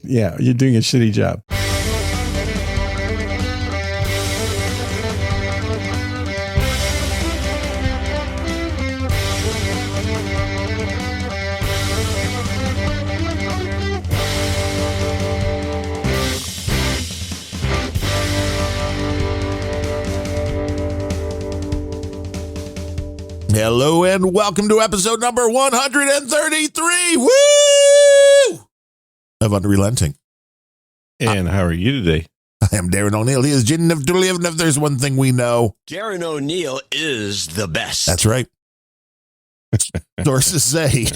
Yeah, you're doing a shitty job. Hello and welcome to episode number 133. Woo! Of Unrelenting. And how are you today? I am Darren O'Neill. He is Jin of to live. And if there's one thing we know, Darren O'Neill is the best. that's right. Sources say.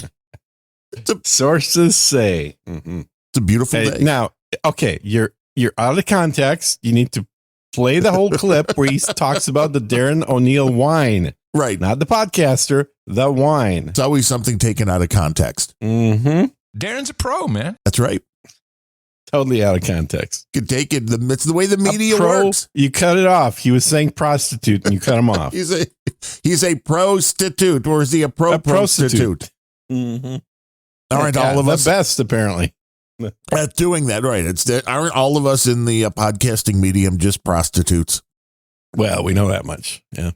Sources say. Mm-hmm. It's a beautiful Hey, day. now, okay, you're out of context. You need to play the whole clip where he talks about the Darren O'Neill wine. Right. Not the podcaster, the wine. It's always something taken out of context. Mm-hmm. Darren's a pro, man. That's right. Totally out of context. You can take it. It's the way the media works. You cut it off. He was saying prostitute and you cut him off. He's a prostitute, or is he a prostitute? Mm-hmm. Aren't all of us the best, apparently? at doing that? Right. Aren't all of us in the podcasting medium just prostitutes? Well, we know that much. Yeah.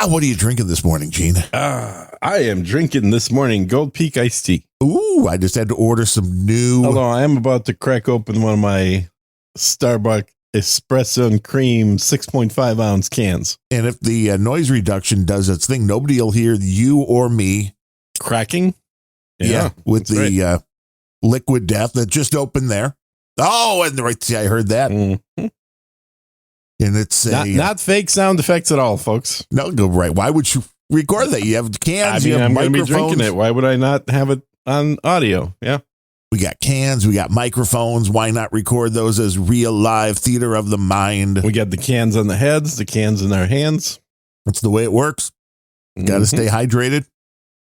What are you drinking this morning, Gene? I am drinking this morning Gold Peak iced tea. Ooh, I just had to order some new. Although I am about to crack open one of my Starbucks espresso and cream 6.5 ounce cans. And if the noise reduction does its thing, nobody will hear you or me Cracking? with that's the right. liquid death that just opened there. Oh, and right, see, I heard that. Mhm. And it's Not fake sound effects at all, folks. no, go right. Why would you record that? You have cans, you have I'm going to be microphones. drinking it. Why would I not have it on audio? Yeah. We got cans, we got microphones. Why not record those as real live theater of the mind? We got the cans on the heads, the cans in our hands. That's the way it works. Got to stay hydrated.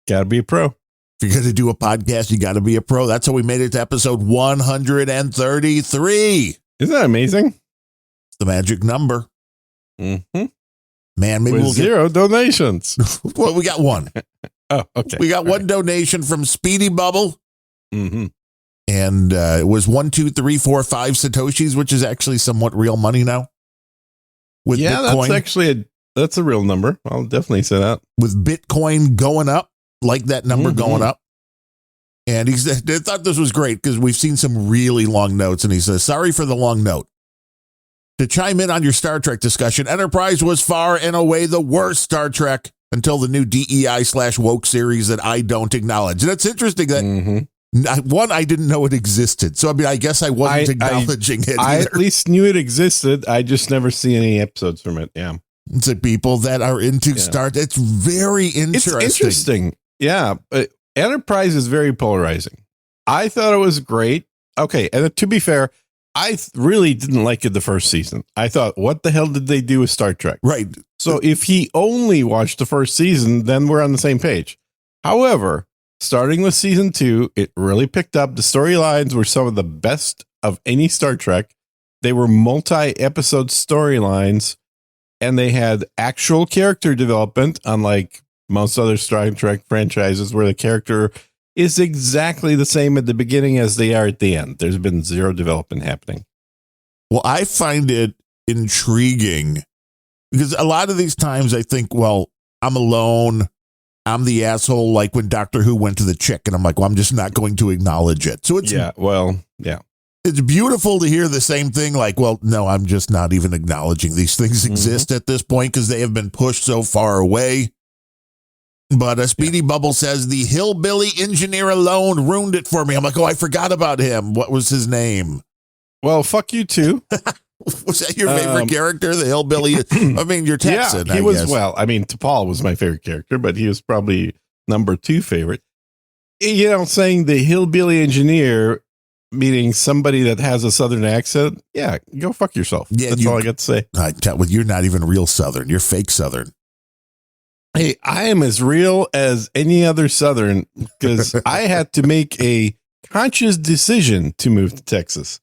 Got to be a pro. If you're going to do a podcast, you got to be a pro. That's how we made it to episode 133. Isn't that amazing? The magic number. Mm-hmm. Man, maybe With we'll zero donations. Well, we got one. Oh, okay. We got one donation from Speedy Bubble. Mm-hmm. And it was 1, 2, 3, 4, 5 Satoshis, which is actually somewhat real money now. With Bitcoin, that's actually that's a real number. I'll definitely say that. with Bitcoin going up, like that number Mhm. going up. And he said, they thought this was great because we've seen some really long notes. And he says, sorry for the long note. To chime in on your Star Trek discussion, Enterprise was far and away the worst Star Trek until the new DEI/woke series that I don't acknowledge. And it's interesting that Mm-hmm. I didn't know it existed. So, I mean, I guess I wasn't acknowledging it I either. at least knew it existed. I just never see any episodes from it. Yeah. It's like people that are into Star. It's very interesting. It's interesting. Yeah. Enterprise is very polarizing. I thought it was great. Okay. And to be fair, I really didn't like it the first season. I thought, what the hell did they do with Star Trek? Right. So if he only watched the first season, then we're on the same page. However, starting with season 2, it really picked up. The storylines were some of the best of any Star Trek. They were multi-episode storylines, and they had actual character development, unlike most other Star Trek franchises where the character is exactly the same at the beginning as they are at the end. There's been zero development happening. Well, I find it intriguing because a lot of these times I think, well, I'm alone. I'm the asshole. Like when Doctor Who went to the chick and I'm like, well, I'm just not going to acknowledge it. So it's, it's beautiful to hear the same thing. Like, well, no, I'm just not even acknowledging these things exist at this point because they have been pushed so far away. But a Speedy Bubble says the hillbilly engineer alone ruined it for me. I'm like, oh, I forgot about him. What was his name? Well, fuck you too. Was that your favorite character, the hillbilly? I mean, you're Texan. Yeah, he was. Well, I mean, T'Pol was my favorite character, but he was probably number 2 favorite. You know, saying the hillbilly engineer, meaning somebody that has a Southern accent. Yeah, go fuck yourself. Yeah, that's all I got to say. You're not even real Southern. You're fake Southern. Hey, I am as real as any other Southern because I had to make a conscious decision to move to Texas.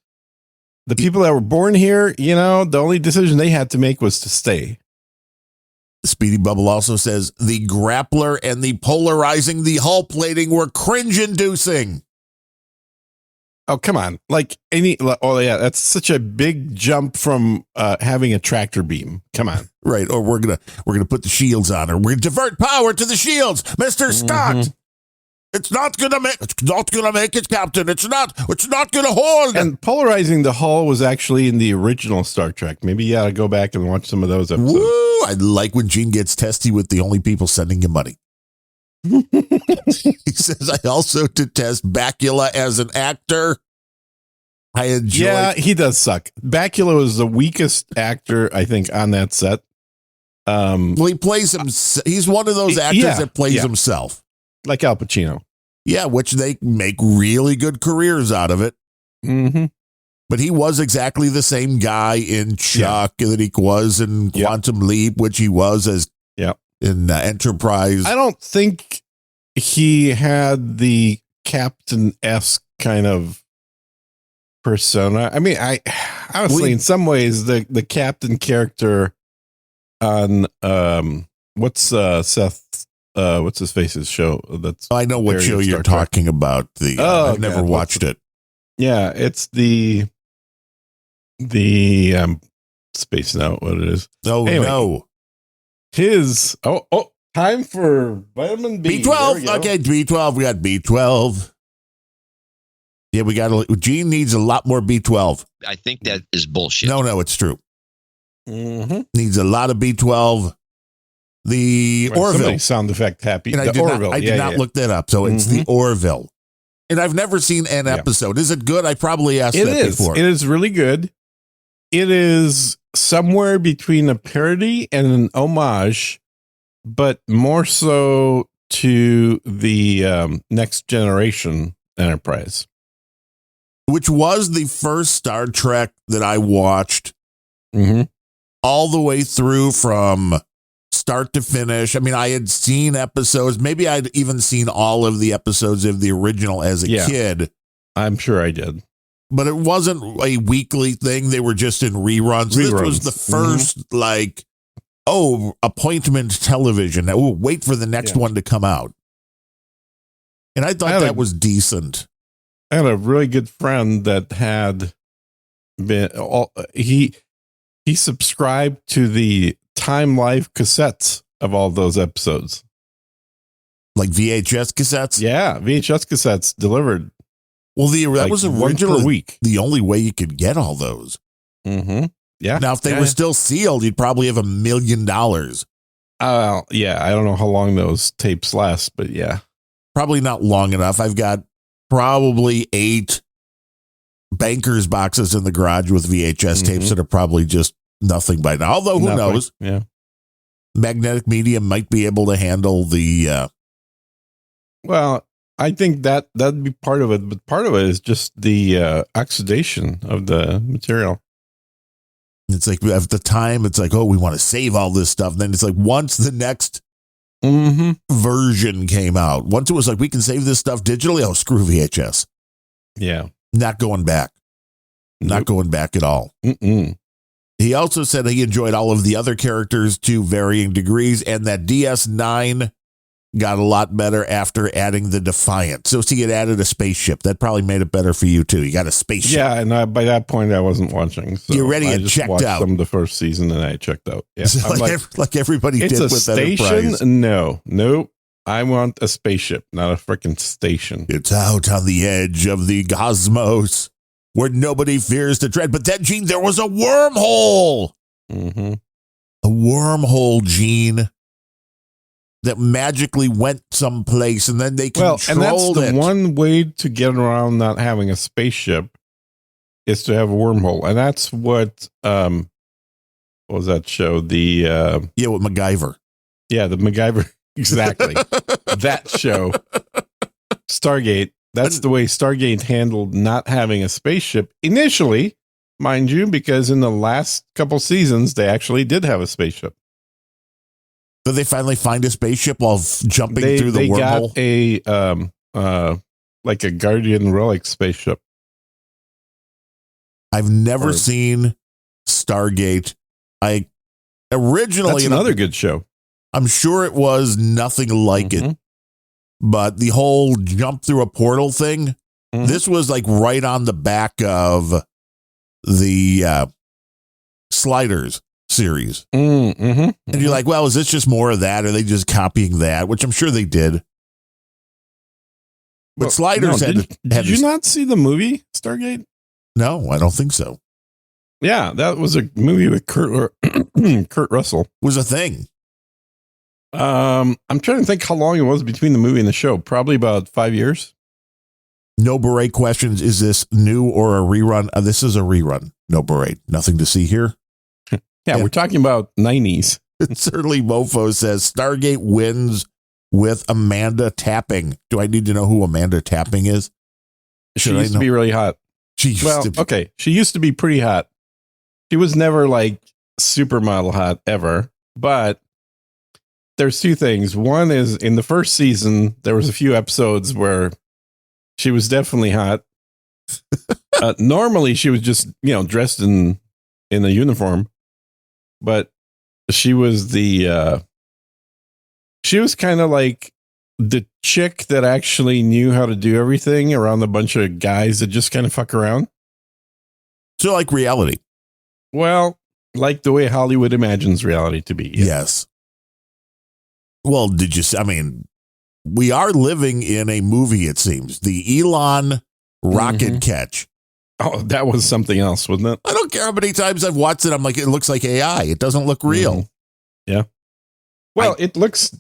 The people that were born here, you know, the only decision they had to make was to stay. Speedy Bubble also says the grappler and the polarizing, the hull plating were cringe-inducing. Oh, come on. Like oh yeah, that's such a big jump from having a tractor beam. Come on. Right. Or we're gonna put the shields on, or we're gonna divert power to the shields, Mr. Scott. It's not gonna make it, Captain. It's not gonna hold. And polarizing the hull was actually in the original Star Trek. Maybe you ought to go back and watch some of those episodes. Woo! I like when Gene gets testy with the only people sending him money. He says, I also detest Bakula as an actor. I enjoy. Yeah, he does suck. Bakula was the weakest actor, I think, on that set. Well, he plays him. He's one of those actors that plays himself. Like Al Pacino. Yeah, which they make really good careers out of it. Mm-hmm. But he was exactly the same guy in Chuck that he was in Quantum Leap, which he was as in Enterprise. I don't think he had the Captain-esque kind of persona. I mean, I honestly, in some ways, the Captain character on what's Seth. What's his face's show? That's I know what show you're talking about. I've never watched it. Yeah, it's the Space Now. What it is? Oh anyway, no, his time for vitamin B. B12. Okay, B12. We got B12. Yeah, we got. Gene needs a lot more B12. I think that is bullshit. No, it's true. Mm-hmm. Needs a lot of B12. The Orville sound effect happy. And I did not look that up. So it's the Orville. And I've never seen an episode. Is it good? I probably asked that before. It is really good. It is somewhere between a parody and an homage, but more so to the Next Generation Enterprise. Which was the first Star Trek that I watched all the way through from start to finish. I mean, I had seen episodes. Maybe I'd even seen all of the episodes of the original as a kid. I'm sure I did. But it wasn't a weekly thing. They were just in reruns. This was the first, appointment television. Wait for the next one to come out. And I thought that was decent. I had a really good friend that had been, he subscribed to the Time Life cassettes of all those episodes. Like VHS cassettes? Yeah, VHS cassettes delivered. Well, that was originally week. The only way you could get all those. Mm-hmm. Yeah. Now, if they were still sealed, you'd probably have $1 million. Yeah, I don't know how long those tapes last, but yeah. Probably not long enough. I've got probably 8 Bankers boxes in the garage with VHS tapes that are probably just nothing by now. Although, who knows? Yeah. Magnetic medium might be able to handle the... Well, I think that'd be part of it, but part of it is just the oxidation of the material. It's like at the time, it's like, we want to save all this stuff. And then it's like once the next version came out, once it was like, we can save this stuff digitally, screw VHS. Yeah. Not going back. Not going back at all. He also said he enjoyed all of the other characters to varying degrees, and that DS9 got a lot better after adding the Defiant. So he had added a spaceship. That probably made it better for you, too. You got a spaceship. Yeah, and by that point, I wasn't watching. So you're ready and checked out. Some of the first season, and I checked out. Yeah, so like everybody did with station? Enterprise. Nope. I want a spaceship, not a freaking station. It's out on the edge of the cosmos where nobody fears to tread. But then, Gene, there was a wormhole. A wormhole, Gene, that magically went someplace, and then they controlled it. And that's the one way to get around not having a spaceship is to have a wormhole. And that's what was that show? With MacGyver. Yeah, the MacGyver. Exactly. That show. Stargate. That's the way Stargate handled not having a spaceship initially, mind you, because in the last couple seasons, they actually did have a spaceship. Did they finally find a spaceship while jumping through the wormhole? They got like a Guardian Relic spaceship. I've never seen Stargate. That's another good show. I'm sure it was nothing like it, but the whole jump through a portal thing, Mhm. This was like right on the back of the Sliders series. Mm-hmm. And you're like, well, is this just more of that? Are they just copying that? Which I'm sure they did. But Sliders did you not see the movie Stargate? No, I don't think so. Yeah, that was a movie with Kurt Russell. Was a thing. I'm trying to think how long it was between the movie and the show. Probably about 5 years. No Beret questions. Is this new or a rerun? This is a rerun. No Beret. Nothing to see here. Yeah, we're talking about 90s. Certainly Mofo says Stargate wins with Amanda Tapping. Do I need to know who Amanda Tapping is? She used to be really hot. She used to be pretty hot. She was never like supermodel hot ever, but there's two things. One is in the first season, there was a few episodes where she was definitely hot. Normally she was just, dressed in a uniform, but she was she was kind of like the chick that actually knew how to do everything around a bunch of guys that just kind of fuck around. So like reality. Well, like the way Hollywood imagines reality to be. Yes. Well, we are living in a movie, it seems. The Elon rocket catch. Oh, that was something else, wasn't it? I don't care how many times I've watched it. I'm like, it looks like AI. It doesn't look real. Yeah. Well, it looks,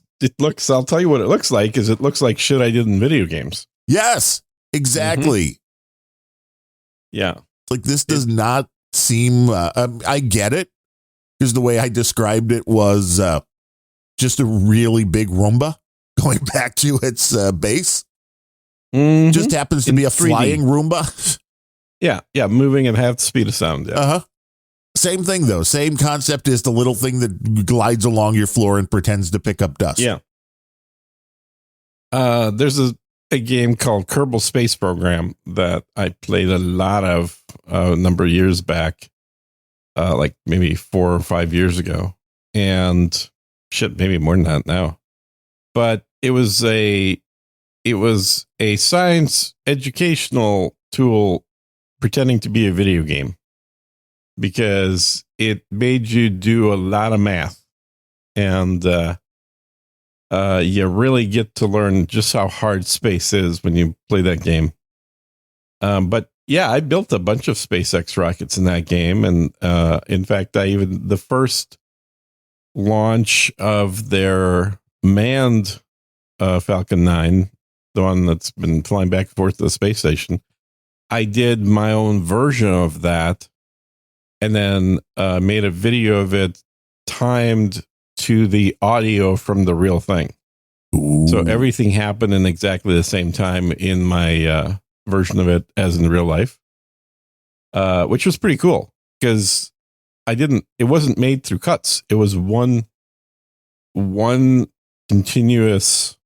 I'll tell you what it looks like is it looks like shit I did in video games. Yes, exactly. Yeah. Like this does not seem, I get it. Because the way I described it was just a really big Roomba going back to its base. Mm-hmm. Just happens to be a 3D flying Roomba. Yeah, moving at half the speed of sound. Yeah. Same thing, though. Same concept as the little thing that glides along your floor and pretends to pick up dust. Yeah. There's a game called Kerbal Space Program that I played a lot of a number of years back, like maybe 4 or 5 years ago. And shit, maybe more than that now. But it was a science educational tool pretending to be a video game because it made you do a lot of math and you really get to learn just how hard space is when you play that game. But yeah, I built a bunch of SpaceX rockets in that game. And in fact, the first launch of their manned Falcon 9, the one that's been flying back and forth to the space station, I did my own version of that and then made a video of it timed to the audio from the real thing. Ooh. So everything happened in exactly the same time in my version of it as in real life, which was pretty cool because it wasn't made through cuts. It was one continuous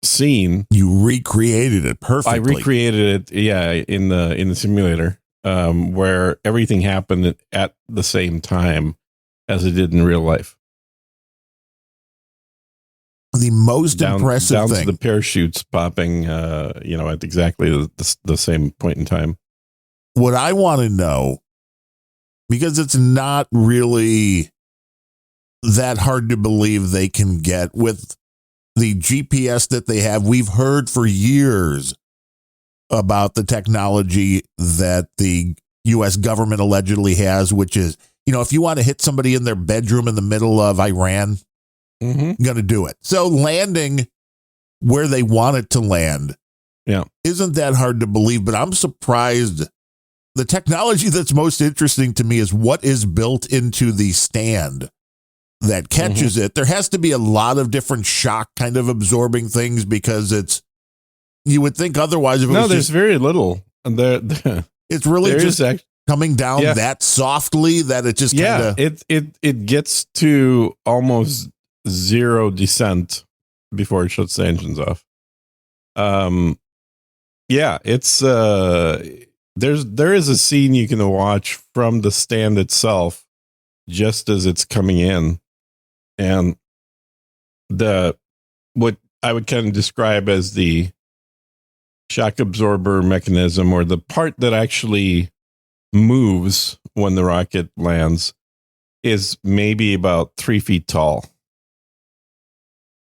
scene. You recreated it perfectly. I recreated it, in the simulator, where everything happened at the same time as it did in real life. The most impressive thing, to the parachutes popping, at exactly the same point in time. What I want to know, because it's not really that hard to believe they can get with the GPS that they have. We've heard for years about the technology that the U.S. government allegedly has, which is, if you want to hit somebody in their bedroom in the middle of Iran, you're going to do it. So landing where they want it to land isn't that hard to believe, but I'm surprised. The technology that's most interesting to me is what is built into the stand that catches it. There has to be a lot of different shock kind of absorbing things because you would think otherwise. There's very little. It's really just coming down that softly that it just kind of. It gets to almost zero descent before it shuts the engines off. It's there is a scene you can watch from the stand itself just as it's coming in, and what I would kind of describe as the shock absorber mechanism, or the part that actually moves when the rocket lands, is maybe about 3 feet tall.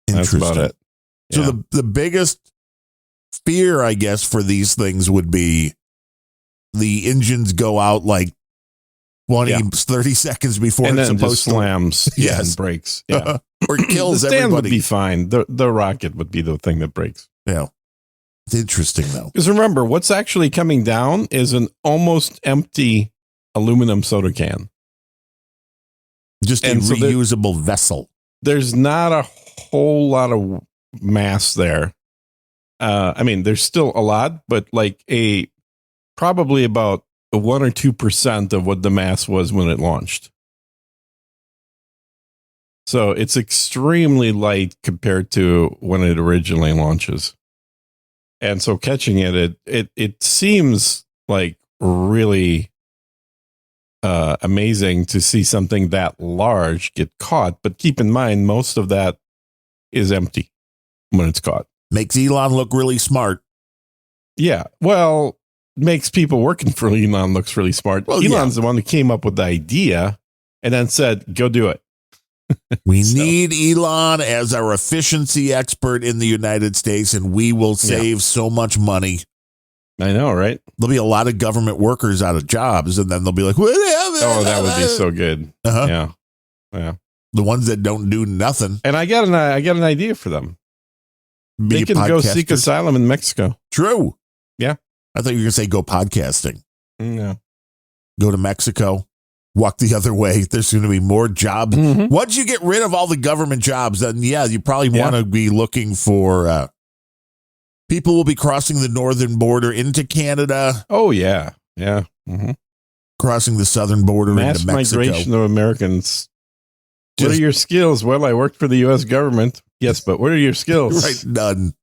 That's about it. So Yeah. the biggest fear, I guess, for these things would be the engines go out like 20, 30 seconds before and it's then it supposed just slams Yes. and breaks. Yeah. or kills the stand would everybody. be fine. The rocket would be the thing that breaks. Yeah. It's interesting, though. Because remember, what's actually coming down is an almost empty aluminum soda can. Just a And so reusable vessel. There's not a whole lot of mass there. I mean, there's still a lot, but like probably about 1 or 2% of what the mass was when it launched. So it's extremely light compared to when it originally launches. And so catching it seems like really amazing to see something that large get caught. But keep in mind, most of that is empty when it's caught. Makes Elon look really smart. Yeah. Well, makes people working for Elon looks really smart. Well, Elon's the one who came up with the idea and then said, go do it. We need Elon as our efficiency expert in the United States, and we will save so much money. I know, right? There'll be a lot of government workers out of jobs, and then they'll be like, Oh, that would be so good. Uh-huh. Yeah. Yeah. The ones that don't do nothing. And I got an idea for them. Be They can go seek podcasters. asylum in Mexico. True. Yeah. I thought you were going to say go podcasting. No. Go to Mexico. Walk the other way. There's going to be more jobs. Mhm. Once you get rid of all the government jobs, then you probably want to be looking for people will be crossing the northern border into Canada, Oh, yeah. Yeah. Mm-hmm. crossing the southern border Mass into Mexico. migration of Americans. What Just- are your skills? Well, I worked for the U.S. government. Yes, but what are your skills? Right, none.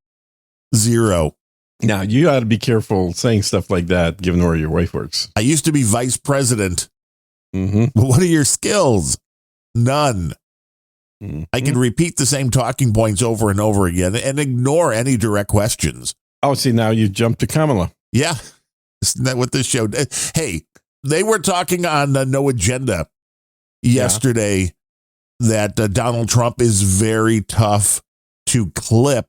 Zero. Now, you got to be careful saying stuff like that, given where your wife works. I used to be vice president. Mm-hmm. But what are your skills? None. I can repeat the same talking points over and over again and ignore any direct questions. Oh, see, now you jumped to Kamala. Yeah. Isn't that what this show did? Hey, they were talking on No Agenda yesterday that Donald Trump is very tough to clip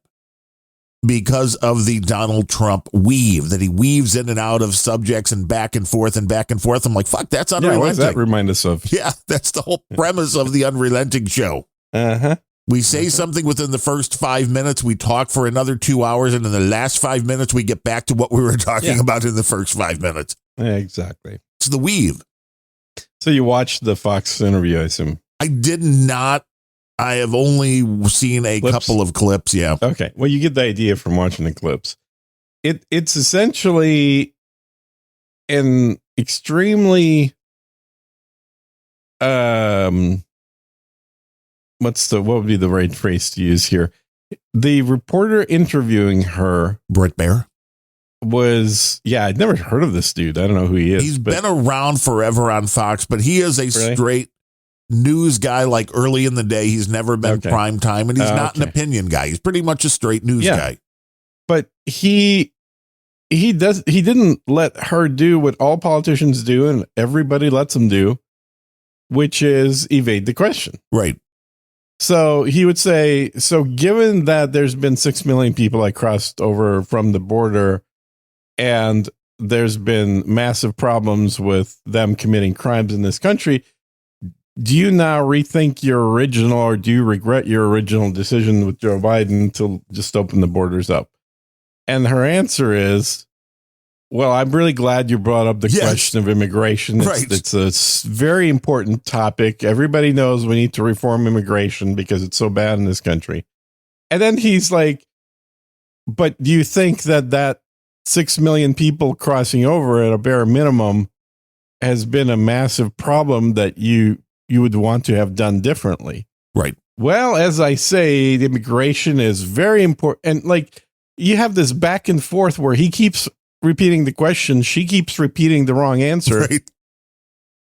because of the Donald Trump weave, that he weaves in and out of subjects and back and forth and back and forth. I'm like, fuck, that's Yeah, unrelenting. what does that remind us of? Yeah, that's the whole premise of the Unrelenting show. Uh-huh. We say something within the first 5 minutes, we talk for another 2 hours, and in the last 5 minutes, we get back to what we were talking about in the first 5 minutes. Yeah, exactly. It's the weave. So you watched the Fox interview, I assume. I did not. I have only seen a Clips? couple of clips. Yeah. Okay. Well, you get the idea from watching the clips. It's essentially an extremely what would be the right phrase to use here? The reporter interviewing her Brett Baer. I'd never heard of this dude. I don't know who he is. He's been around forever on Fox, but he is a Really? straight news guy. Like early in the day, he's never been Okay. prime time, and he's not an Okay. opinion guy. He's pretty much a straight news guy. But he didn't let her do what all politicians do and everybody lets them do, which is evade the question. Right. So he would say, so given that there's been 6 million people that crossed over from the border and there's been massive problems with them committing crimes in this country, do you now rethink your original, or do you regret your original decision with Joe Biden to just open the borders up? And her answer is, well, I'm really glad you brought up the Yes. question of immigration. Right. It's a very important topic. Everybody knows we need to reform immigration because it's so bad in this country. And then he's like, but do you think that 6 million people crossing over at a bare minimum has been a massive problem that you would want to have done differently? Right. Well, as I say, the immigration is very important. And like, you have this back and forth where he keeps repeating the question, she keeps repeating the wrong answer. Right.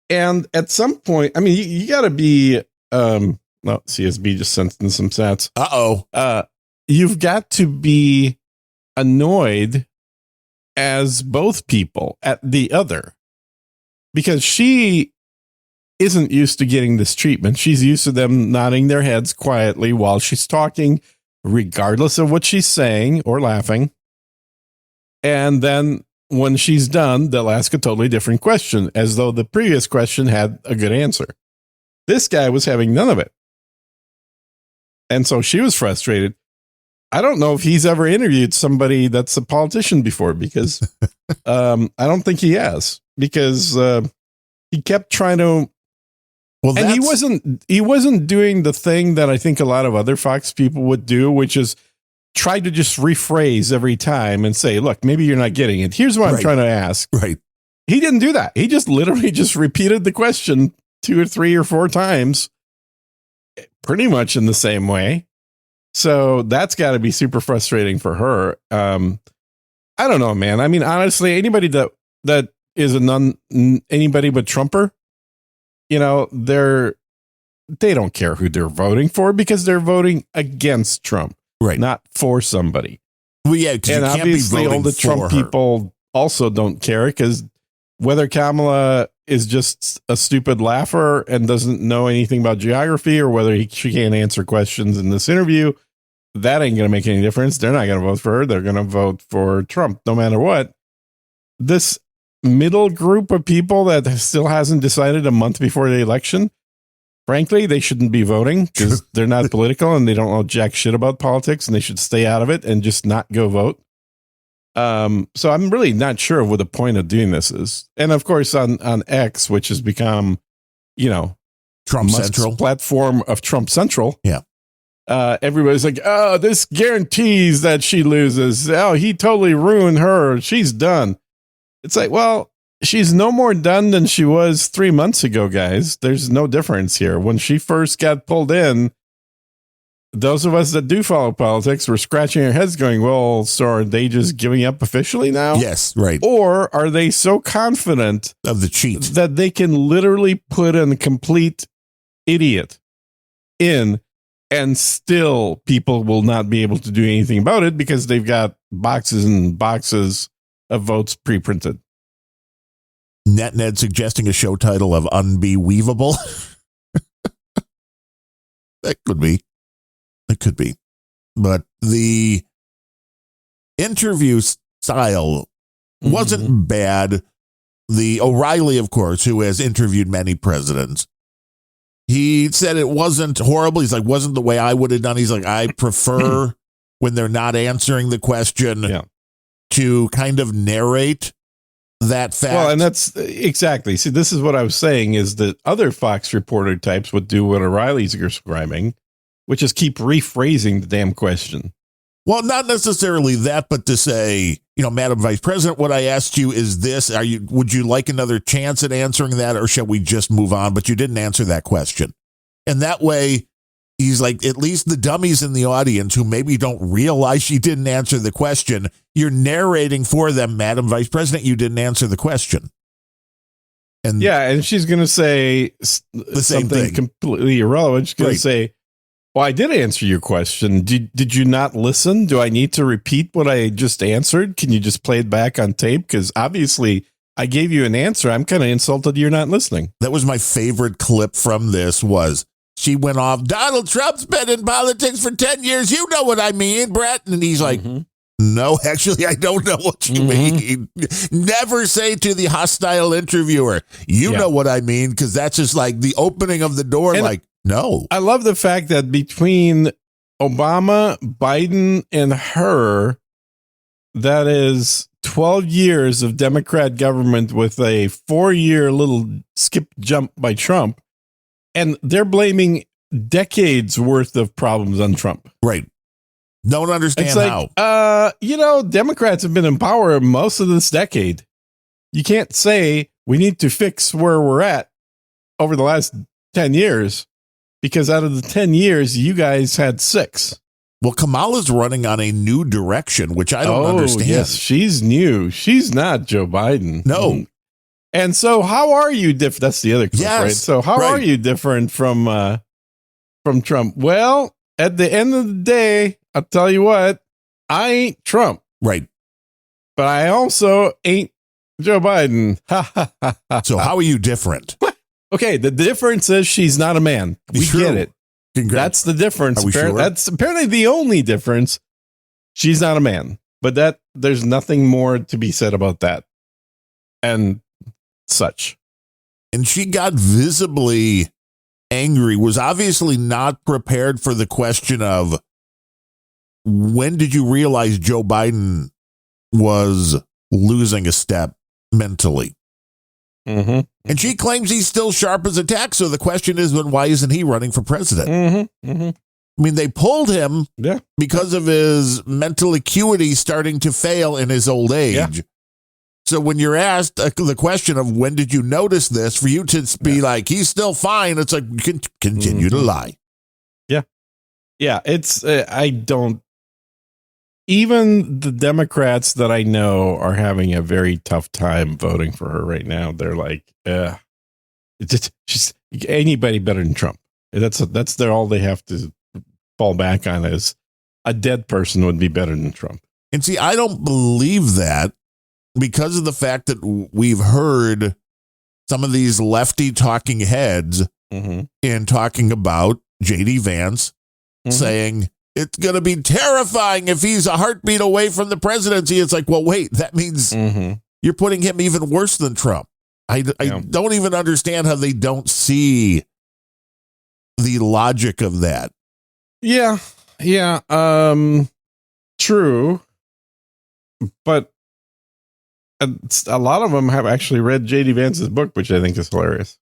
And at some point, I mean, you got to be, no, CSB just sent in some stats. Uh-oh. You've got to be annoyed as both people at the other, because she isn't used to getting this treatment. She's used to them nodding their heads quietly while she's talking, regardless of what she's saying or laughing. And then when she's done, they'll ask a totally different question, as though the previous question had a good answer. This guy was having none of it. And so she was frustrated. I don't know if he's ever interviewed somebody that's a politician before, because I don't think he has, because he kept trying to. Well, and he wasn't doing the thing that I think a lot of other Fox people would do, which is try to just rephrase every time and say, look, maybe you're not getting it. Here's what I'm trying to ask. Right. He didn't do that. He just literally just repeated the question 2 or 3 or 4 times, pretty much in the same way. So that's got to be super frustrating for her. I don't know, man. I mean, honestly, anybody that is anybody but Trumper, you know, they don't care who they're voting for, because they're voting against Trump, right? Not for somebody. Well, yeah, and obviously all the Trump people also don't care, because whether Kamala is just a stupid laugher and doesn't know anything about geography, or whether she can't answer questions in this interview, that ain't going to make any difference. They're not going to vote for her. They're going to vote for Trump no matter what. This middle group of people that still hasn't decided a month before the election, frankly, they shouldn't be voting, because they're not political and they don't know jack shit about politics, and they should stay out of it and just not go vote. So I'm really not sure what the point of doing this is. And of course, on X, which has become, you know, Trump Musk's Central platform of Trump Central. Yeah. Everybody's like, oh, this guarantees that she loses. Oh, he totally ruined her. She's done. It's like, well, she's no more done than she was 3 months ago, guys. There's no difference here. When she first got pulled in, those of us that do follow politics were scratching our heads going, well, so are they just giving up officially now? Yes, right. Or are they so confident of the cheat that they can literally put a complete idiot in, and still people will not be able to do anything about it, because they've got boxes and boxes of votes pre-printed? Ned suggesting a show title of Unbeweavable. That could be. It could be. But the interview style wasn't bad. The O'Reilly, of course, who has interviewed many presidents, he said it wasn't horrible. He's like, wasn't the way I would have done. He's like, I prefer when they're not answering the question to kind of narrate that fact. Well, and that's exactly. See, this is what I was saying, is that other Fox reporter types would do what O'Reilly's describing, which is keep rephrasing the damn question. Well, not necessarily that, but to say, you know, Madam Vice President, what I asked you is this: would you like another chance at answering that, or shall we just move on? But you didn't answer that question. And that way, he's like, at least the dummies in the audience who maybe don't realize she didn't answer the question, you're narrating for them, Madam Vice President, you didn't answer the question. And yeah, and she's going to say something completely irrelevant. She's going to say, well, I did answer your question. Did you not listen? Do I need to repeat what I just answered? Can you just play it back on tape? Because obviously I gave you an answer. I'm kind of insulted you're not listening. That was my favorite clip from this. Was she went off, Donald Trump's been in politics for 10 years. You know what I mean, Brett? And he's like, no, actually, I don't know what you mean. Never say to the hostile interviewer, you know what I mean, because that's just like the opening of the door. And no. I love the fact that between Obama, Biden, and her, that is 12 years of Democrat government with a 4-year little skip jump by Trump. And they're blaming decades worth of problems on Trump. Right. Don't understand how. You know, Democrats have been in power most of this decade. You can't say we need to fix where we're at over the last 10 years. Because out of the 10 years, you guys had 6. Well, Kamala's running on a new direction, which I don't understand. Yes, she's new. She's not Joe Biden. No. And so how are you different? That's the other clip, right? So how are you different from Trump? Well, at the end of the day, I'll tell you what, I ain't Trump. Right. but I also ain't Joe Biden. Ha, ha, ha, ha, So how are you different? Okay, the difference is she's not a man. We True. get it. That's the difference. Are we sure? That's apparently the only difference. She's not a man, but there's nothing more to be said about that and such. And she got visibly angry, was obviously not prepared for the question of when did you realize Joe Biden was losing a step mentally? Mm-hmm. And she claims he's still sharp as a tack. So the question is, then why isn't he running for president? Mm-hmm. Mm-hmm. I mean, they pulled him Yeah. because of his mental acuity starting to fail in his old age. Yeah. So when you're asked the question of when did you notice this, for you to be like, he's still fine, it's like, continue to lie. Yeah. Yeah. It's, I don't, even the Democrats that I know are having a very tough time voting for her right now. They're like, it's just anybody better than Trump. That's all they have to fall back on is a dead person would be better than Trump. And see, I don't believe that because of the fact that we've heard some of these lefty talking heads in talking about J.D. Vance saying it's going to be terrifying if he's a heartbeat away from the presidency. It's like, well, wait, that means you're putting him even worse than Trump. I don't even understand how they don't see the logic of that. Yeah. Yeah. True. But a lot of them have actually read J.D. Vance's book, which I think is hilarious.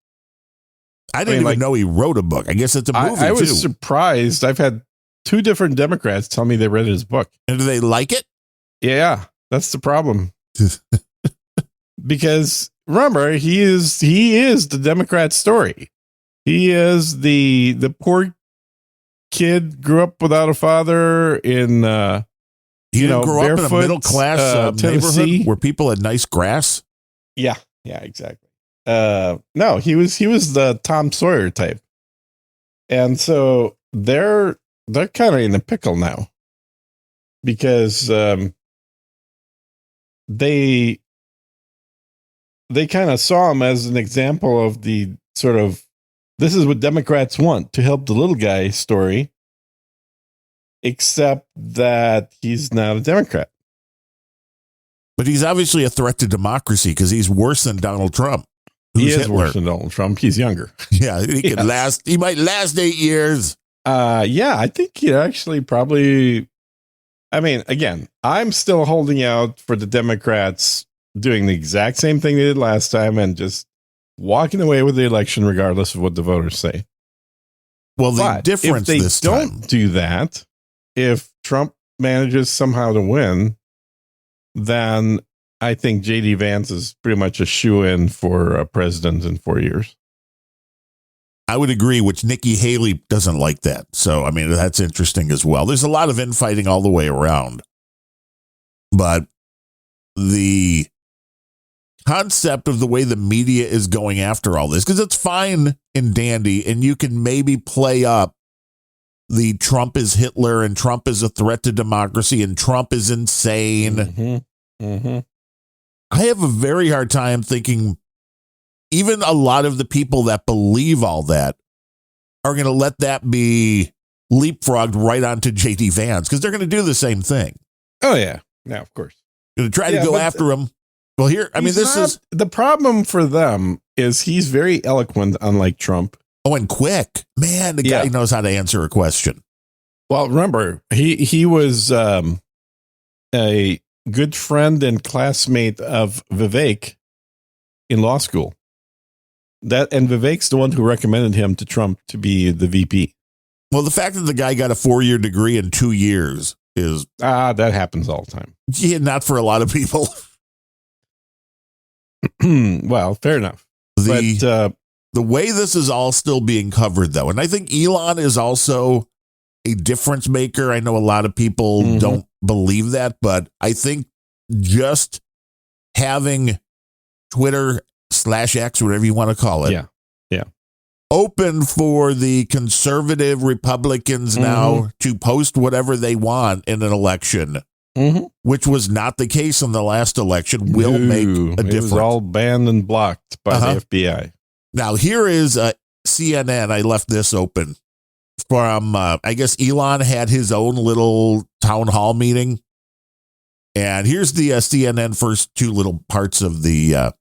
I didn't even know he wrote a book. I guess it's a movie, I was surprised. I've had 2 different Democrats tell me they read his book. And do they like it? Yeah, that's the problem. Because remember, he is the Democrat story. He is the poor kid grew up without a father in he didn't grow up in a middle class neighborhood where people had nice grass. Yeah, exactly. No, he was the Tom Sawyer type, and so they're kind of in a pickle now because they kind of saw him as an example of the sort of, this is what Democrats want, to help the little guy story, except that he's not a Democrat. But he's obviously a threat to democracy because he's worse than Donald Trump. He is Hitler. Worse than Donald Trump. He's younger. Yeah, he can last. He might last 8 years. Yeah, I think he actually probably. I mean, again, I'm still holding out for the Democrats doing the exact same thing they did last time and just walking away with the election, regardless of what the voters say. Well, the difference if they this time, don't do that, if Trump manages somehow to win, then I think J.D. Vance is pretty much a shoo-in for president in 4 years. I would agree, which Nikki Haley doesn't like that. So, I mean, that's interesting as well. There's a lot of infighting all the way around. But the concept of the way the media is going after all this, because it's fine and dandy, and you can maybe play up the Trump is Hitler and Trump is a threat to democracy and Trump is insane. I have a very hard time thinking even a lot of the people that believe all that are going to let that be leapfrogged right onto J.D. Vance because they're going to do the same thing. Oh, yeah. Yeah, of course. Going to try to go after him. Well, here, I mean, this is the problem for them is he's very eloquent, unlike Trump. Oh, and quick. Man, the guy knows how to answer a question. Well, remember, he was a good friend and classmate of Vivek in law school. And Vivek's the one who recommended him to Trump to be the VP. Well, the fact that the guy got a 4-year degree in 2 years is... that happens all the time. Yeah, not for a lot of people. Well, fair enough. The way this is all still being covered, though, and I think Elon is also a difference maker. I know a lot of people don't believe that, but I think just having Twitter/X, whatever you want to call it, open for the conservative Republicans now to post whatever they want in an election which was not the case in the last election, will make a difference. It was all banned and blocked by the FBI. Now, here is CNN. I left this open from, I guess Elon had his own little town hall meeting. And here's the CNN first two little parts of the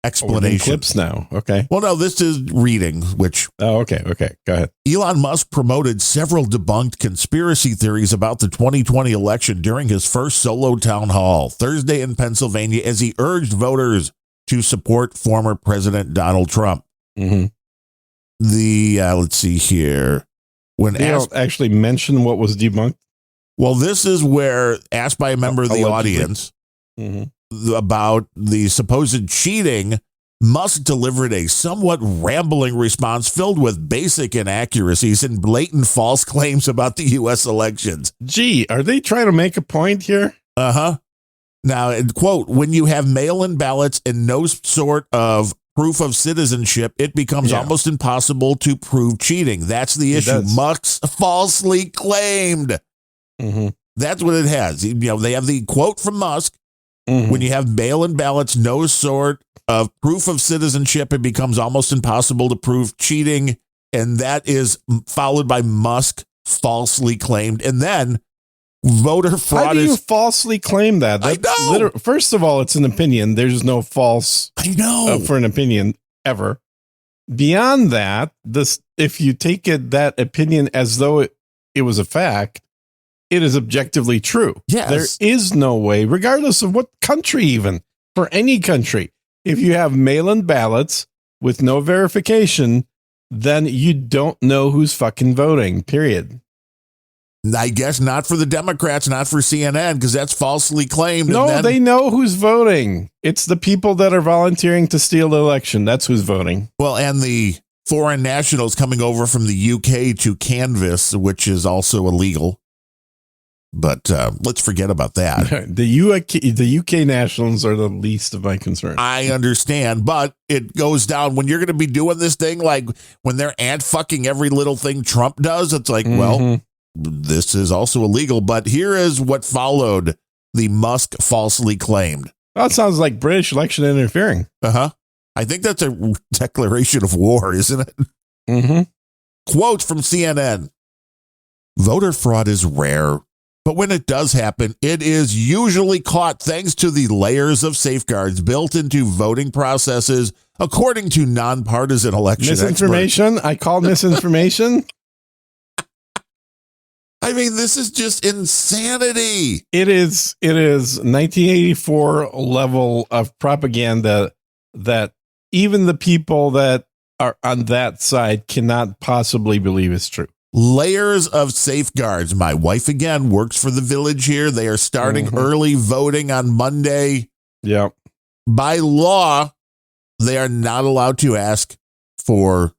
explanation. Clips now. Okay. Well, no, this is reading, which. Oh, okay. Okay. Go ahead. Elon Musk promoted several debunked conspiracy theories about the 2020 election during his first solo town hall Thursday in Pennsylvania as he urged voters to support former President Donald Trump. Let's see here. When they don't actually mention what was debunked. Well, this is where, asked by a member of the audience about the supposed cheating, Musk delivered a somewhat rambling response filled with basic inaccuracies and blatant false claims about the U.S. elections. Gee, are they trying to make a point here? Now, quote, when you have mail-in ballots and no sort of proof of citizenship, it becomes almost impossible to prove cheating. That's the issue. Musk falsely claimed. That's what it has. You know, they have the quote from Musk. When you have mail-in ballots, no sort of proof of citizenship, it becomes almost impossible to prove cheating. And that is followed by Musk falsely claimed. And then voter fraud. How do you falsely claim that? I know. First of all, it's an opinion. There's no false for an opinion ever. Beyond that, if you take that opinion as though it was a fact, it is objectively true. Yes. There is no way, regardless of what country, even for any country, if you have mail-in ballots with no verification, then you don't know who's fucking voting, period. I guess not for the Democrats, not for CNN, because that's falsely claimed. No, they know who's voting. It's the people that are volunteering to steal the election. That's who's voting. Well, and the foreign nationals coming over from the UK to canvass, which is also illegal. But let's forget about that. The UK nationals are the least of my concerns. I understand, but it goes down when you're going to be doing this thing, like when they're fucking every little thing Trump does. It's like, well, this is also illegal. But here is what followed the Musk falsely claimed. That sounds like British election interfering. I think that's a declaration of war, isn't it? Quote from CNN. Voter fraud is rare. But when it does happen, it is usually caught thanks to the layers of safeguards built into voting processes, according to nonpartisan election misinformation. Experts. I call misinformation. I mean, this is just insanity. It is 1984 level of propaganda that even the people that are on that side cannot possibly believe is true. Layers of safeguards. My wife, again, works for the Village here. They are starting early voting on Monday. Yeah. By law, they are not allowed to ask for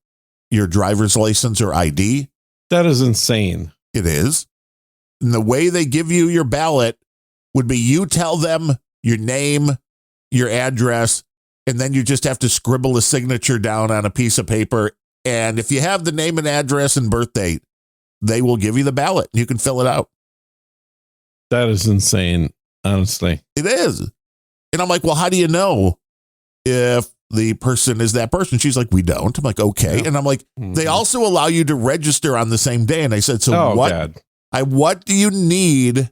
your driver's license or ID. That is insane. It is. And the way they give you your ballot would be you tell them your name, your address, and then you just have to scribble a signature down on a piece of paper. And if you have the name and address and birth date, they will give you the ballot. You can fill it out. That is insane, honestly. It is. And I'm like, well, how do you know if the person is that person? She's like, we don't. I'm like, okay. Yeah. And I'm like, they also allow you to register on the same day. And I said, so what do you need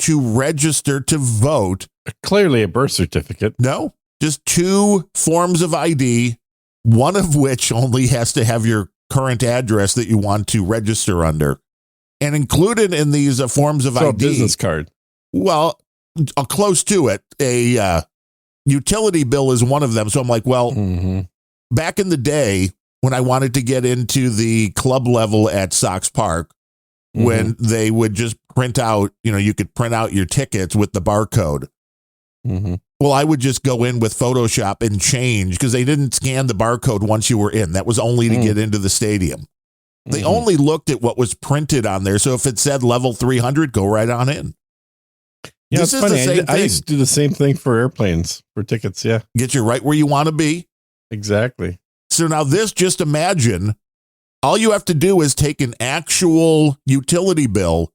to register to vote? Clearly a birth certificate. No, just 2 forms of ID. One of which only has to have your current address that you want to register under. And included in these forms of ID. A business card. Well, close to it. A utility bill is one of them. So I'm like, well, back in the day when I wanted to get into the club level at Sox Park, when they would just print out, you could print out your tickets with the barcode. Well, I would just go in with Photoshop and change because they didn't scan the barcode once you were in. That was only to get into the stadium. They only looked at what was printed on there. So if it said level 300, go right on in. Yeah, this is funny. The same thing. I used to do the same thing for airplanes, for tickets. Yeah. Get you right where you want to be. Exactly. So now this, just imagine, all you have to do is take an actual utility bill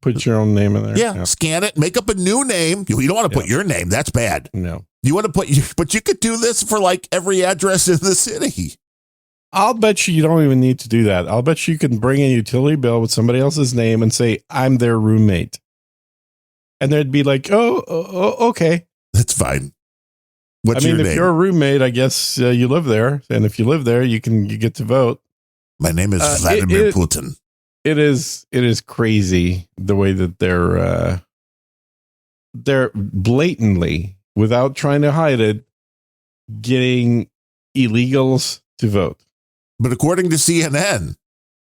Put your own name in there. Yeah, scan it, make up a new name. You don't want to put your name. That's bad. No. You want to but you could do this for like every address in the city. I'll bet you don't even need to do that. I'll bet you can bring a utility bill with somebody else's name and say, I'm their roommate. And they'd be like, oh, okay. That's fine. What's your name? If you're a roommate, I guess you live there. And if you live there, you get to vote. My name is Vladimir Putin. It is crazy the way that they're blatantly, without trying to hide it, getting illegals to vote. But according to CNN,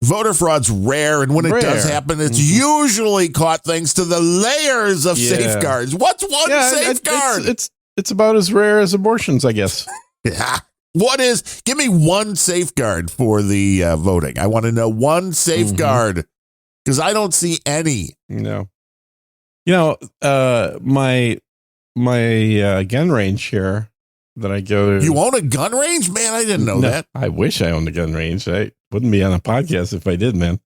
voter fraud's rare, and when it does happen, it's usually caught thanks to the layers of safeguards. What's one safeguard? It's about as rare as abortions, I guess. Yeah. Give me one safeguard for the voting. I want to know one safeguard because I don't see any. No. My gun range here that I go to. You own a gun range? Man, I didn't know that. I wish I owned a gun range. I wouldn't be on a podcast if I did, man.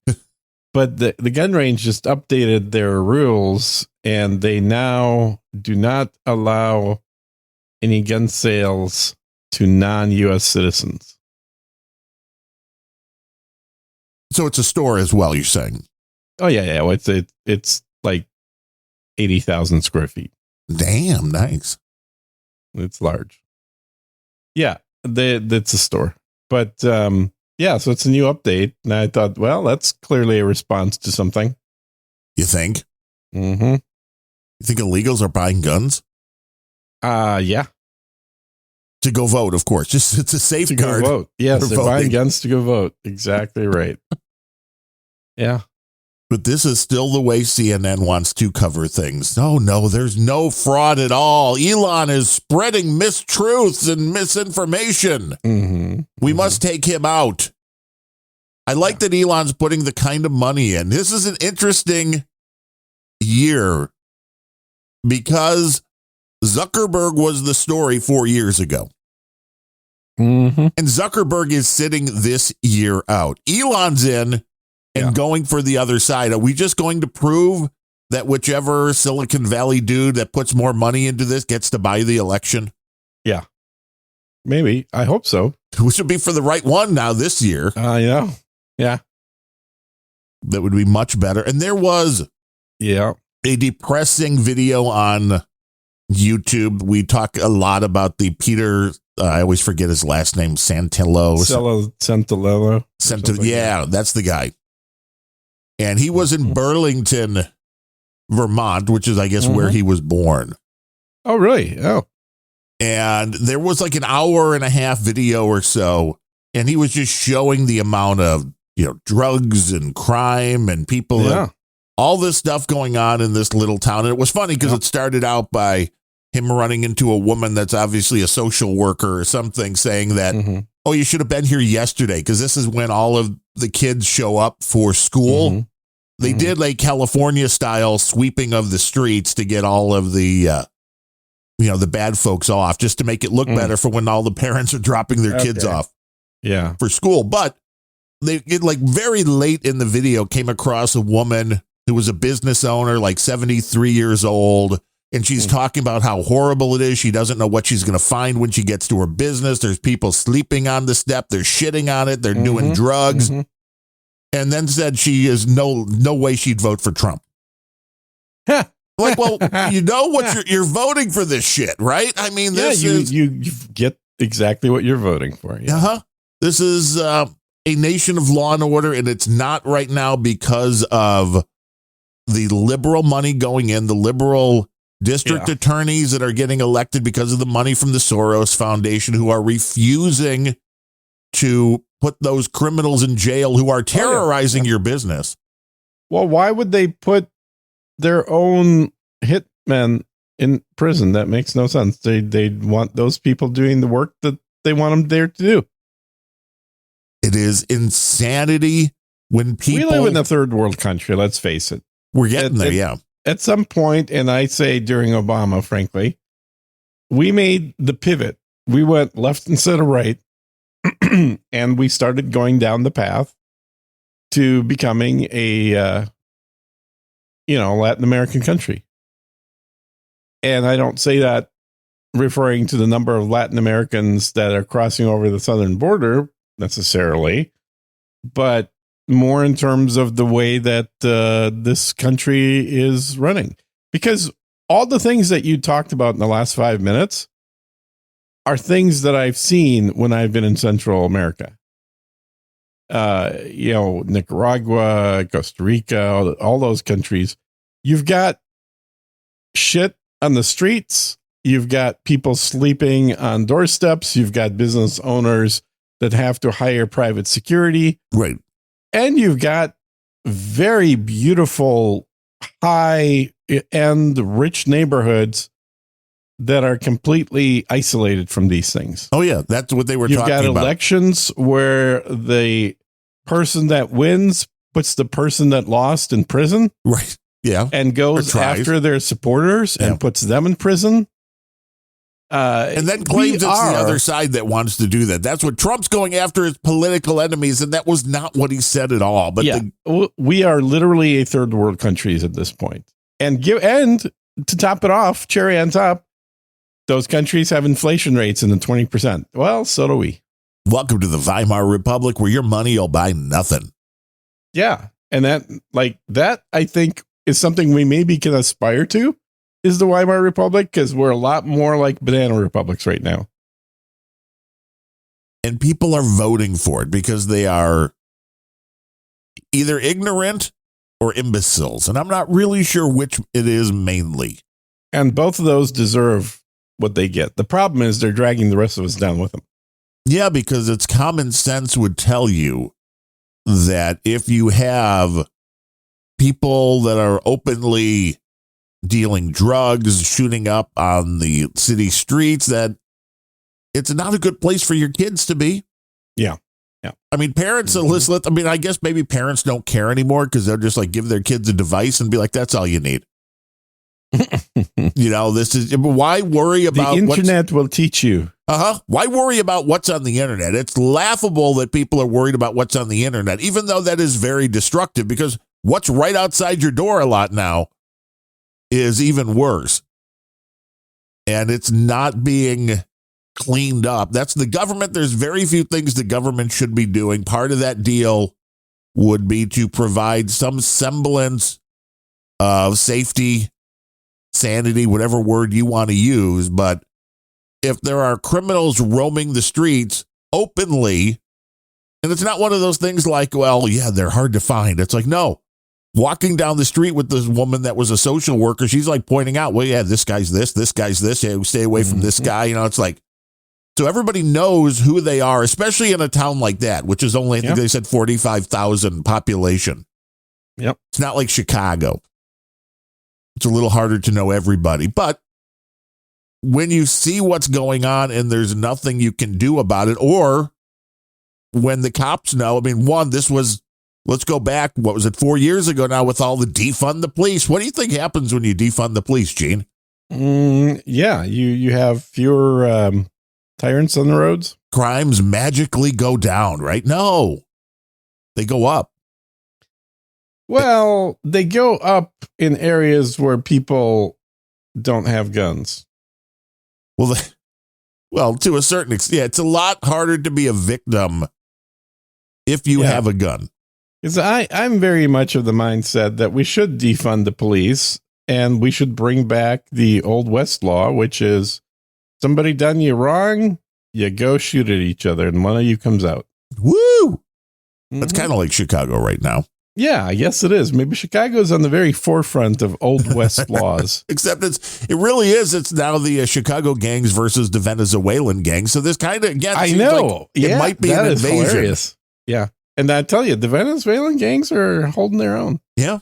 But the gun range just updated their rules, and they now do not allow any gun sales to non-U.S. citizens. So it's a store as well, you're saying? Oh, yeah. Well, it's like 80,000 square feet. Damn, nice. It's large. Yeah, it's a store. But, so it's a new update. And I thought, well, that's clearly a response to something. You think? Mm-hmm. You think illegals are buying guns? Yeah. To go vote, of course. Just it's a safeguard. To go vote. Yes, they're buying guns to go vote. Exactly right. Yeah. But this is still the way CNN wants to cover things. No, there's no fraud at all. Elon is spreading mistruths and misinformation. We must take him out. I like that Elon's putting the kind of money in. This is an interesting year because Zuckerberg was the story 4 years ago. And Zuckerberg is sitting this year out. Elon's in and going for the other side. Are we just going to prove that whichever Silicon Valley dude that puts more money into this gets to buy the election? Yeah. Maybe. I hope so. Which would be for the right one now this year. Yeah. That would be much better. And there was a depressing video on YouTube. We talk a lot about the Peter, I always forget his last name, Santillo. Santillo. Yeah, that's the guy. And he was in Burlington, Vermont, which is, I guess, where he was born. Oh, really? Oh. And there was like an hour and a half video or so, and he was just showing the amount of, drugs and crime and people, and all this stuff going on in this little town. And it was funny because it started out by him running into a woman that's obviously a social worker or something, saying that, oh, you should have been here yesterday because this is when all of the kids show up for school. They did like California style sweeping of the streets to get all of the, the bad folks off, just to make it look better for when all the parents are dropping their kids off for school. But they like very late in the video came across a woman who was a business owner, like 73 years old. And she's talking about how horrible it is. She doesn't know what she's going to find when she gets to her business. There's people sleeping on the step. They're shitting on it. They're doing drugs. And then said she is no way she'd vote for Trump. Like, well, you know what you're voting for this shit, right? I mean, this is you get exactly what you're voting for. Yeah. This is a nation of law and order, and it's not right now because of the liberal money going in, the liberal district attorneys that are getting elected because of the money from the Soros Foundation, who are refusing to put those criminals in jail who are terrorizing your business. Well, why would they put their own hitmen in prison? That makes no sense. They want those people doing the work that they want them there to do. It is insanity when people... We live in a third world country, let's face it. We're getting there, At some point, and I say during Obama, frankly, we made the pivot. We went left instead of right, and we started going down the path to becoming a Latin American country. And I don't say that referring to the number of Latin Americans that are crossing over the southern border necessarily, but more in terms of the way that this country is running. Because all the things that you talked about in the last 5 minutes are things that I've seen when I've been in Central America. Nicaragua, Costa Rica, all those countries. You've got shit on the streets. You've got people sleeping on doorsteps. You've got business owners that have to hire private security. Right. And you've got very beautiful, high-end, rich neighborhoods that are completely isolated from these things. Oh, yeah. That's what they were talking about. You've got elections where the person that wins puts the person that lost in prison. Right. Yeah. And goes after their supporters and puts them in prison. And then claims it's the other side that wants to do that. That's what Trump's going after, his political enemies, and that was not what he said at all. But we are literally a third world countries at this point. And to top it off, cherry on top, those countries have inflation rates in the 20%. Well, so do we. Welcome to the Weimar Republic, where your money will buy nothing. Yeah, and that I think is something we maybe can aspire to. Is the Weimar Republic, because we're a lot more like banana republics right now. And people are voting for it because they are either ignorant or imbeciles. And I'm not really sure which it is mainly. And both of those deserve what they get. The problem is they're dragging the rest of us down with them. Yeah, because it's common sense would tell you that if you have people that are openly dealing drugs, shooting up on the city streets, that it's not a good place for your kids to be. Yeah. Yeah. I mean, parents, I guess maybe parents don't care anymore because they're just like give their kids a device and be like, that's all you need. Why worry about the internet will teach you. Why worry about what's on the internet? It's laughable that people are worried about what's on the internet, even though that is very destructive, because what's right outside your door a lot now is even worse. And it's not being cleaned up. That's the government. There's very few things the government should be doing. Part of that deal would be to provide some semblance of safety, sanity, whatever word you want to use. But if there are criminals roaming the streets openly, and it's not one of those things like, well, yeah, they're hard to find. It's like, no. Walking down the street with this woman that was a social worker, she's like pointing out, well, yeah, this guy's this. Yeah, stay away from this guy. It's like, so everybody knows who they are, especially in a town like that, which is only, I think they said 45,000 population. Yep. It's not like Chicago. It's a little harder to know everybody. But when you see what's going on and there's nothing you can do about it, or when the cops know, let's go back, 4 years ago now with all the defund the police. What do you think happens when you defund the police, Gene? Yeah, you have fewer tyrants on the roads. Crimes magically go down, right? No, they go up. Well, they go up in areas where people don't have guns. Well, to a certain extent, it's a lot harder to be a victim if you have a gun. Because I'm very much of the mindset that we should defund the police and we should bring back the Old West law, which is somebody done you wrong, you go shoot at each other and one of you comes out. Woo! That's kind of like Chicago right now. Yeah, I guess it is. Maybe Chicago's on the very forefront of Old West laws. Except it really is. It's now the Chicago gangs versus the Venezuelan gangs. So this kind of, again, I know. Like it might be an invasion. Hilarious. Yeah. And I tell you, the Venezuelan gangs are holding their own. Yeah.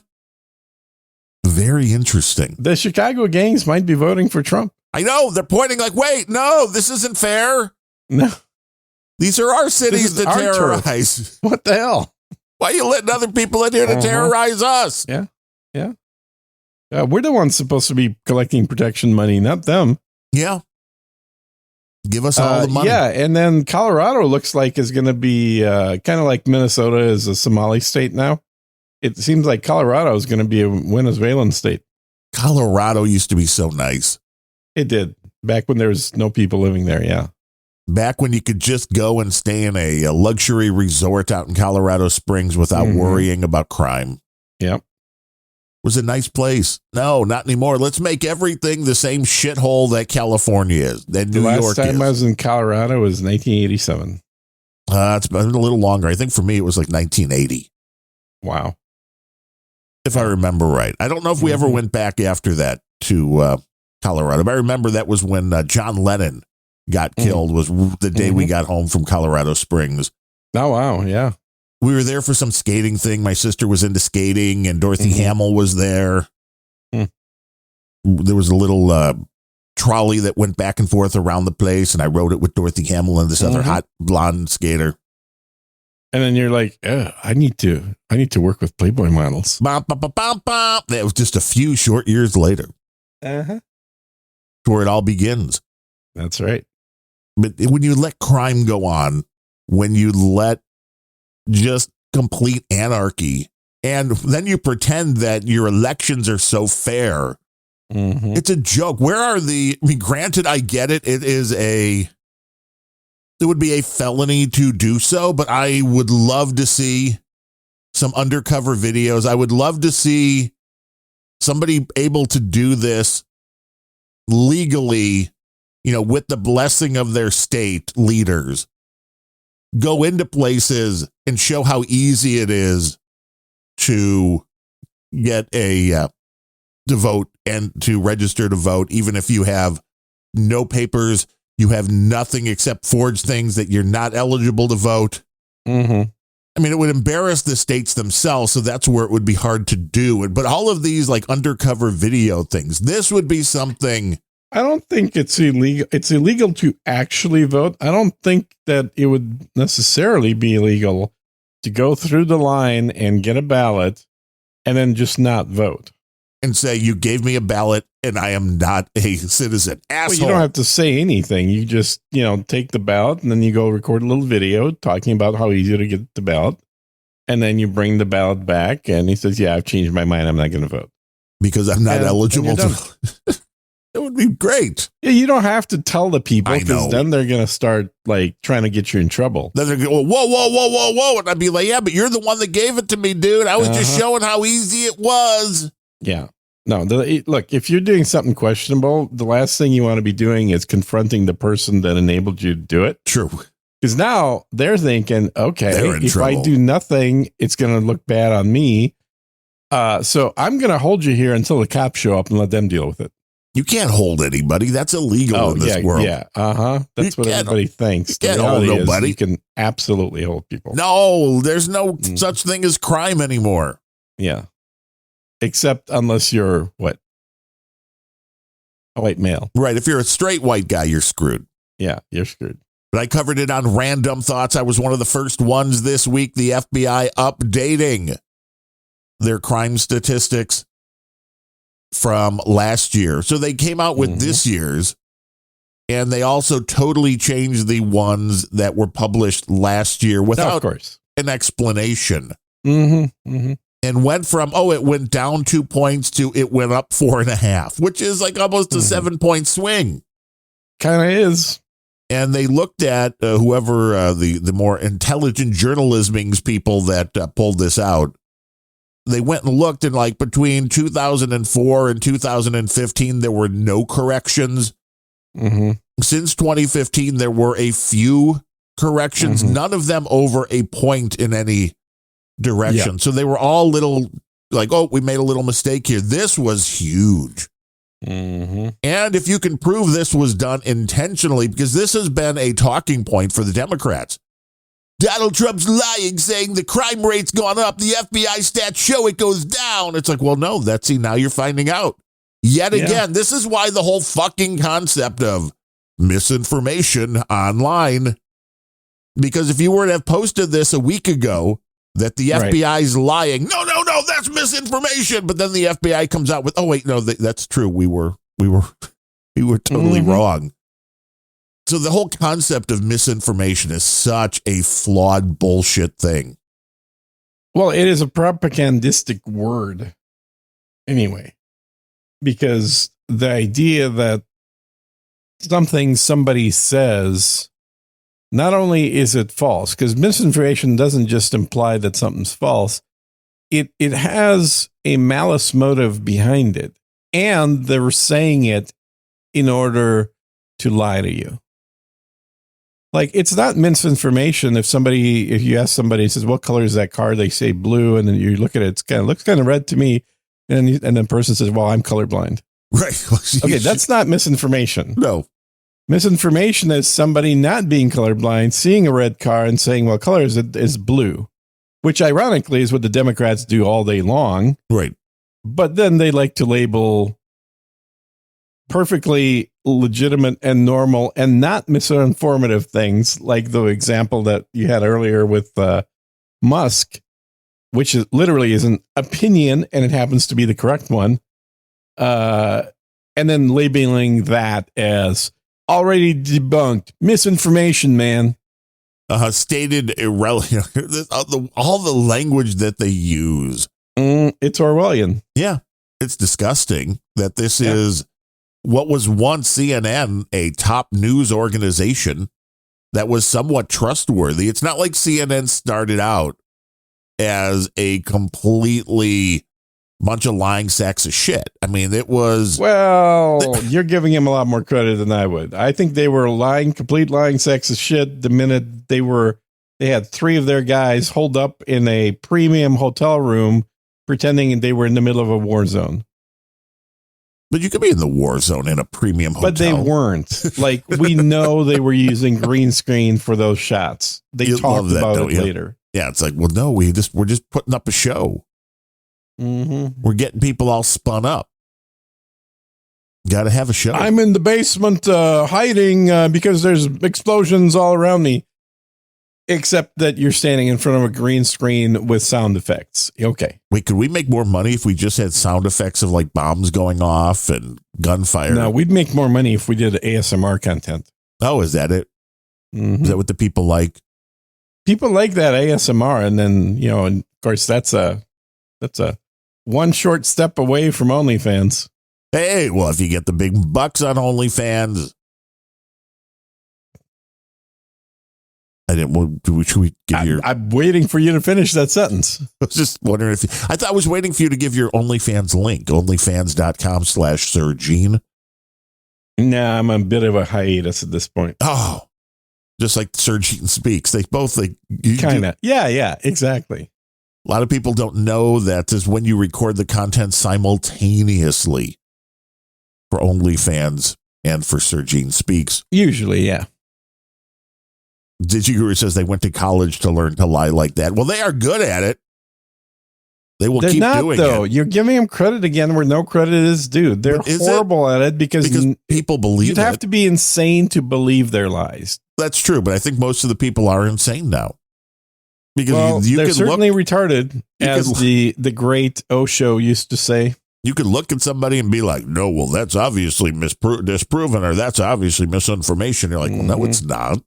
Very interesting. The Chicago gangs might be voting for Trump. I know. They're pointing like, wait, no, this isn't fair. No. These are our cities to terrorize. What the hell? Why are you letting other people in here to terrorize us? Yeah. Yeah. We're the ones supposed to be collecting protection money, not them. Yeah. Give us all the money. Yeah. And then Colorado looks like is going to be kind of like Minnesota is a Somali state now. it seems like Colorado is going to be a Venezuelan state. Colorado used to be so nice. It did back when there was no people living there. Yeah. Back when you could just go and stay in a luxury resort out in Colorado Springs without worrying about crime. Yep. Was a nice place. No, not anymore. Let's make everything the same shithole that California is, that New York is. The last time I was in Colorado was 1987. It's been a little longer. I think for me it was like 1980. Wow. If I remember right. I don't know if we ever went back after that to Colorado, but I remember that was when John Lennon got killed, was the day we got home from Colorado Springs. Oh, wow. Yeah. We were there for some skating thing. My sister was into skating, and Dorothy Hamill was there. There was a little trolley that went back and forth around the place, and I rode it with Dorothy Hamill and this other hot blonde skater. And then you're like, I need to work with Playboy models. That was just a few short years later. Where it all begins. That's right. But when you let crime go on, when you let just complete anarchy, and then you pretend that your elections are so fair, it's a joke. Where are granted, I get it. It would be a felony to do so, but I would love to see some undercover videos. I would love to see somebody able to do this legally, with the blessing of their state leaders, go into places and show how easy it is to get to vote and to register to vote, even if you have no papers, you have nothing except forged things that you're not eligible to vote. I mean, it would embarrass the states themselves, so that's where it would be hard to do. But all of these like undercover video things, this would be something. I don't think it's illegal. It's illegal to actually vote. I don't think that it would necessarily be illegal to go through the line and get a ballot and then just not vote. And say, you gave me a ballot and I am not a citizen. Asshole. Well, you don't have to say anything. You just, take the ballot and then you go record a little video talking about how easy to get the ballot. And then you bring the ballot back and he says, yeah, I've changed my mind. I'm not going to vote. Because I'm not eligible to. It would be great. Yeah, you don't have to tell the people because then they're going to start like trying to get you in trouble. Then they're going to go, whoa. And I'd be like, yeah, but you're the one that gave it to me, dude. I was just showing how easy it was. Yeah. No, look, if you're doing something questionable, the last thing you want to be doing is confronting the person that enabled you to do it. True. Because now they're thinking, okay, if trouble. I do nothing, it's going to look bad on me. So I'm going to hold you here until the cops show up and let them deal with it. You can't hold anybody. That's illegal in this world. Yeah. That's what everybody thinks. You can't hold nobody. You can absolutely hold people. No, there's no such thing as crime anymore. Yeah. Except unless you're what? A white male. Right. If you're a straight white guy, you're screwed. Yeah, you're screwed. But I covered it on Random Thoughts. I was one of the first ones this week. The FBI updating their crime statistics from last year. So they came out with this year's, and they also totally changed the ones that were published last year without an explanation. And went from, it went down 2 points to it went up 4.5, which is like almost a 7-point swing. Kind of is. And they looked at whoever the more intelligent journalism's people that pulled this out. They went and looked, and like between 2004 and 2015, there were no corrections. Since 2015, there were a few corrections, none of them over a point in any direction. Yeah. So they were all little like, we made a little mistake here. This was huge. And if you can prove this was done intentionally, because this has been a talking point for the Democrats. Donald Trump's lying, saying the crime rate's gone up. The FBI stats show it goes down. It's like, well, no, now you're finding out. Yet again, this is why the whole fucking concept of misinformation online, because if you were to have posted this a week ago, that the FBI's lying. No, that's misinformation. But then the FBI comes out with, that's true. We were totally wrong. So the whole concept of misinformation is such a flawed bullshit thing. Well, it is a propagandistic word anyway, because the idea that something somebody says, not only is it false, because misinformation doesn't just imply that something's false, it has a malice motive behind it. And they're saying it in order to lie to you. Like, it's not misinformation if you ask somebody, says, what color is that car? They say blue, and then you look at it, looks kind of red to me. And the person says, well, I'm colorblind. Right. Okay, that's not misinformation. No. Misinformation is somebody not being colorblind, seeing a red car and saying, well, color is blue, which ironically is what the Democrats do all day long. Right. But then they like to label perfectly legitimate and normal and not misinformative things, like the example that you had earlier with Musk, which literally is an opinion and it happens to be the correct one. And then labeling that as already debunked misinformation, man. Stated irrelevant. All the language that they use. It's Orwellian. Yeah. It's disgusting that this is what was once CNN, a top news organization that was somewhat trustworthy. It's not like CNN started out as a completely bunch of lying sacks of shit. I mean, it was... Well, you're giving him a lot more credit than I would. I think they were complete lying sacks of shit the minute they had three of their guys holed up in a premium hotel room pretending they were in the middle of a war zone. But you could be in the war zone in a premium hotel. But they weren't. Like, we know they were using green screen for those shots. They talked about it later. Yeah, it's like, well, no, we're just putting up a show. Mm-hmm. We're getting people all spun up. Got to have a show. I'm in the basement hiding because there's explosions all around me. Except that you're standing in front of a green screen with sound effects. Okay. Wait, could we make more money if we just had sound effects of like bombs going off and gunfire? No, we'd make more money if we did ASMR content. Oh, is that it? Mm-hmm. Is that what the people like? People like that ASMR, and then and of course that's a one short step away from OnlyFans. Hey, well, if you get the big bucks on OnlyFans. Should we give your... I'm waiting for you to finish that sentence. I was just wondering I was waiting for you to give your OnlyFans link, onlyfans.com/Sir Gene. Nah, I'm a bit of a hiatus at this point. Oh, just like Sir Gene Speaks. They both kind of. Yeah, exactly. A lot of people don't know that is when you record the content simultaneously for OnlyFans and for Sir Gene Speaks. Usually, yeah. Digiguru says they went to college to learn to lie like that. Well, they are good at it. They will keep doing it. You're giving them credit again where no credit is due. They're horrible at it because people believe you'd have to be insane to believe their lies. That's true, but I think most of the people are insane now. Because they're certainly retarded, as the great Osho used to say. You could look at somebody and be like, no, well, that's obviously disproven, or that's obviously misinformation. You're like, well, no, it's not.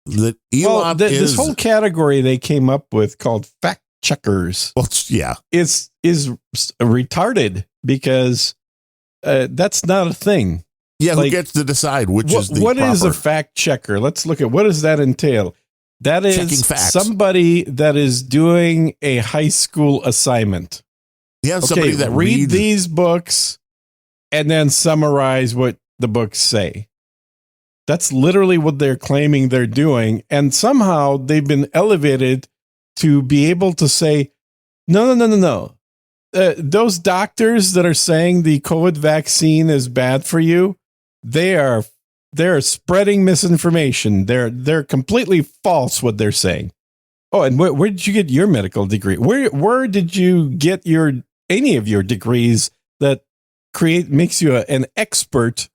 That Elon this whole category they came up with called fact checkers. Well, yeah, is retarded because that's not a thing. Yeah, who gets to decide which is the what proper? Is a fact checker? Let's look at what does that entail. That is somebody that is doing a high school assignment. Yeah, somebody that read these books and then summarize what the books say. That's literally what they're claiming they're doing. And somehow they've been elevated to be able to say, no. Those doctors that are saying the COVID vaccine is bad for you, they're spreading misinformation. They're completely false what they're saying. Oh, and where did you get your medical degree? Where did you get any of your degrees that makes you an expert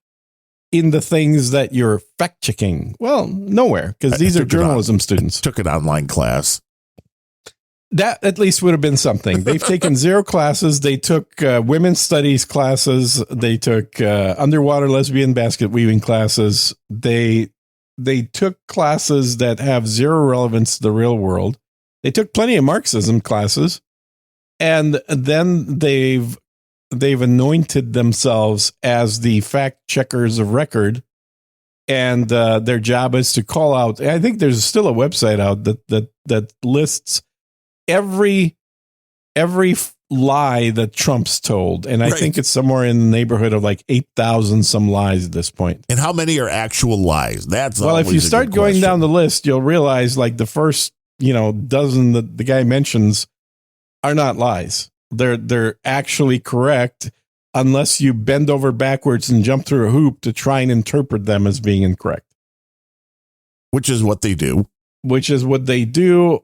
in the things that you're fact checking? Well, nowhere, because these are journalism students. Took an online class. That at least would have been something. They've taken 0 classes. They took women's studies classes. They took underwater lesbian basket weaving classes. They took classes that have 0 relevance to the real world. They took plenty of Marxism classes, and then they've anointed themselves as the fact checkers of record, and their job is to call out. I think there's still a website out that lists every lie that Trump's told, and I think it's somewhere in the neighborhood of like 8,000 some lies at this point. And how many are actual lies? That's well, if you start going down the list, you'll realize like the first dozen that the guy mentions are not lies. They're actually correct, unless you bend over backwards and jump through a hoop to try and interpret them as being incorrect. Which is what they do.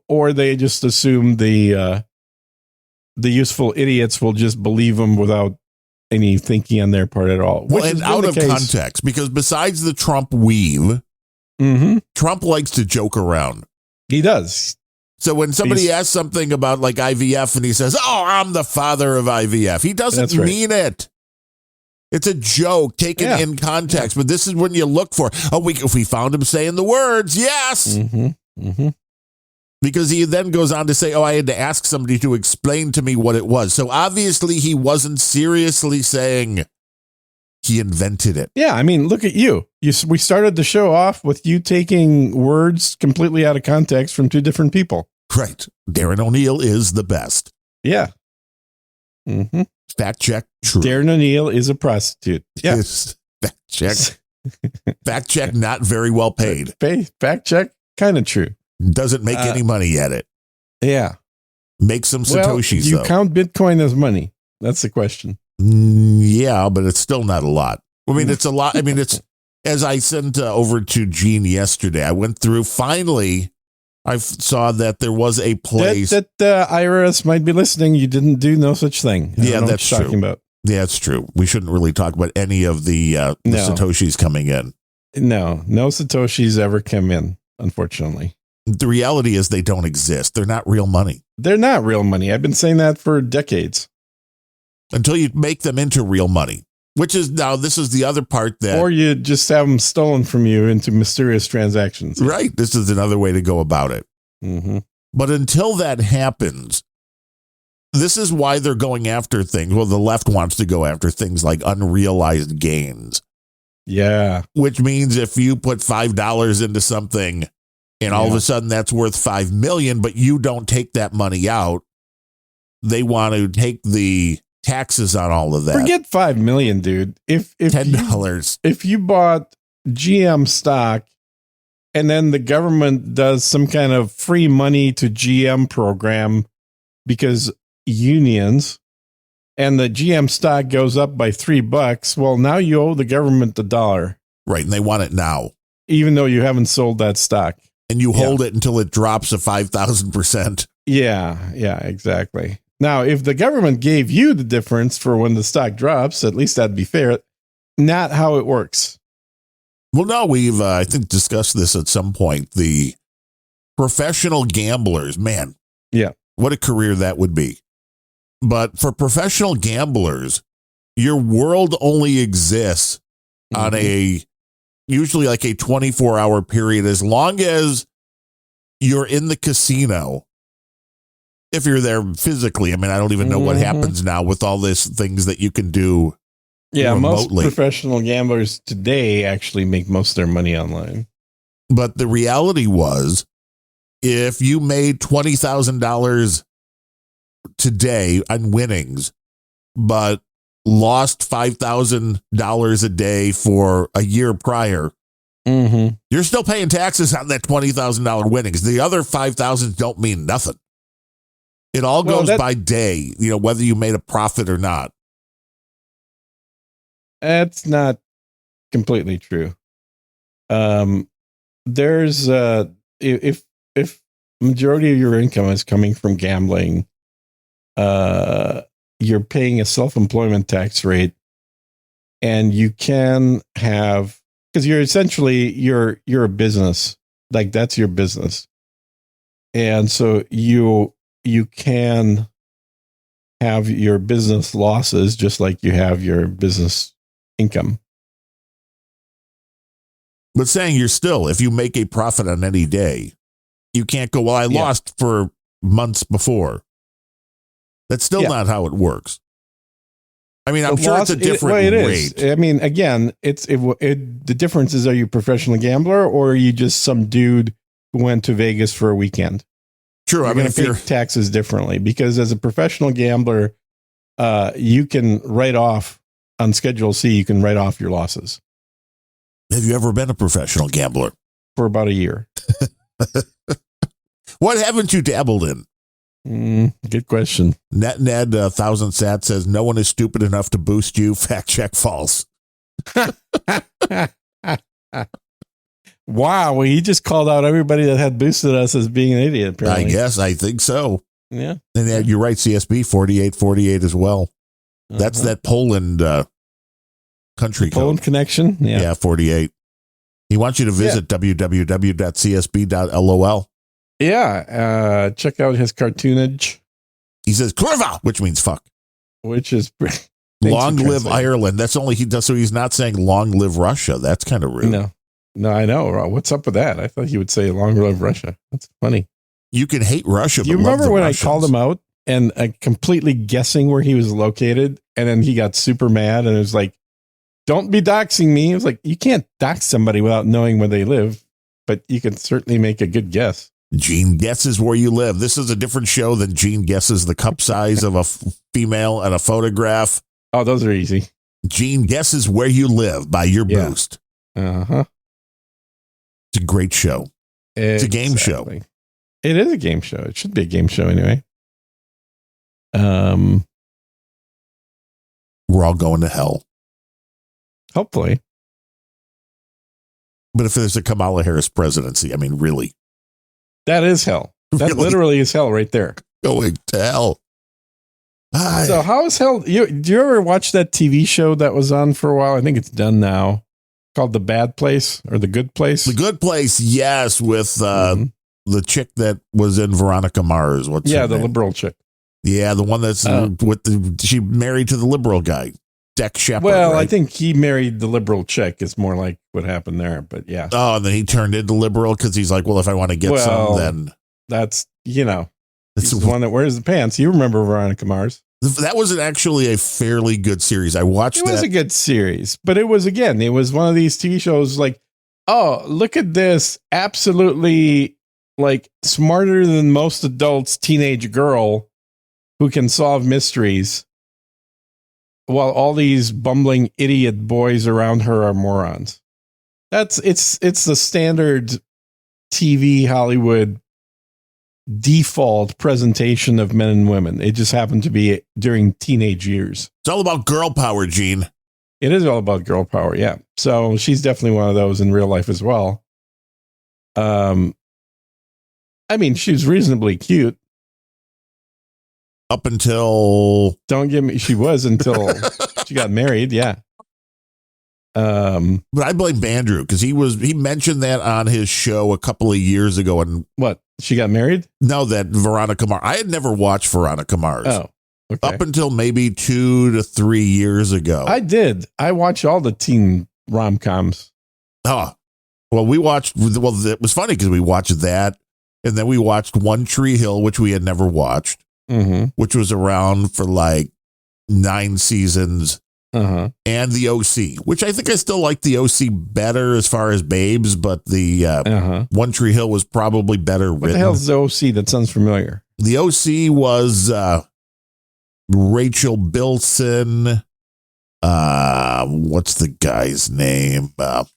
Or they just assume the useful idiots will just believe them without any thinking on their part at all. Well, and out of context, because besides the Trump weave, Trump likes to joke around. He does. So when somebody asks something about like IVF and he says, "Oh, I'm the father of IVF," he doesn't mean it. It's a joke taken in context. But this is when you look for, if we found him saying the words, yes. Because he then goes on to say, I had to ask somebody to explain to me what it was. So obviously he wasn't seriously saying he invented it. Yeah, I mean, look at you. We started the show off with you taking words completely out of context from two different people. Right. Darren O'Neill is the best. Yeah. Fact check, true. Darren O'Neill is a prostitute. Yeah. Fact check. Fact check, not very well paid. Fact check, kind of true. Doesn't make any money at it. Yeah. Make some Satoshis, do you count Bitcoin as money? That's the question. Yeah, but it's still not a lot. I mean, it's a lot. I mean, it's, as I sent over to Gene yesterday, I went through, finally, I saw that there was a place. That the IRS might be listening. You didn't do no such thing. Yeah, that's true. Talking about. Yeah, that's true. We shouldn't really talk about any of the Satoshis coming in. No Satoshis ever come in, unfortunately. The reality is they don't exist. They're not real money. They're not real money. I've been saying that for decades. Until you make them into real money, which is now, this is the other part that. Or you just have them stolen from you into mysterious transactions. Right. This is another way to go about it. But until that happens, this is why they're going after things. Well, the left wants to go after things like unrealized gains. Yeah. Which means if you put $5 into something and all of a sudden that's worth $5 million, but you don't take that money out, they want to take the taxes on all of that. Forget $5 million, dude. If $10, if you bought GM stock and then the government does some kind of free money to GM program because unions, and the GM stock goes up by $3, well, now you owe the government $1. Right, and they want it now, even though you haven't sold that stock. And you hold it until it drops 5,000%. Yeah, exactly. Now, if the government gave you the difference for when the stock drops, at least that'd be fair. Not how it works. Well, no, we've, I think, discussed this at some point. The professional gamblers, man. Yeah. What a career that would be. But for professional gamblers, your world only exists on usually like a 24-hour period, as long as you're in the casino. If you're there physically, I mean, I don't even know what happens now with all these things that you can do. Yeah, remotely. Most professional gamblers today actually make most of their money online. But the reality was, if you made $20,000 today on winnings, but lost $5,000 a day for a year prior, you're still paying taxes on that $20,000 winnings. The other 5,000 don't mean nothing. It all goes by day, whether you made a profit or not. That's not completely true. There's if majority of your income is coming from gambling, you're paying a self-employment tax rate, and you can have, because you're essentially you're a business, like that's your business, and so you can have your business losses just like you have your business income. But saying you're still, if you make a profit on any day, you can't go, well, I lost for months before. That's still not how it works. I mean, I'm sure it's a different rate. I mean, again, the difference is, are you a professional gambler or are you just some dude who went to Vegas for a weekend? True. You're going to pay taxes differently because as a professional gambler, you can write off on Schedule C, you can write off your losses. Have you ever been a professional gambler? For about a year. What haven't you dabbled in? Good question. Ned 1000 Sat says no one is stupid enough to boost you. Fact check false. Wow, well, he just called out everybody that had boosted us as being an idiot. Apparently. I think so. Yeah, and you're right. CSB 4848 as well. That's that Poland country code. Poland connection. Yeah, 48. He wants you to visit www.csb.lol. Yeah, check out his cartoonage. He says "kurva," which means fuck. Which is long live Ireland. That's only he does. So he's not saying long live Russia. That's kind of rude. No, I know. What's up with that? I thought he would say long live Russia. That's funny. You can hate Russia. Do you remember when Russians. I called him out and completely guessing where he was located, and then he got super mad and it was like, "Don't be doxing me." It was like, you can't dox somebody without knowing where they live, but you can certainly make a good guess. Gene guesses where you live. This is a different show than Gene guesses the cup size of a female and a photograph. Oh, those are easy. Gene guesses where you live by your boost. Uh-huh. It's a great show. It's a game show. It is a game show. It should be a game show anyway. We're all going to hell. Hopefully. But if there's a Kamala Harris presidency, I mean, really. That is hell. That literally is hell right there. Going to hell. So how is hell? Do you ever watch that TV show that was on for a while? I think it's done now. Called The Bad Place or The Good Place? The Good Place, yes, with the chick that was in Veronica Mars. What's her name? Liberal chick. Yeah, the one that's she married to the liberal guy, Deck Shepard. Well, right? I think he married the liberal chick. It's more like what happened there, but yeah. Oh, and then he turned into liberal because he's like, well, if I want to get some, then that's he's the one that wears the pants. You remember Veronica Mars? That was actually a fairly good series. I watched that. It was a good series, but it was one of these TV shows like, oh, look at this absolutely like smarter than most adults teenage girl who can solve mysteries while all these bumbling idiot boys around her are morons. It's the standard TV Hollywood default presentation of men and women. It just happened to be during teenage years. It's all about girl power, Gene. It is all about girl power, yeah. So she's definitely one of those in real life as well. I mean, she was reasonably cute. Up until... she was until she got married, yeah. But I blame Bandrew because he mentioned that on his show a couple of years ago. And what? She got married? No, that Veronica Mars. I had never watched Veronica Mars. Oh, okay. Up until maybe 2 to 3 years ago. I did. I watched all the teen rom-coms. Oh, well, it was funny because we watched that. And then we watched One Tree Hill, which we had never watched, which was around for like 9 seasons. And the OC, which I think I still like the OC better as far as babes, but the One Tree Hill was probably better written. What the hell's the OC? That sounds familiar. The OC was Rachel Bilson. What's the guy's name? What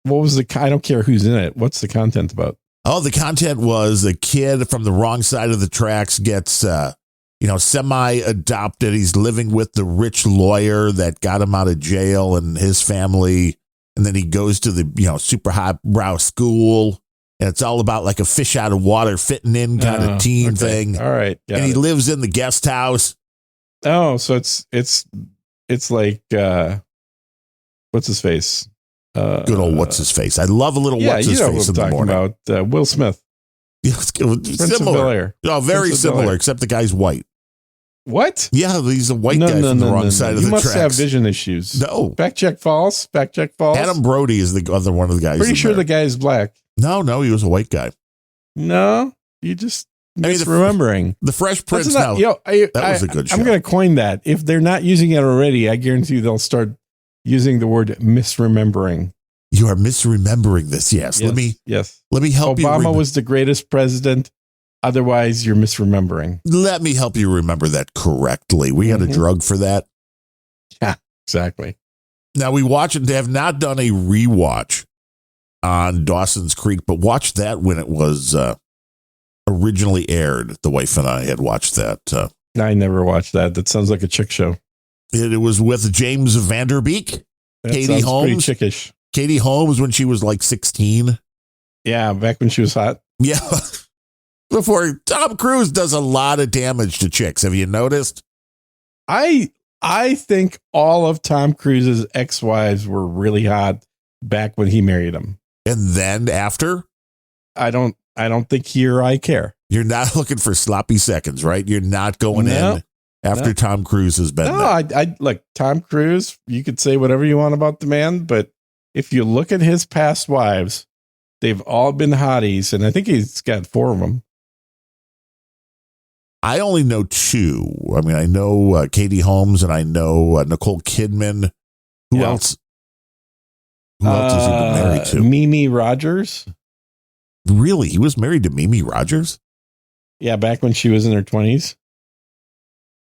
was I don't care who's in it. What's the content about? Oh, the content was a kid from the wrong side of the tracks gets semi-adopted. He's living with the rich lawyer that got him out of jail and his family. And then he goes to the, super highbrow school. And it's all about like a fish out of water fitting in kind of teen thing. All right. And he lives in the guest house. Oh, so it's like, what's his face? Good old what's his face. I love a little what's his face in the morning. About Will Smith. Similar. Oh, very similar, except the guy's white. What? Yeah, he's a white guy from the wrong side of the tracks. You must have vision issues. No. Fact check false. Adam Brody is the other one of the guys. Pretty sure the guy is black. No, he was a white guy. No, you just misremembering. The Fresh Prince. That's not, Now, you know, that was a good show. I'm going to coin that. If they're not using it already, I guarantee you they'll start using the word misremembering. You are misremembering this. Yes. Let me help you. Obama was the greatest president. Otherwise, you're misremembering. Let me help you remember that correctly. We had a drug for that. Yeah, exactly. Now we watch and have not done a rewatch on Dawson's Creek, but watched that when it was originally aired. The wife and I had watched that. I never watched that. That sounds like a chick show. It was with James Vanderbeek, That Katie sounds pretty Holmes. chickish. Katie Holmes when she was like 16. Yeah, back when she was hot. Yeah. Before Tom Cruise does a lot of damage to chicks. Have you noticed? I think all of Tom Cruise's ex-wives were really hot back when he married them. And then after? I don't think he or I care. You're not looking for sloppy seconds, right? You're not going in after Tom Cruise has been there. I like Tom Cruise. You could say whatever you want about the man, but if you look at his past wives, they've all been hotties, and I think he's got 4 of them. I only know 2. I mean, I know Katie Holmes and I know Nicole Kidman. Who else? Who else has he been married to? Mimi Rogers. Really? He was married to Mimi Rogers? Yeah, back when she was in her 20s.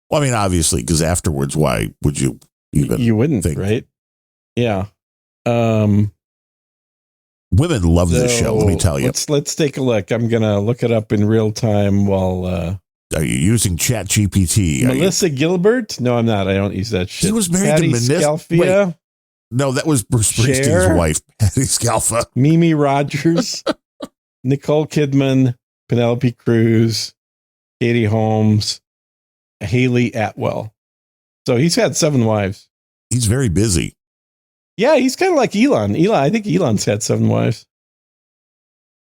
Well, I mean, obviously, because afterwards, why would you even? You wouldn't think? Right? Yeah. Women love this show. Let me tell you. Let's take a look. I'm gonna look it up in real time while. Are you using ChatGPT? Melissa Gilbert? No, I'm not. I don't use that shit. He was married Patty to Scalfia. Wait, no, that was Bruce Springsteen's Cher? wife, Patty Scalfa. Mimi Rogers, Nicole Kidman, Penelope Cruz, Katie Holmes, Haley Atwell. So he's had 7 wives. He's very busy. Yeah, he's kind of like Elon. I think Elon's had 7 wives.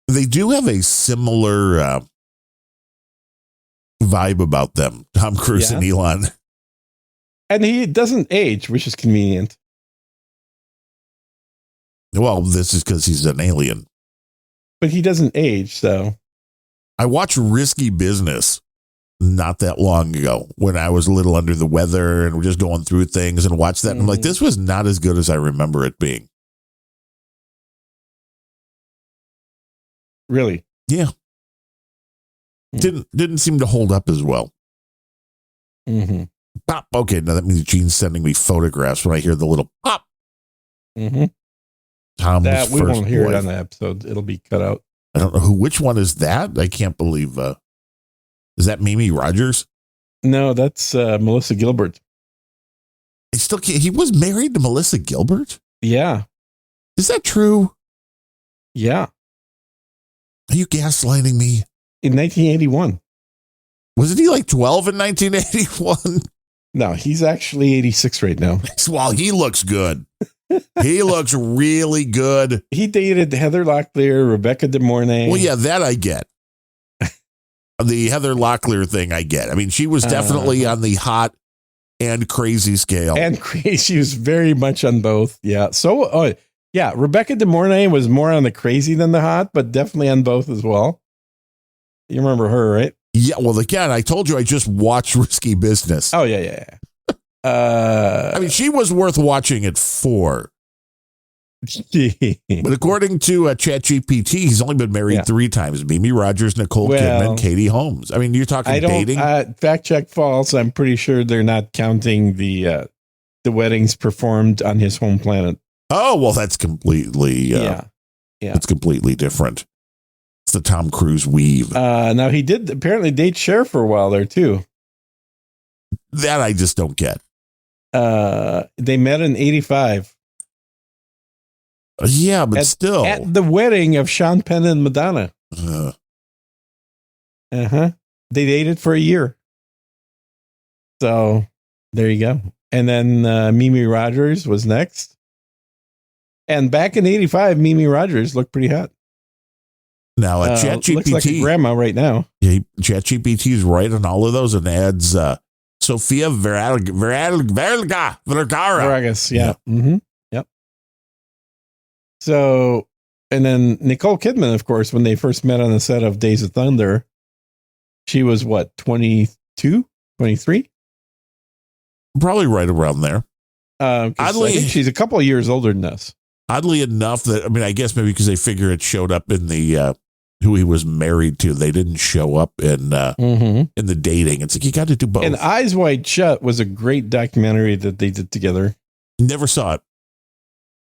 They do have a similar vibe about them, Tom Cruise and Elon. And he doesn't age, which is convenient. Well, this is because he's an alien. But he doesn't age, so. I watched Risky Business not that long ago when I was a little under the weather and we're just going through things and watched that. And I'm like, this was not as good as I remember it being. Really? Yeah. Didn't seem to hold up as well. Mm-hmm. Pop. Okay, now that means Gene's sending me photographs when I hear the little pop. Mm-hmm. Tom's that we first won't hear wife. it on the episode. It'll be cut out. I don't know which one is that. I can't believe. Is that Mimi Rogers? No, that's Melissa Gilbert. I still can't. He was married to Melissa Gilbert? Yeah. Is that true? Yeah. Are you gaslighting me? In 1981. Wasn't he like 12 in 1981? No, he's actually 86 right now. Well, he looks good. He looks really good. He dated Heather Locklear, Rebecca De Mornay. Well, yeah, that I get. The Heather Locklear thing I get. I mean, she was definitely on the hot and crazy scale. And crazy. She was very much on both. Yeah. So, yeah, Rebecca De Mornay was more on the crazy than the hot, but definitely on both as well. You remember her, right? Yeah. Well, again, I told you I just watched Risky Business. Oh, yeah. I mean, she was worth watching it for. But according to ChatGPT, he's only been married 3 times. Mimi Rogers, Nicole Kidman, Katie Holmes. I mean, you're talking dating? Fact check false. I'm pretty sure they're not counting the weddings performed on his home planet. Oh, well, that's completely it's completely different. It's the Tom Cruise weave. Now, he did apparently date Cher for a while there, too. That I just don't get. They met in 85. Yeah, but still. At the wedding of Sean Penn and Madonna. They dated for a year. So, there you go. And then Mimi Rogers was next. And back in 85, Mimi Rogers looked pretty hot. Now, ChatGPT. Looks like a grandma right now. Yeah, ChatGPT is right on all of those and adds Sofia Vergara. Yeah. Mm-hmm. Yep. So, and then Nicole Kidman, of course, when they first met on the set of Days of Thunder, She was what, 22, 23? Probably right around there. I Oddly- think she's a couple of years older than us. Oddly enough, that I mean, I guess maybe because they figure it showed up in the who he was married to. They didn't show up in the dating. It's like you got to do both. And Eyes Wide Shut was a great documentary that they did together. Never saw it.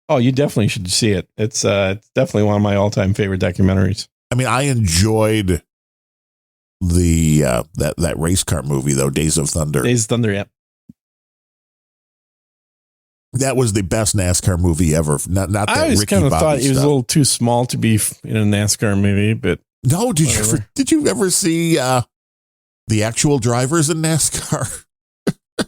Oh, you definitely should see it. It's definitely one of my all-time favorite documentaries. I mean, I enjoyed the that race car movie though, Days of Thunder. Days of Thunder, yeah. That was the best NASCAR movie ever. Not that I always Ricky kind of Bobby thought it was stuff. a little too small to be in a NASCAR movie, but No, whatever. did you ever see the actual drivers in NASCAR?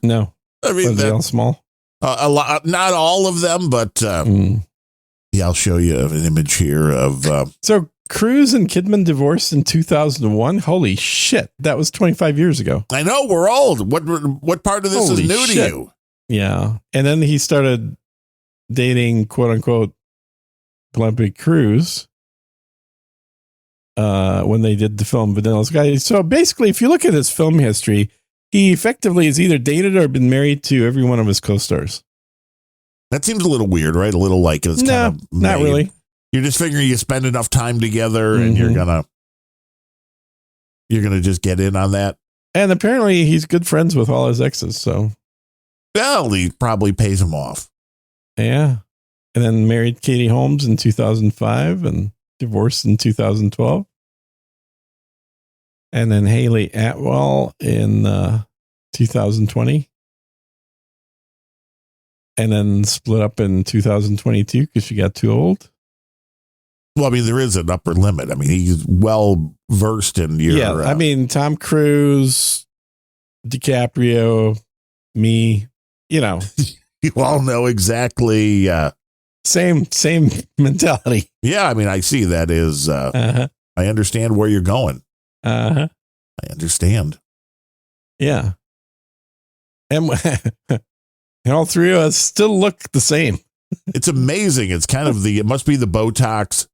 No. I mean, Were they all small? a lot, not all of them, but yeah, I'll show you an image here of. So Cruz and Kidman divorced in 2001. Holy shit. That was 25 years ago. I know we're old. What part of this Holy is new to shit. you? Yeah. And then he started dating, quote unquote, Penelope Cruz when they did the film Vanilla Sky. So basically, if you look at his film history, he effectively has either dated or been married to every one of his co-stars. That seems a little weird, right? A little like it's No, kind of not made. really. You're just figuring you spend enough time together, and you're gonna just get in on that. And apparently he's good friends with all his exes. So, Well, he probably pays them off. yeah. And then married Katie Holmes in 2005 and divorced in 2012. And then Haley Atwell in 2020. And then split up in 2022 because she got too old. Well, I mean, there is an upper limit. I mean, he's well versed in your. Yeah. I mean, Tom Cruise, DiCaprio, me, you all know exactly. same mentality. Yeah, I mean, I see that is. Uh-huh. I understand where you're going. Uh-huh. I understand. Yeah. And all three of us still look the same. It's amazing. It's kind of it must be the Botox,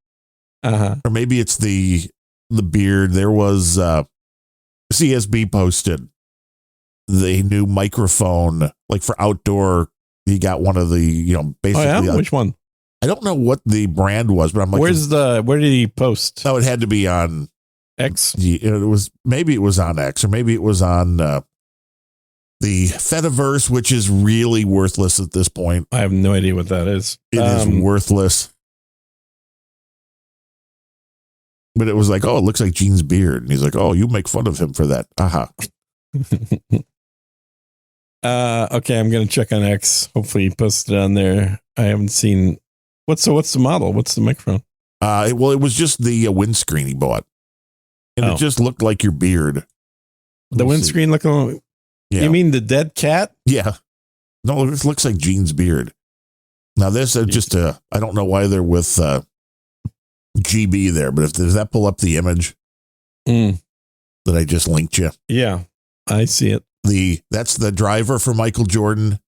Uh-huh. or maybe it's the beard. There was CSB posted the new microphone, like for outdoor. He got one of the, basically. Oh, yeah? Which one? I don't know what the brand was, but I'm like, where did he post? no, it had to be on X? maybe it was on X, or maybe it was on the Fediverse, which is really worthless at this point. I have no idea what that is. It is worthless. But it was like, oh, it looks like Gene's beard. And he's like, oh, you make fun of him for that. Aha. Okay, I'm going to check on X. Hopefully he posted it on there. I haven't seen. What's the model? What's the microphone? It was just the windscreen he bought. And Oh. it just looked like your beard. The Let's see. windscreen looking. Yeah. You mean the dead cat? Yeah. No, it looks like Gene's beard. Now this is just I don't know why they're with GB there, but does that pull up the image that I just linked you? Yeah, I see it. That's the driver for Michael Jordan,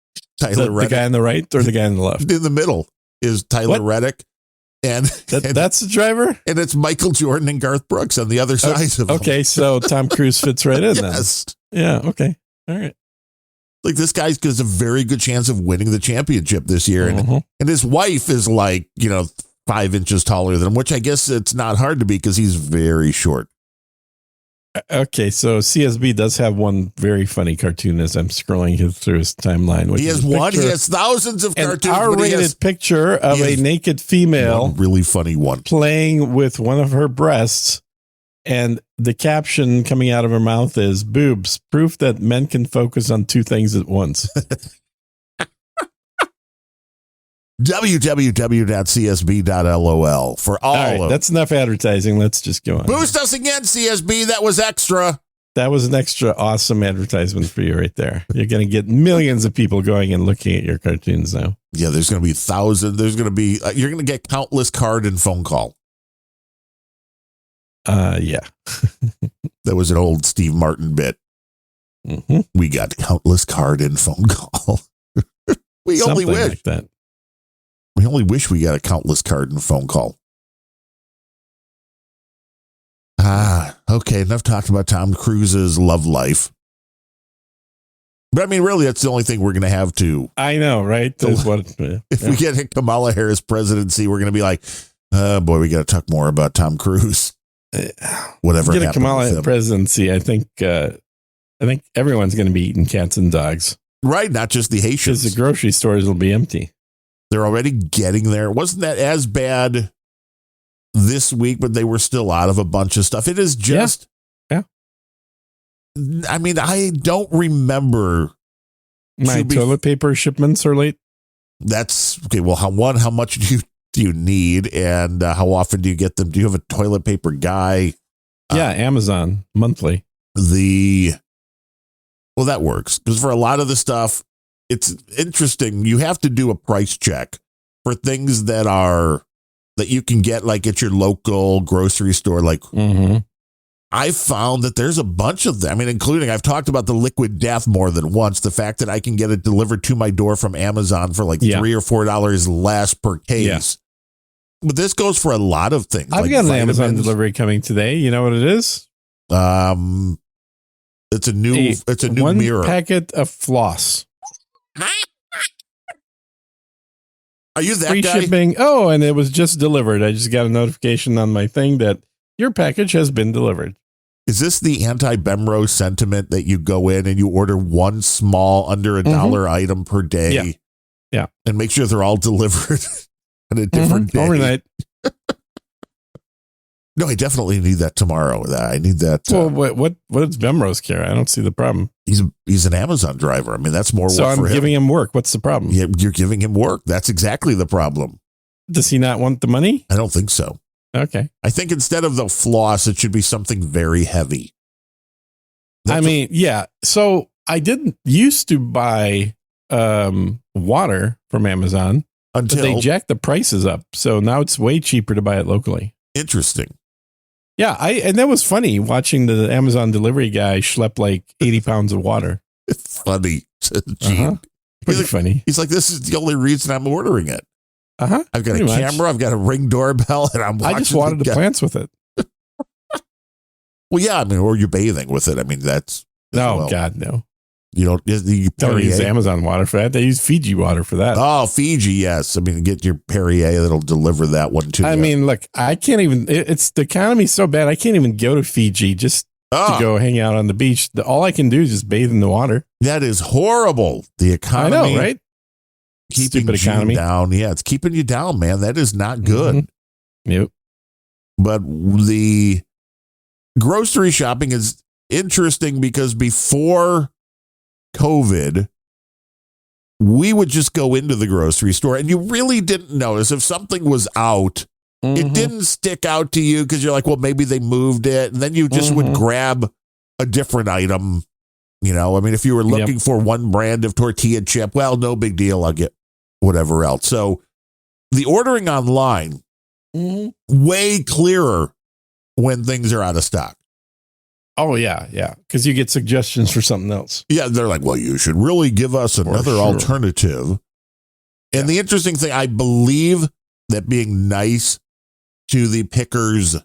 Tyler The Reddick. guy on the right or the guy on the left? In the middle is Tyler What? Reddick. And That's the driver? and it's Michael Jordan and Garth Brooks on the other side of him. Okay, so Tom Cruise fits right in Yes. then. Yeah, okay. All right. Like this guy's got a very good chance of winning the championship this year. Mhm. And his wife is like, 5 inches taller than him, which I guess it's not hard to be because he's very short. Okay, so CSB does have one very funny cartoon as I'm scrolling through his timeline. Which He has is a one. He picture- has thousands of an cartoons. But he R-rated has picture of he a has naked female one really funny one. playing with one of her breasts, and the caption coming out of her mouth is "boobs, proof that men can focus on two things at once." www.csb.lol for all All right, of that's enough advertising. Let's just go on. Boost us again, CSB. That was extra. That was an extra awesome advertisement for you right there. You're going to get millions of people going and looking at your cartoons now. Yeah, there's going to be thousands. There's going to be, you're going to get countless card and phone call. Yeah. That was an old Steve Martin bit. Mhm. We got countless card and phone call. we only Something wish. like that. We only wish we got a countless card and phone call. Okay, enough talked about Tom Cruise's love life. But I mean, really, that's the only thing we're going to have to. I know, right? That's what, if we get Kamala Harris presidency, we're going to be like, oh boy, we got to talk more about Tom Cruise. Whatever. Get a Kamala presidency. I think everyone's going to be eating cats and dogs. Right, not just the Haitians. Because the grocery stores will be empty. They're already getting there. Wasn't that as bad this week, but they were still out of a bunch of stuff. It is just, yeah. I mean, I don't remember. My toilet paper shipments are late. That's okay. Well, how much do you need, and how often do you get them? Do you have a toilet paper guy? Yeah, Amazon monthly. Well, that works because for a lot of the stuff, it's interesting. You have to do a price check for things that you can get like at your local grocery store. Like I found that there's a bunch of them. I mean, including I've talked about the liquid death more than once. The fact that I can get it delivered to my door from Amazon for like $3 or $4 less per case. Yeah. But this goes for a lot of things. I've got an Amazon delivery coming today. You know what it is? It's a new one mirror. Packet of floss. Are you that free guy? Shipping? Oh, and it was just delivered. I just got a notification on my thing that your package has been delivered. Is this the anti-Bemro sentiment that you go in and you order one small under $1 item per day? Yeah. And make sure they're all delivered on a different day. Overnight. No, I definitely need that tomorrow. I need that. Well, what does Bemrose care? I don't see the problem. He's an Amazon driver. I mean, that's more so work for him. So I'm giving him work. What's the problem? Yeah, you're giving him work. That's exactly the problem. Does he not want the money? I don't think so. Okay. I think instead of the floss, it should be something very heavy. Yeah. So I didn't used to buy water from Amazon until they jacked the prices up. So now it's way cheaper to buy it locally. Interesting. Yeah, and that was funny watching the Amazon delivery guy schlep like 80 pounds of water. It's funny. Gene. Pretty funny. He's like, this is the only reason I'm ordering it. I've got a camera, I've got a Ring doorbell, and I'm watching. I just watered the plants with it. Well, yeah, I mean, or you're bathing with it. I mean, that's... No, God, no. You don't use Amazon water for that. They use Fiji water for that. Oh, Fiji, yes. I mean, get your Perrier that'll deliver that one too. I mean, look, I can't even. It's the economy's so bad. I can't even go to Fiji just to go hang out on the beach. All I can do is just bathe in the water. That is horrible. The economy, I know, right? Keeping you down. Yeah, it's keeping you down, man. That is not good. Yep. But the grocery shopping is interesting because before COVID, we would just go into the grocery store and you really didn't notice if something was out. It didn't stick out to you because you're like, well, maybe they moved it. And then you just would grab a different item. You know, I mean, if you were looking for one brand of tortilla chip, well, no big deal. I'll get whatever else. So the ordering online, way clearer when things are out of stock. Oh, yeah. Because you get suggestions for something else. Yeah, they're like, well, you should really give us another alternative. And the interesting thing, I believe that being nice to the pickers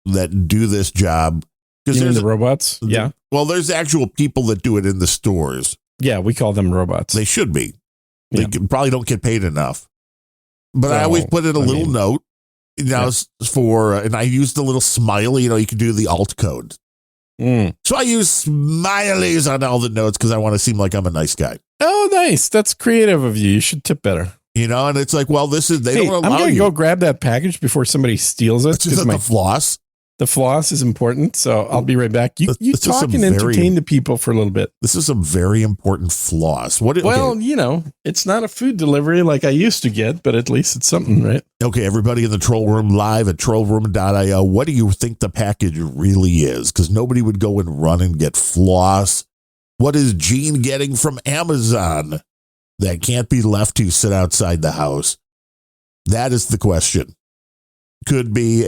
that do this job. Because there's the robots? Yeah. Well, there's actual people that do it in the stores. Yeah, we call them robots. They should be. They probably don't get paid enough. But I always put in a little note. Now and I used the little smiley, you can do the alt code. So I use smileys on all the notes because I want to seem like I'm a nice guy. Oh, nice. That's creative of you. You should tip better. And it's like, well, they don't allow I'm going to go grab that package before somebody steals it. The floss. The floss is important, so I'll be right back. You talk and entertain the people for a little bit. This is some very important floss. It's not a food delivery like I used to get, but at least it's something, right? Okay, everybody in the Troll Room live at trollroom.io, what do you think the package really is? Because nobody would go and run and get floss. What is Gene getting from Amazon that can't be left to sit outside the house? That is the question. Could be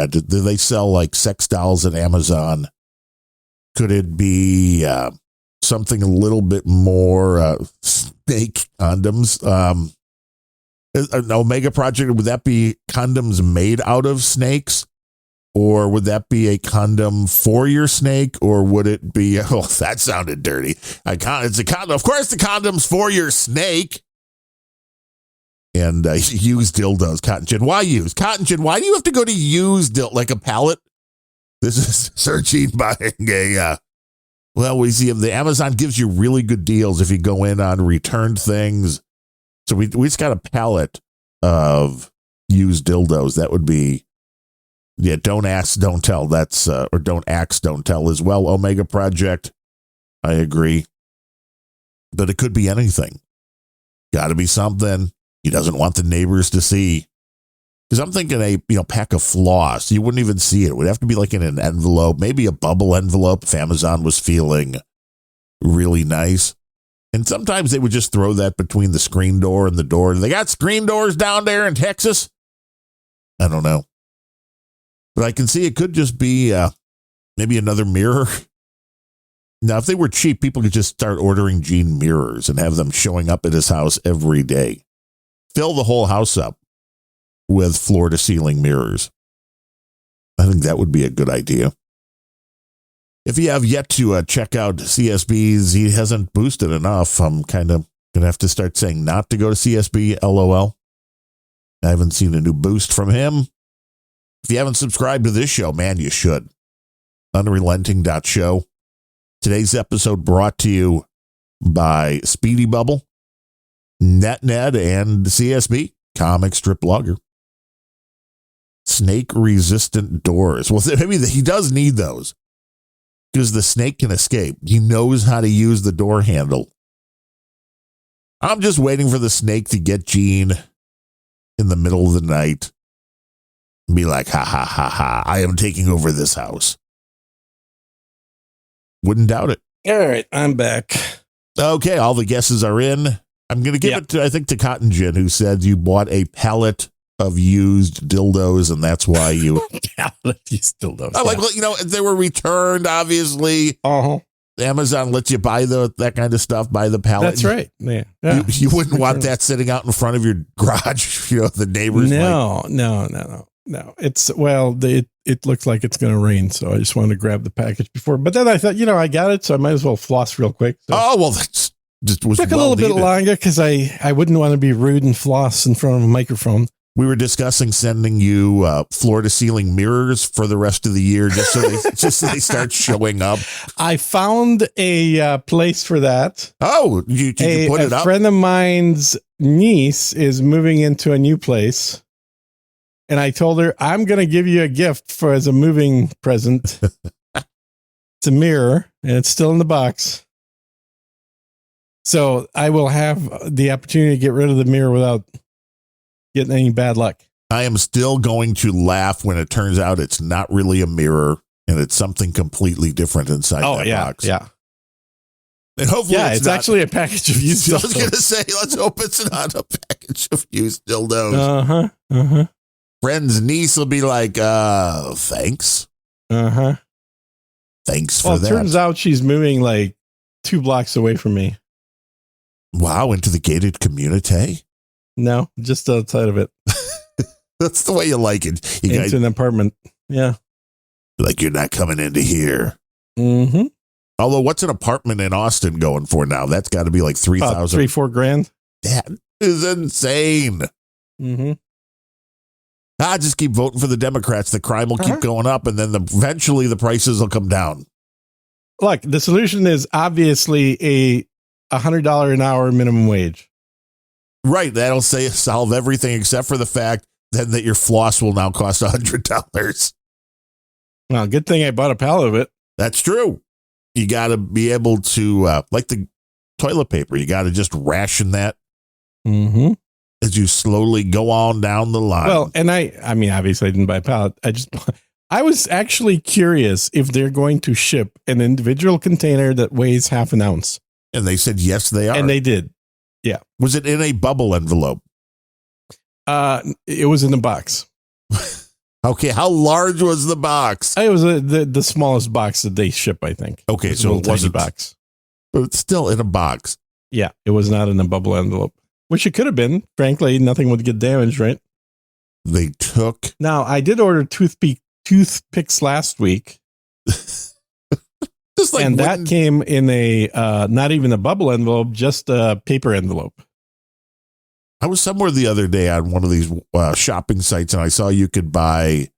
do they sell like sex dolls at Amazon? Could it be something a little bit more snake condoms? An Omega Project, would that be condoms made out of snakes? Or would that be a condom for your snake? Or would it be, oh, that sounded dirty. It's a condom. Of course, the condom's for your snake. And used dildos, Cotton Gin. Why use? Cotton Gin, why do you have to go to used dildo, like a pallet? This is searching buying a, well, we see the Amazon gives you really good deals if you go in on returned things. So we just got a pallet of used dildos. That would be, yeah, don't ask, don't tell. That's, or don't ask, don't tell as well. Omega Project. I agree. But it could be anything. Got to be something he doesn't want the neighbors to see. Because I'm thinking a pack of floss. You wouldn't even see it. It would have to be like in an envelope, maybe a bubble envelope if Amazon was feeling really nice. And sometimes they would just throw that between the screen door and the door. They got screen doors down there in Texas. I don't know. But I can see it could just be maybe another mirror. Now, if they were cheap, people could just start ordering Gene mirrors and have them showing up at his house every day. Fill the whole house up with floor-to-ceiling mirrors. I think that would be a good idea. If you have yet to check out CSB's, he hasn't boosted enough. I'm kind of going to have to start saying not to go to CSB, LOL. I haven't seen a new boost from him. If you haven't subscribed to this show, man, you should. Unrelenting.show. Today's episode brought to you by Speedy Bubble, NetNed, and CSB, comic strip blogger. Snake-resistant doors. Well, maybe he does need those because the snake can escape. He knows how to use the door handle. I'm just waiting for the snake to get Gene in the middle of the night and be like, ha, ha, ha, ha, I am taking over this house. Wouldn't doubt it. All right, I'm back. Okay, all the guesses are in. I'm going to give it to, I think, to Cotton Gin, who said you bought a pallet of used dildos, and that's why you... pallet of used dildos. I like, they were returned, obviously. Uh-huh. Amazon lets you buy that kind of stuff, buy the pallet. That's right. Yeah. You wouldn't want that sitting out in front of your garage, the neighbors. No. It's, it looks like it's going to rain, so I just wanted to grab the package before. But then I thought, I got it, so I might as well floss real quick. So. Oh, well, that's just was took a little bit longer because I wouldn't want to be rude and floss in front of a microphone. We were discussing sending you floor-to-ceiling mirrors for the rest of the year, just so they start showing up. I found a place for that. Oh, you put it up? A friend of mine's niece is moving into a new place, and I told her, I'm going to give you a gift as a moving present. It's a mirror, and it's still in the box. So I will have the opportunity to get rid of the mirror without getting any bad luck. I am still going to laugh when it turns out it's not really a mirror and it's something completely different inside that box. Yeah. And hopefully it's actually a package of used dildos. I was going to say, let's hope it's not a package of used dildos. Friend's niece will be like, thanks. Thanks for that. It turns out she's moving like 2 blocks away from me. Wow, into the gated community? No, just outside of it. That's the way you like it. Into an apartment. Yeah. Like you're not coming into here. Mm-hmm. Although, what's an apartment in Austin going for now? That's got to be like $3,000. $3-4 grand. That is insane. Mm-hmm. Just keep voting for the Democrats. The crime will keep going up, and then eventually the prices will come down. Look, the solution is obviously a $100 an hour minimum wage. Right. That'll solve everything except for the fact then that your floss will now cost $100. Well, good thing I bought a pallet of it. That's true. You got to be able to, like the toilet paper, you got to just ration that as you slowly go on down the line. Well, and I mean, obviously I didn't buy a pallet. I was actually curious if they're going to ship an individual container that weighs half an ounce. And they said, yes, they are. And they did. Yeah. Was it in a bubble envelope? It was in a box. Okay. How large was the box? It was the smallest box that they ship, I think. Okay. So it wasn't a box, but it's still in a box. Yeah. It was not in a bubble envelope, which it could have been. Frankly, nothing would get damaged, right? They took. Now, I did order toothpick toothpicks last week. Just like And that came in a not even a bubble envelope, just a paper envelope. I was somewhere the other day on one of these shopping sites, and I saw you could buy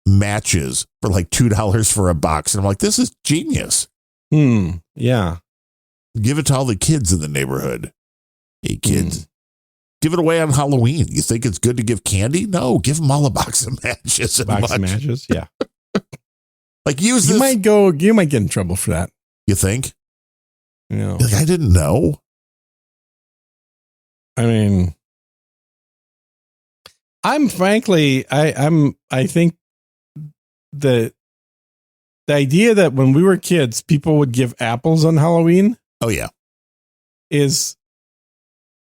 matches for like $2 for a box. And I'm like, this is genius. Yeah. Give it to all the kids in the neighborhood. Hey, kids, give it away on Halloween. You think it's good to give candy? No, give them all a box of matches. Box of matches, yeah. Like use this. You might get in trouble for that. You think? You know. Like, I didn't know. I mean, I think the idea that when we were kids, people would give apples on Halloween. Oh, yeah. Is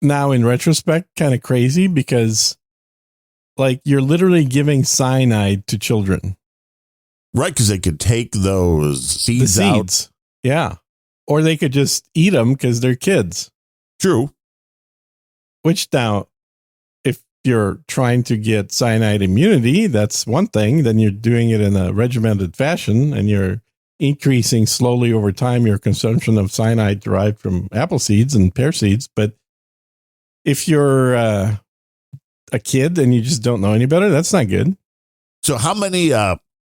now in retrospect kind of crazy because like you're literally giving cyanide to children. Right. Because they could take those seeds out. Yeah. Or they could just eat them because they're kids. True. Which now, if you're trying to get cyanide immunity, that's one thing. Then you're doing it in a regimented fashion and you're increasing slowly over time your consumption of cyanide derived from apple seeds and pear seeds. But if you're a kid and you just don't know any better, that's not good. So how many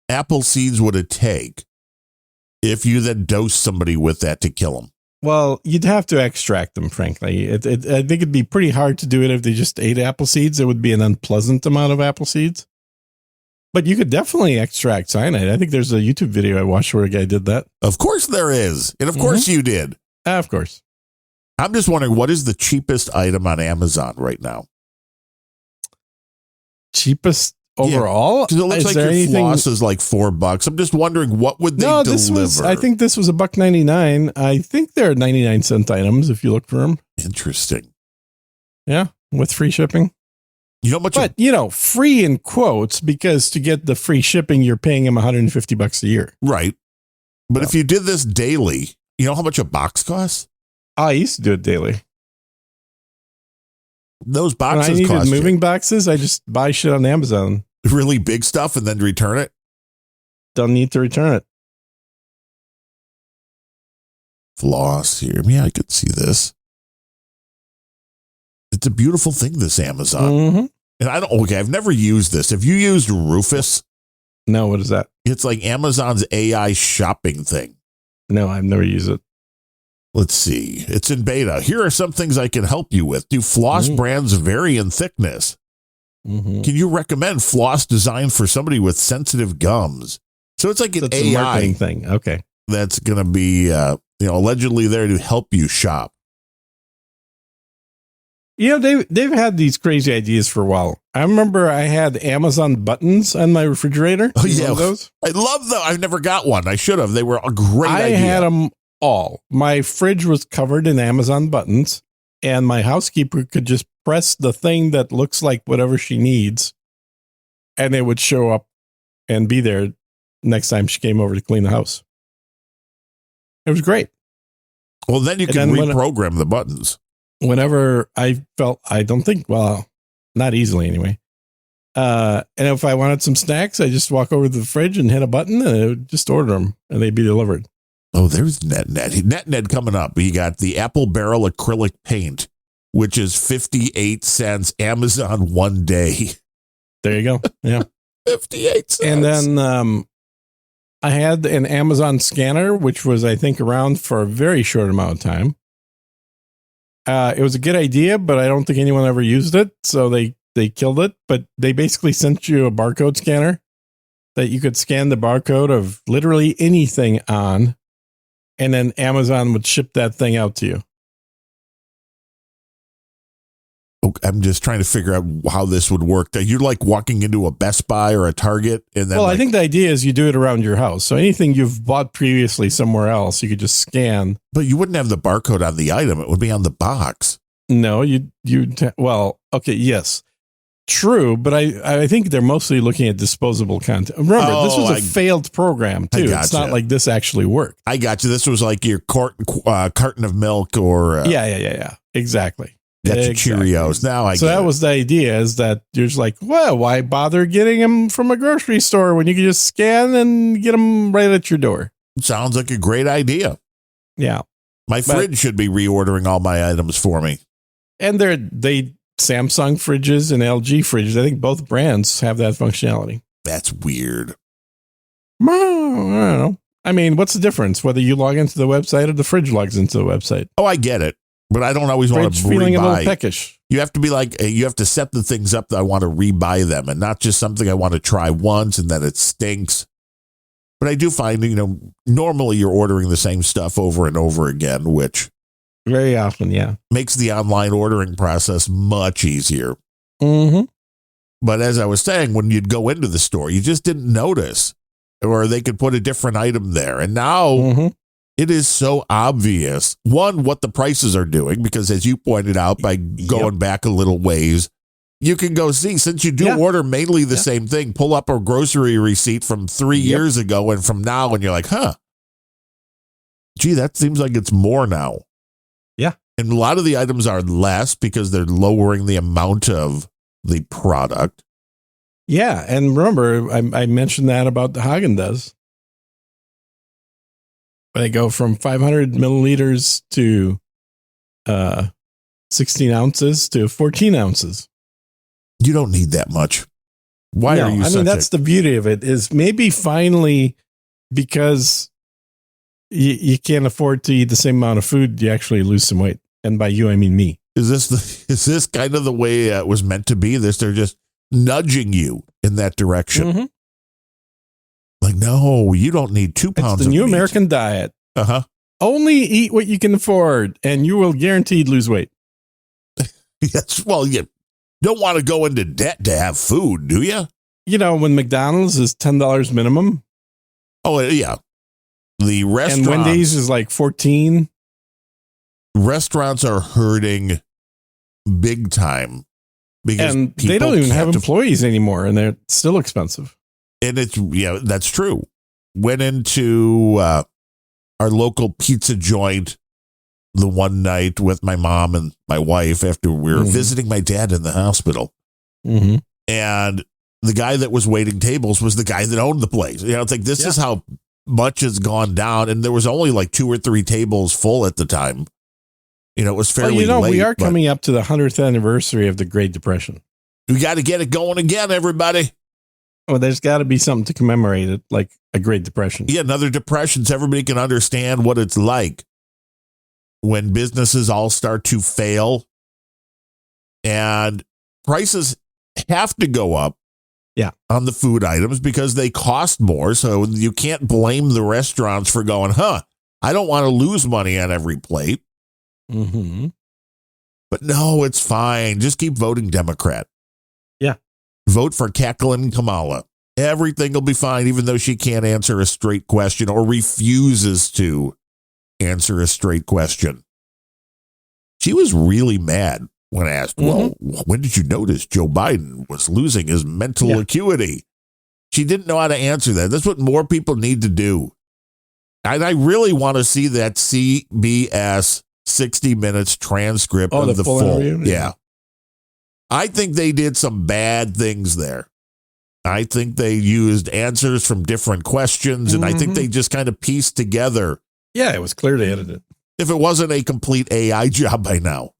apple seeds would it take if you then dose somebody with that to kill them? Well, you'd have to extract them, frankly. I think it'd be pretty hard to do it if they just ate apple seeds. It would be an unpleasant amount of apple seeds. But you could definitely extract cyanide. I think there's a YouTube video I watched where a guy did that. Of course there is. And of course you did. Of course. I'm just wondering, what is the cheapest item on Amazon right now? Cheapest overall? Because it looks like your floss is like $4. I'm just wondering, what would they deliver? I think this was $1.99. I think they're 99-cent items if you look for them. Interesting. Yeah, with free shipping. You know how much? But, free in quotes, because to get the free shipping, you're paying them $150 a year. Right. But if you did this daily, you know how much a box costs? I used to do it daily. Those boxes when I cost needed moving boxes, I just buy shit on Amazon. Really big stuff and then return it? Don't need to return it. Floss here. Yeah, I could see this. It's a beautiful thing, this Amazon. Mm-hmm. And I've never used this. Have you used Rufus? No, what is that? It's like Amazon's AI shopping thing. No, I've never used it. Let's see. It's in beta. Here are some things I can help you with. Do floss brands vary in thickness? Can you recommend floss designed for somebody with sensitive gums? So it's like an AI marketing thing. Okay. That's going to be, allegedly there to help you shop. They've had these crazy ideas for a while. I remember I had Amazon buttons on my refrigerator. Oh, yeah. Those? I love them. I've never got one. I should have. They were a great idea. I had them all. My fridge was covered in Amazon buttons, and my housekeeper could just press the thing that looks like whatever she needs, and it would show up and be there next time she came over to clean the house. It was great. Well, then you can reprogram the buttons. Whenever I felt, not easily anyway. And if I wanted some snacks, I just walk over to the fridge and hit a button and it would just order them and they'd be delivered. Oh, there's NetNed coming up. You got the Apple Barrel acrylic paint, which is 58 cents. Amazon one day. There you go. Yeah. 58 cents. And then I had an Amazon scanner, which was, I think, around for a very short amount of time. It was a good idea, but I don't think anyone ever used it. So they killed it. But they basically sent you a barcode scanner that you could scan the barcode of literally anything on. And then Amazon would ship that thing out to you. I'm just trying to figure out how this would work. You're like walking into a Best Buy or a Target. And then I think the idea is you do it around your house. So anything you've bought previously somewhere else, you could just scan. But you wouldn't have the barcode on the item. It would be on the box. No, okay, yes. True, but I think they're mostly looking at disposable content. Remember, this was a failed program, too. It's not like this actually worked. I got you. This was like your carton of milk or... Yeah. Exactly. Got your Exactly. Cheerios. Now I So get that it. was the idea, is that you're just like, well, why bother getting them from a grocery store when you can just scan and get them right at your door? Sounds like a great idea. Yeah. My fridge should be reordering all my items for me. And they Samsung fridges and LG fridges, I think both brands have that functionality. That's weird. I don't know. I mean, what's the difference whether you log into the website or the fridge logs into the website? Oh, I get it. But I don't always want Fridge to feeling a little rebuy. peckish. You have to be like, you have to set the things up that I want to rebuy them and not just something I want to try once and then it stinks. But I do find, normally you're ordering the same stuff over and over again, which Very often, yeah. makes the online ordering process much easier. Mm-hmm. But as I was saying, when you'd go into the store, you just didn't notice, or they could put a different item there. And now it is so obvious, one, what the prices are doing, because as you pointed out, by going back a little ways, you can go see, since you do order mainly the same thing, pull up a grocery receipt from 3 years ago and from now, and you're like, gee, that seems like it's more now. Yeah. And a lot of the items are less because they're lowering the amount of the product. Yeah, and remember, I mentioned that about the Haagen-Dazs. They go from 500 milliliters to 16 ounces to 14 ounces. You don't need that much. Why are you I mean, that's the beauty of it, is maybe finally, because you can't afford to eat the same amount of food, you actually lose some weight. And by you, I mean me. Is this kind of the way it was meant to be? They're just nudging you in that direction. Mm-hmm. Like, no, you don't need 2 pounds It's the of new meat. American diet. Uh-huh. Only eat what you can afford, and you will guaranteed lose weight. Yes. Well, you don't want to go into debt to have food, do you? When McDonald's is $10 minimum. Oh, yeah. The And Wendy's is like 14. Restaurants are hurting big time because And they people don't even have can't employees anymore, and they're still expensive. And that's true. Went into our local pizza joint the one night with my mom and my wife after we were visiting my dad in the hospital. Mm-hmm. And the guy that was waiting tables was the guy that owned the place. It's like, this is how much has gone down. And there was only like 2 or 3 tables full at the time. It was fairly late. We are coming up to the 100th anniversary of the Great Depression. We got to get it going again, everybody. Well, there's got to be something to commemorate it, like a Great Depression. Yeah, another depression, so everybody can understand what it's like when businesses all start to fail and prices have to go up on the food items because they cost more. So you can't blame the restaurants for going, I don't want to lose money on every plate. Mm-hmm. But no, it's fine. Just keep voting Democrat. Yeah. Vote for Kathleen Kamala. Everything will be fine, even though she can't answer a straight question or refuses to answer a straight question. She was really mad when asked, well, when did you notice Joe Biden was losing his mental acuity? She didn't know how to answer that. That's what more people need to do. And I really want to see that CBS 60 Minutes transcript of the full. interview? Yeah. I think they did some bad things there. I think they used answers from different questions, and I think they just kind of pieced together. Yeah, it was clearly edited. If it wasn't a complete AI job by now.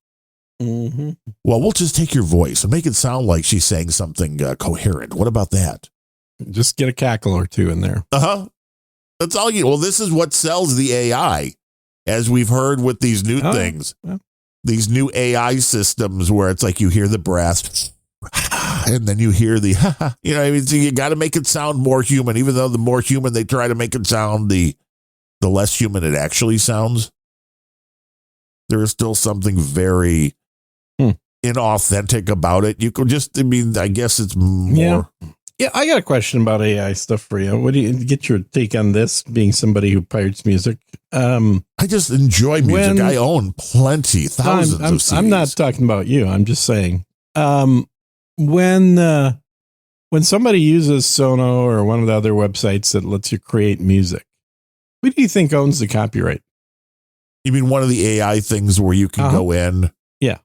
Mm-hmm. Well, we'll just take your voice and make it sound like she's saying something coherent. What about that? Just get a cackle or two in there. That's all you. Well, this is what sells the AI, as we've heard with these new things. Yeah. These new AI systems where it's like you hear the breath and then you hear the, so you got to make it sound more human, even though the more human they try to make it sound, the less human it actually sounds. There is still something very inauthentic about it. You could just, I guess it's more. Yeah, I got a question about AI stuff for you. What do you get your take on this, being somebody who pirates music? I just enjoy music. I own thousands of CDs. I'm not talking about you. I'm just saying, when somebody uses Sono or one of the other websites that lets you create music, who do you think owns the copyright? You mean one of the AI things where you can go in? Yeah.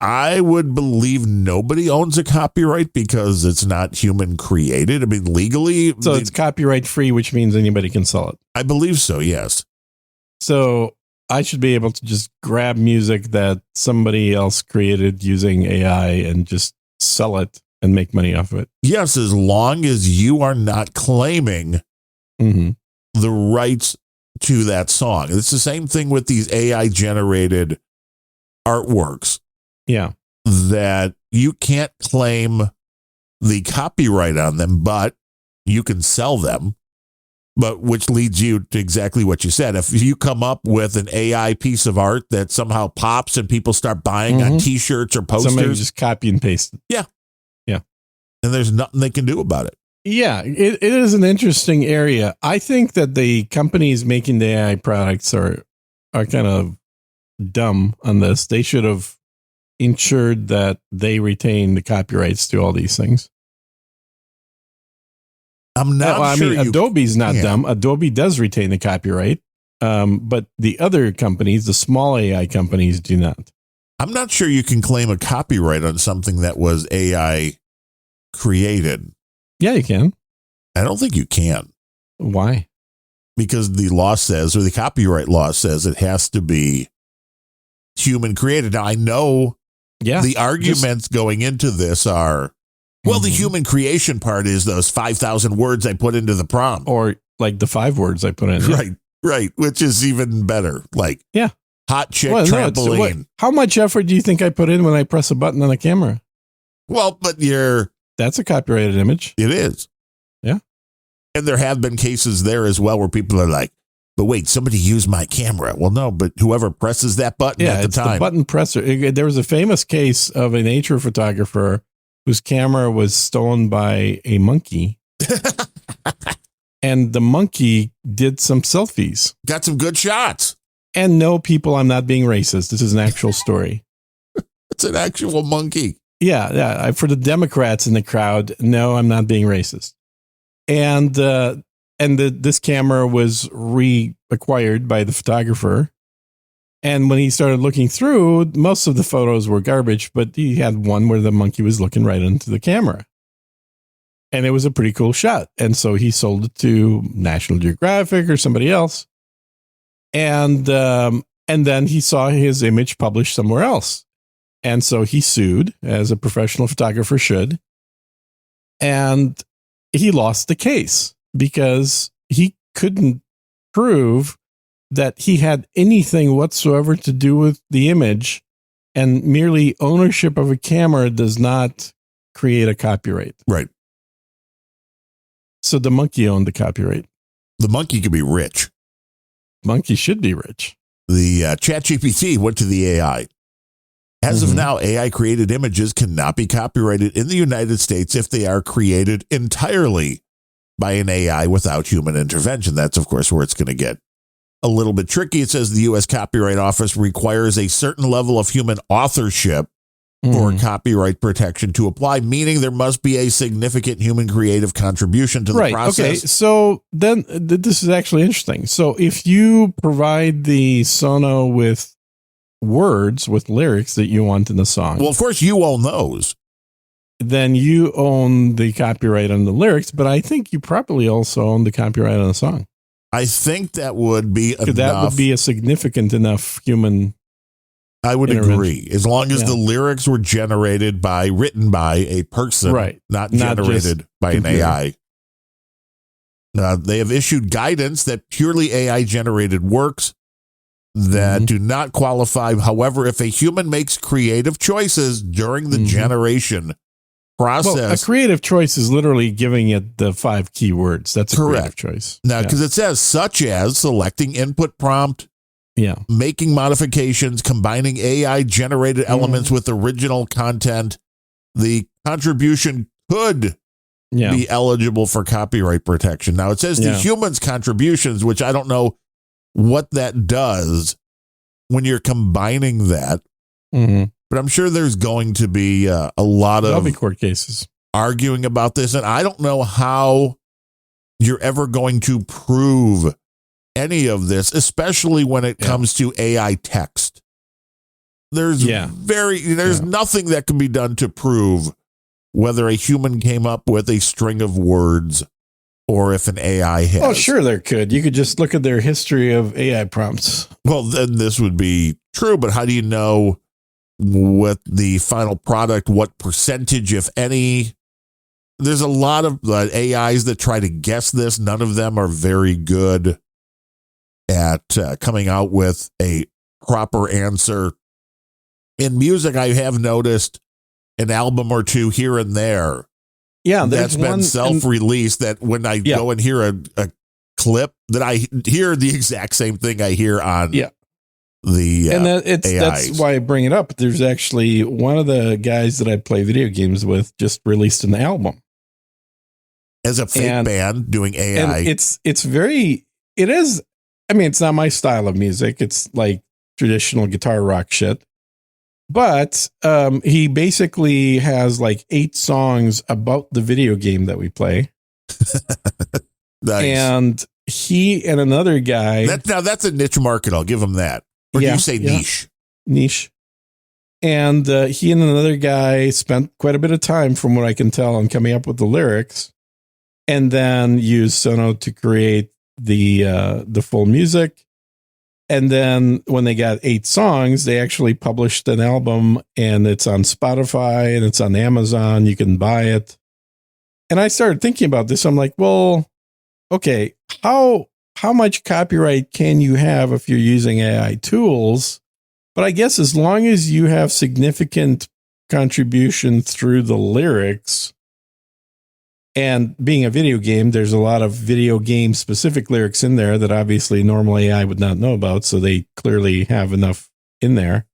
I would believe nobody owns a copyright because it's not human created. I mean, legally. So it's copyright free, which means anybody can sell it. I believe so, yes. So I should be able to just grab music that somebody else created using AI and just sell it and make money off of it. Yes, as long as you are not claiming the rights to that song. It's the same thing with these AI generated artworks. Yeah. That you can't claim the copyright on them, but you can sell them. But which leads you to exactly what you said. If you come up with an AI piece of art that somehow pops and people start buying on T-shirts or posters. Somebody just copy and paste it. Yeah. Yeah. And there's nothing they can do about it. Yeah, it is an interesting area. I think that the companies making the AI products are kind of dumb on this. They should have ensured that they retain the copyrights to all these things. I'm not sure. I mean, Adobe's not dumb. Adobe does retain the copyright, but the other companies, the small AI companies, do not. I'm not sure you can claim a copyright on something that was AI created. Yeah, you can. I don't think you can. Why? Because the law says, or the copyright law says, it has to be human created. Now, I know the arguments going into this are, well, the human creation part is those 5,000 words I put into the prompt. Or like the 5 words I put in. Right. Which is even better. Like, hot chick trampoline. How much effort do you think I put in when I press a button on the camera? Well, but that's a copyrighted image. It is. Yeah. And there have been cases there as well where people are like, but wait, somebody used my camera. Well, no, but whoever presses that button at the time. The button presser. There was a famous case of a nature photographer whose camera was stolen by a monkey. And the monkey did some selfies. Got some good shots. And no, people, I'm not being racist. This is an actual story. It's an actual monkey. Yeah. For the Democrats in the crowd, no, I'm not being racist. And this camera was reacquired by the photographer. And when he started looking through, most of the photos were garbage, but he had one where the monkey was looking right into the camera. And it was a pretty cool shot. And so he sold it to National Geographic or somebody else. And then he saw his image published somewhere else. And so he sued, as a professional photographer should. And he lost the case because he couldn't prove that he had anything whatsoever to do with the image, and merely ownership of a camera does not create a copyright. Right. So the monkey owned the copyright. The monkey could be rich. Monkey should be rich. The ChatGPT went to the AI. As of now, AI created images cannot be copyrighted in the United States if they are created entirely by an AI without human intervention. That's, of course, where it's going to get a little bit tricky. It says the U.S. Copyright Office requires a certain level of human authorship for copyright protection to apply, meaning there must be a significant human creative contribution to the process. Okay, so then this is actually interesting. So if you provide the Sono with words, with lyrics that you want in the song, well, of course, you own those. Then you own the copyright on the lyrics, but I think you probably also own the copyright on the song. I think that would be enough. That would be a significant enough human. I would agree. As long as the lyrics were written by a person, right, not generated by an AI. They have issued guidance that purely AI generated works that do not qualify. However, if a human makes creative choices during the generation process. Well, a creative choice is literally giving it the 5 keywords. That's a creative choice. Now, because it says such as selecting input prompt, making modifications, combining AI generated elements with original content, the contribution could be eligible for copyright protection. Now, it says the human's contributions, which I don't know what that does when you're combining that. But I'm sure there's going to be a lot of court cases arguing about this. And I don't know how you're ever going to prove any of this, especially when it comes to AI text. There's Yeah. there's nothing that can be done to prove whether a human came up with a string of words or if an AI has. Oh, sure, there could. You could just look at their history of AI prompts. Well, then this would be true, but how do you know with the final product what percentage, if any? There's a lot of AIs that try to guess this. None of them are very good at coming out with a proper answer. In music, I have noticed an album or two here and there. Yeah, that's been self-released that when I go and hear a clip that I hear the exact same thing I hear on the and AIs. That's why I bring it up. There's actually one of the guys that I play video games with just released an album. As a fake band doing AI. And it is, I mean, it's not my style of music. It's like traditional guitar rock shit. But he basically has like 8 songs about the video game that we play. Nice. And he and another guy. That's a niche market. I'll give him that. Or do you say niche? Niche. And he and another guy spent quite a bit of time, from what I can tell, on coming up with the lyrics, and then used Sono to create the full music. And then when they got 8 songs, they actually published an album, and it's on Spotify and it's on Amazon. You can buy it. And I started thinking about this. I'm like, well, okay, how much copyright can you have if you're using AI tools? But I guess as long as you have significant contribution through the lyrics, and being a video game, there's a lot of video game specific lyrics in there that obviously normally I would not know about. So they clearly have enough in there.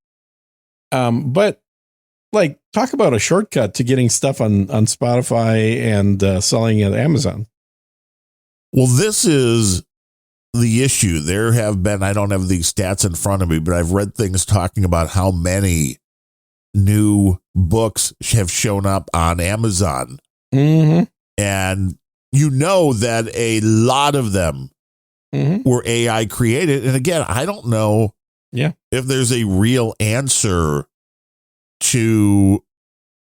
But like, talk about a shortcut to getting stuff on Spotify and selling at Amazon. Well, this is the issue. There have been, I don't have these stats in front of me, but I've read things talking about how many new books have shown up on Amazon. Mm-hmm. And you know that a lot of them were AI created. And again, I don't know if there's a real answer to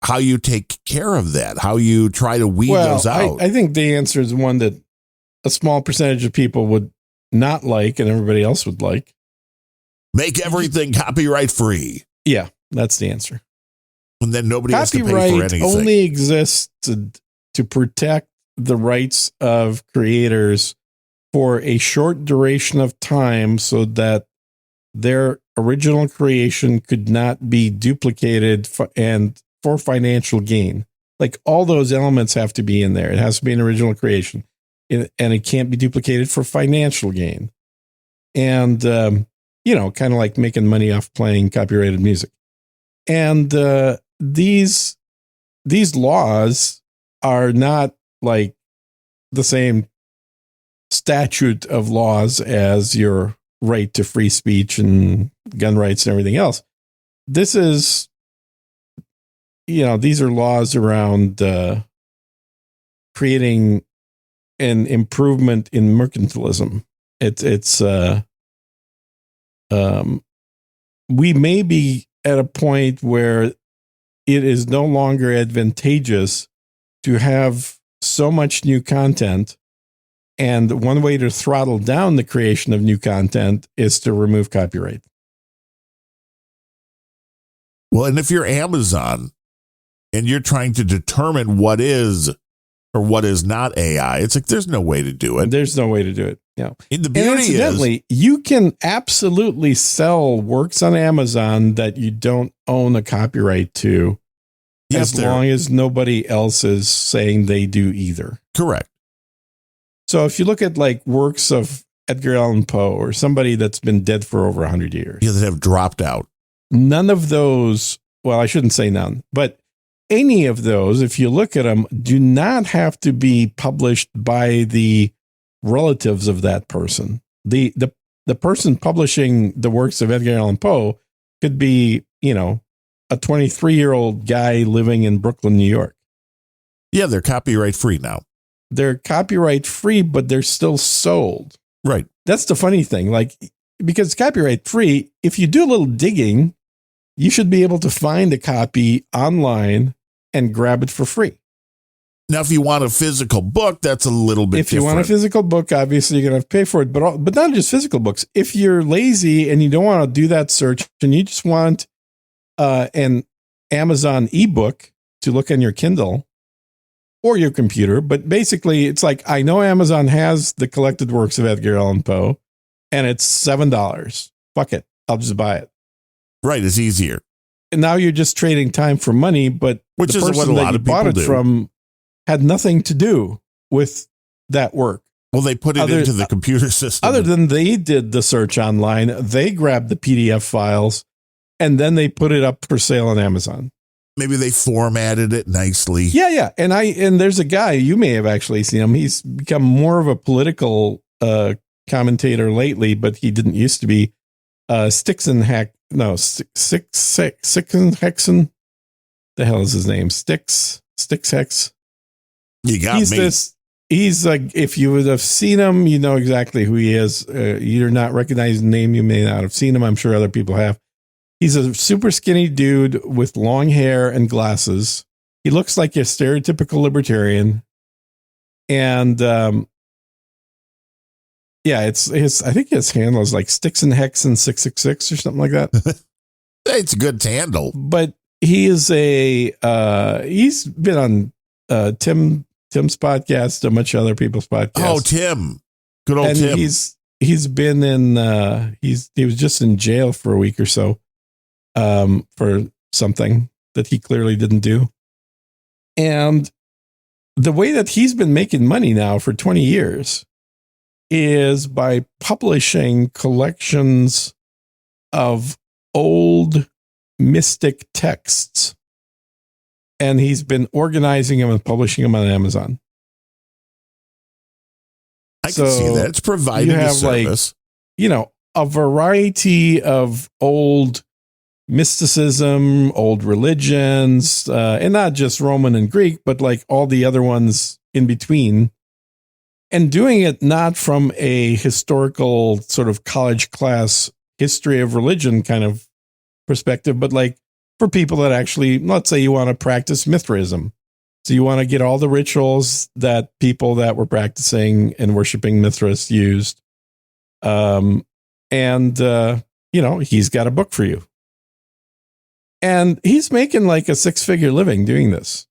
how you take care of that, how you try to weed those out. I think the answer is one that a small percentage of people would not like and everybody else would like. Make everything copyright free. Yeah, that's the answer. And then nobody has to pay for Copyright anything. only exists to protect the rights of creators for a short duration of time so that their original creation could not be duplicated and for financial gain. Like, all those elements have to be in there. It has to be an original creation, and it can't be duplicated for financial gain. And, kind of like making money off playing copyrighted music. And these laws are not like the same statute of laws as your right to free speech and gun rights and everything else. This is, these are laws around creating an improvement in mercantilism. We may be at a point where it is no longer advantageous to have so much new content. And one way to throttle down the creation of new content is to remove copyright. Well, and if you're Amazon and you're trying to determine what is or what is not AI, it's like, there's no way to do it. There's no way to do it. Yeah. And the beauty is, you can absolutely sell works on Amazon that you don't own a copyright to. As long as nobody else is saying they do either. Correct. So if you look at like works of Edgar Allan Poe or somebody that's been dead for over 100 years. Yeah, that have dropped out. None of those, well, I shouldn't say none, but any of those, if you look at them, do not have to be published by the relatives of that person. The person publishing the works of Edgar Allan Poe could be, a 23-year-old guy living in Brooklyn, New York. Yeah, they're copyright free now. They're copyright free, but they're still sold. Right. That's the funny thing. Like, because copyright free, if you do a little digging, you should be able to find a copy online and grab it for free. Now, if you want a physical book, that's a little bit If you want a physical book, obviously you're going to have to pay for it, but not just physical books. If you're lazy and you don't want to do that search and you just want an Amazon ebook to look on your Kindle or your computer, but basically it's like, I know Amazon has the collected works of Edgar Allan Poe and it's $7. Fuck it. I'll just buy it. Right. It's easier. And now you're just trading time for money, but Which the is what person a lot that you of people bought it do. from had nothing to do with that work. Well, they put it into the computer system. Other than they did the search online, they grabbed the PDF files and then they put it up for sale on Amazon. Maybe they formatted it nicely. Yeah. And there's a guy, you may have actually seen him. He's become more of a political commentator lately, but he didn't used to be. Sixon Hexon. The hell is his name? Sticks Hex. You got me. He's like, if you would have seen him, you know exactly who he is. You're not recognizing the name. You may not have seen him. I'm sure other people have. He's a super skinny dude with long hair and glasses. He looks like a stereotypical libertarian. And, it's his, I think his handle is like Sticks and Hexen 666 or something like that. It's a good handle. But he is he's been on Tim's podcast, a bunch of other people's podcasts. Oh, Tim. Good old and Tim. He's been in he was just in jail for a week or so for something that he clearly didn't do. And the way that he's been making money now for 20 years is by publishing collections of old mystic texts. And he's been organizing them and publishing them on Amazon. I can see that. It's providing a service. A variety of old mysticism, old religions, and not just Roman and Greek, but like all the other ones in between. And doing it not from a historical sort of college class history of religion kind of perspective, but like for people that actually, let's say you want to practice Mithraism. So you want to get all the rituals that people that were practicing and worshiping Mithras used. He's got a book for you. And he's making like a 6-figure living doing this.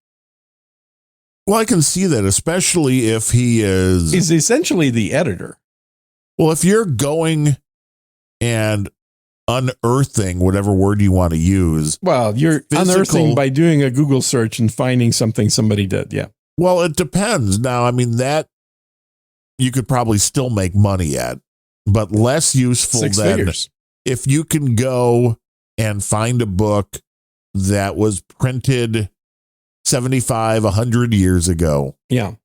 Well, I can see that, especially if he's essentially the editor. Well, if you're going and unearthing whatever word you want to use. Well, you're unearthing by doing a Google search and finding something somebody did. Yeah. Well, it depends. Now, I mean, that you could probably still make money at, but less useful 6 than figures. If you can go and find a book that was printed 75, 100 years ago. Yeah.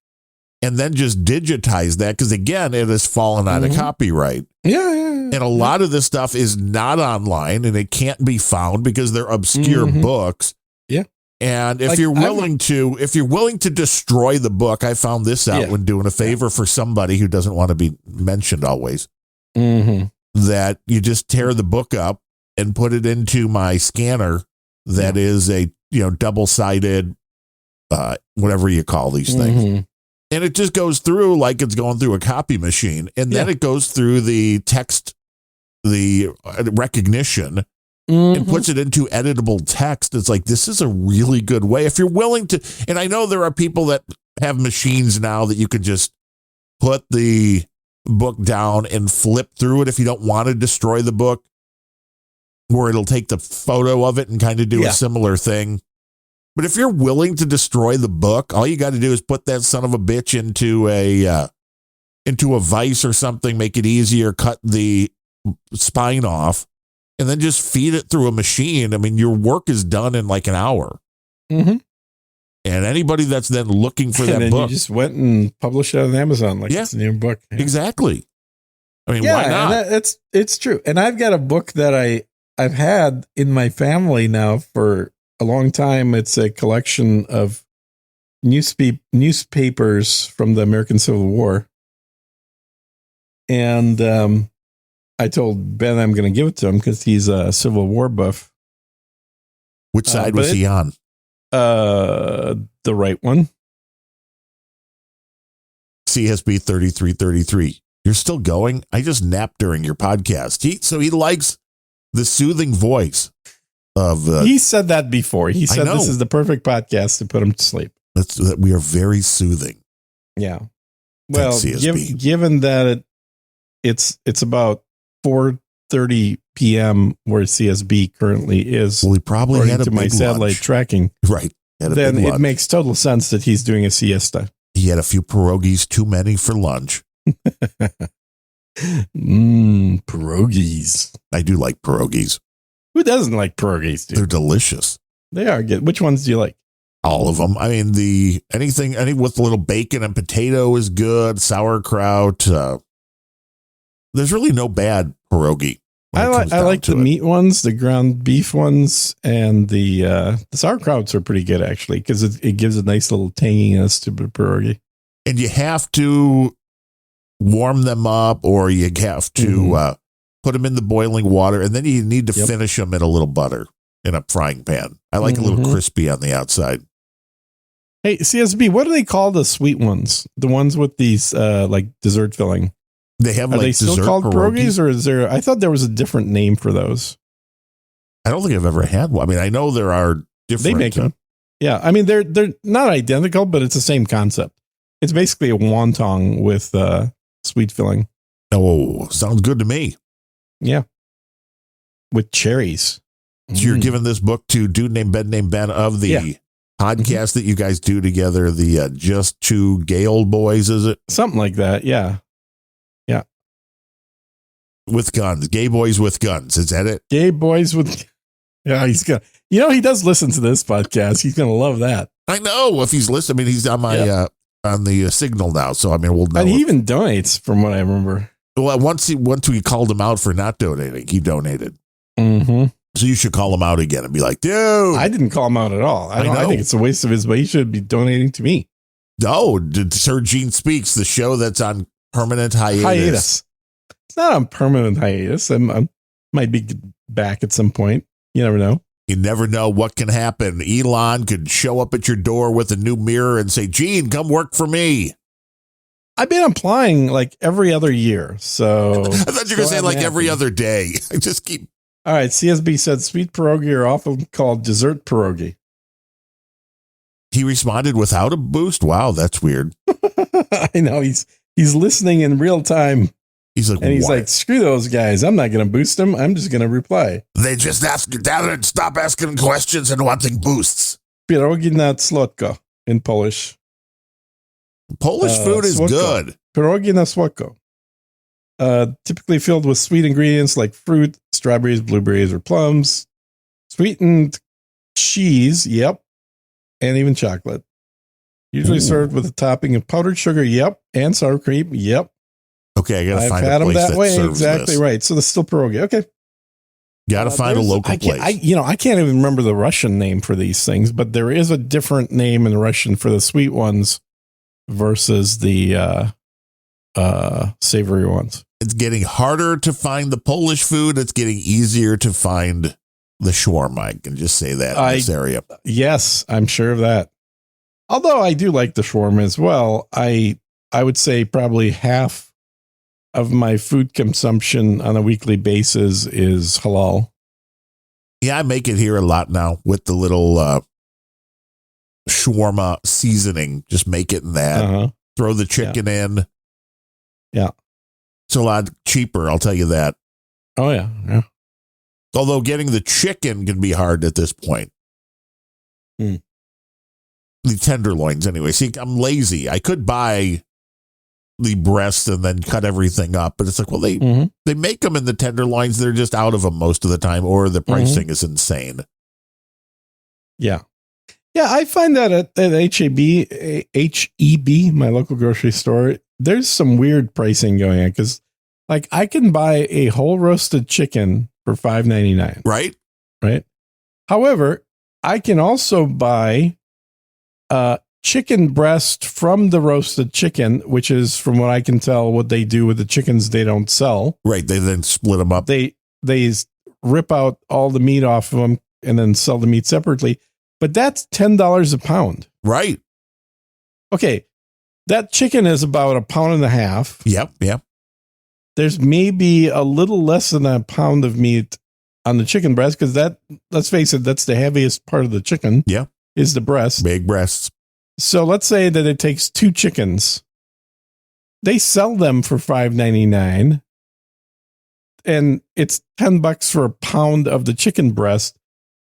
And then just digitize that. Because again, it has fallen out of copyright. Yeah. And a lot of this stuff is not online and it can't be found because they're obscure books. Yeah. And if you're willing to destroy the book, I found this out when doing a favor for somebody who doesn't want to be mentioned always, that you just tear the book up and put it into my scanner. That is a, double-sided, whatever you call these things. And it just goes through like it's going through a copy machine. And then it goes through the text, the recognition, and puts it into editable text. It's like, this is a really good way. If you're willing to, and I know there are people that have machines now that you could just put the book down and flip through it if you don't want to destroy the book, where it'll take the photo of it and kind of do a similar thing. But if you're willing to destroy the book, all you got to do is put that son of a bitch into a vise or something, make it easier, cut the spine off, and then just feed it through a machine. I mean, your work is done in like an hour. And anybody that's then looking for that book, you just went and published it on Amazon like it's a new book. Yeah. Exactly. I mean, why not? It's true. And I've got a book that I've had in my family now for a long time. It's a collection of newspapers from the American Civil War. And I told Ben I'm going to give it to him because he's a Civil War buff. Which side was he on? The right one. CSB 3333. You're still going? I just napped during your podcast. He likes the soothing voice of. He said that before. He said this is the perfect podcast to put him to sleep. We are very soothing. Yeah. Well, given that it's about 4:30 p.m. where CSB currently is. Well, he probably had to my satellite tracking. Right. Then it makes total sense that he's doing a siesta. He had a few pierogies too many for lunch. Pierogies. I do like pierogies. Who doesn't like pierogies, dude? They're delicious. They are good. Which ones do you like? All of them. I mean, anything with a little bacon and potato is good. Sauerkraut. There's really no bad pierogi. I like the meat ones, the ground beef ones, and the sauerkrauts are pretty good actually because it gives a nice little tanginess to the pierogi. And you have to warm them up, or you have to put them in the boiling water, and then you need to finish them in a little butter in a frying pan. I like a little crispy on the outside. Hey, CSB, what do they call the sweet ones? The ones with these like dessert filling? They have Are they still called pierogies, or is there? I thought there was a different name for those. I don't think I've ever had one. I mean, I know there are different. They make them. Yeah, I mean they're not identical, but it's the same concept. It's basically a wonton with sweet filling. Oh, sounds good to me. Yeah, with cherries. So you're giving this book to Dude Named Ben of the podcast that you guys do together, the Just Two Gay Old Boys, is it? Something like that, yeah. Yeah. With guns. Gay boys with guns. Is that it? Gay boys with... Yeah, he's going to... You know, he does listen to this podcast. He's going to love that. I know. If he's listening, I mean, he's on my... on the signal now, so I mean, we'll know. And he even donates, from what I remember. Well, once we called him out for not donating, he donated. Mm-hmm. So you should call him out again and be like, dude. I didn't call him out at all. I think it's a waste of his, but he should be donating to me. No, Sir Gene Speaks, the show that's on permanent hiatus. It's not on permanent hiatus. I might be back at some point. You never know. You never know what can happen. Elon could show up at your door with a new mirror and say, Gene, come work for me. I've been applying like every other year. So I thought you were going to say like every other day. I just keep. All right. CSB said sweet pierogi are often called dessert pierogi. He responded without a boost. Wow, that's weird. I know he's listening in real time. He's like, and he's like, screw those guys. I'm not going to boost them. I'm just going to reply. They just ask down and stop asking questions and wanting boosts. Pierogi na słodko in Polish. Polish food is słodko. good. Pierogi na słodko. Typically filled with sweet ingredients like fruit, strawberries, blueberries, or plums. Sweetened cheese, yep. And even chocolate. Usually served with a topping of powdered sugar, yep. And sour cream, yep. Okay, I gotta find a place that serves exactly this. right. So that's still pierogi. Okay, gotta find a local place. I can't even remember the Russian name for these things, but there is a different name in Russian for the sweet ones versus the savory ones. It's getting harder to find the Polish food. It's getting easier to find the shawarma. I can just say that in this area. Yes, I'm sure of that. Although I do like the shawarma as well. I would say probably half of my food consumption on a weekly basis is halal. Yeah, I make it here a lot now with the little shawarma seasoning. Just make it in that. Throw the chicken in. Yeah. It's a lot cheaper, I'll tell you that. Oh, yeah. Yeah. Although getting the chicken can be hard at this point. The tenderloins, anyway. See, I'm lazy. I could buy the breast and then cut everything up, but it's like, well, they make them in the tenderloins. They're just out of them most of the time, or the pricing is insane. Yeah. Yeah, I find that at HEB, my local grocery store, there's some weird pricing going on because, like, I can buy a whole roasted chicken for $5.99. Right. However, I can also buy chicken breast from the roasted chicken, which is, from what I can tell, what they do with the chickens they don't sell. Right. They then split them up. They rip out all the meat off of them, and then sell the meat separately. But that's $10 a pound. Right. Okay. That chicken is about 1.5 pounds. Yep. There's maybe a little less than a pound of meat on the chicken breast, because that, let's face it, that's the heaviest part of the chicken. Yeah. Is the breast. Big breasts. So let's say that it takes 2 chickens. They sell them for $5.99, and it's $10 for a pound of the chicken breast.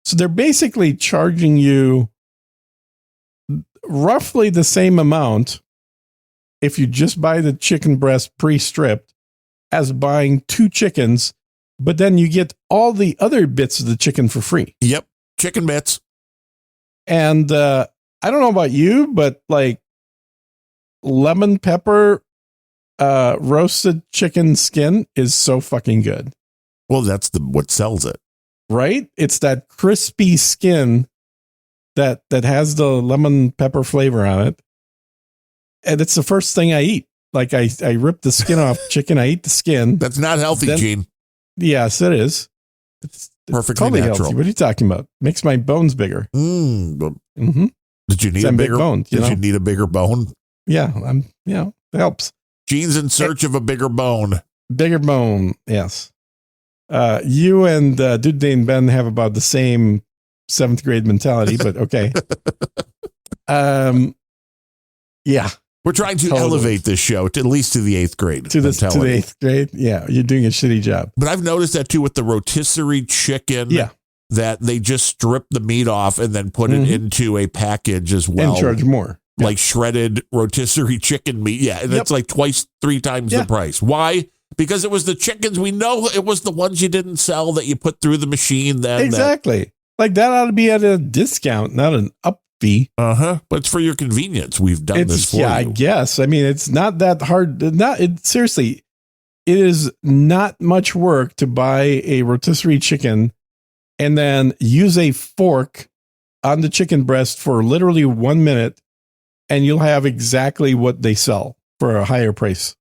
So they're basically charging you roughly the same amount if you just buy the chicken breast pre-stripped as buying 2 chickens, but then you get all the other bits of the chicken for free. Yep. Chicken bits. And I don't know about you, but like lemon pepper roasted chicken skin is so fucking good. Well, that's what sells it. Right? It's that crispy skin that has the lemon pepper flavor on it. And it's the first thing I eat. Like I rip the skin off chicken. I eat the skin. That's not healthy, Gene. Yes, it is. It's perfectly totally natural. Healthy. What are you talking about? Makes my bones bigger. Mm-hmm. Did you need a bigger bone? Did you need a bigger bone? Yeah, it helps. Gene's in search of a bigger bone. Bigger bone, yes. You and Dude and Ben have about the same 7th grade mentality, but okay. Yeah. We're trying to elevate this show to at least to the 8th grade. To the 8th grade? Yeah, you're doing a shitty job. But I've noticed that too with the rotisserie chicken. Yeah. That they just strip the meat off and then put it into a package as well. And charge more. Like shredded rotisserie chicken meat. Yeah. And it's like 3 times the price. Why? Because it was the chickens. We know it was the ones you didn't sell that you put through the machine. Then exactly. Like that ought to be at a discount, not an up fee. But it's for your convenience. We've done this for you. I guess. I mean, it's not that hard. Seriously, it is not much work to buy a rotisserie chicken and then use a fork on the chicken breast for literally 1 minute, and you'll have exactly what they sell for a higher price.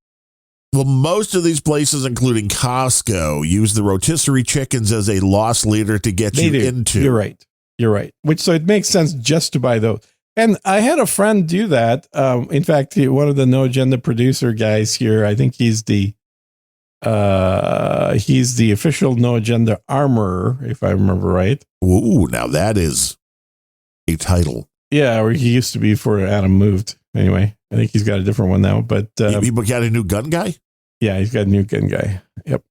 Well, most of these places, including Costco, use the rotisserie chickens as a loss leader to get you into. You're right. So it makes sense just to buy those. And I had a friend do that. In fact, one of the No Agenda producer guys here, I think he's the official No Agenda armorer, if I remember right. Ooh, now that is a title. Yeah, or he used to be before Adam moved. Anyway, I think he's got a different one now. But you got a new gun guy? Yeah, he's got a new gun guy. Yep.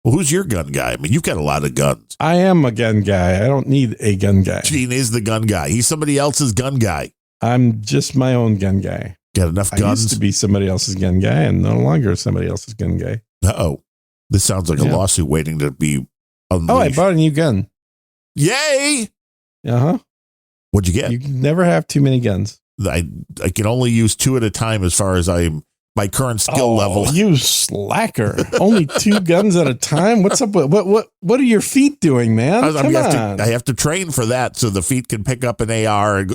Well, who's your gun guy? I mean, you've got a lot of guns. I am a gun guy. I don't need a gun guy. Gene is the gun guy. He's somebody else's gun guy. I'm just my own gun guy. Got enough guns? I used to be somebody else's gun guy and no longer somebody else's gun guy. Uh-oh. This sounds like a lawsuit waiting to be unleashed. Oh, I bought a new gun. Yay! Uh-huh. What'd you get? You can never have too many guns. I can only use 2 at a time as far as my current skill level. You slacker. Only 2 guns at a time? What's up with what are your feet doing, man? Come on. I have to train for that so the feet can pick up an AR and go.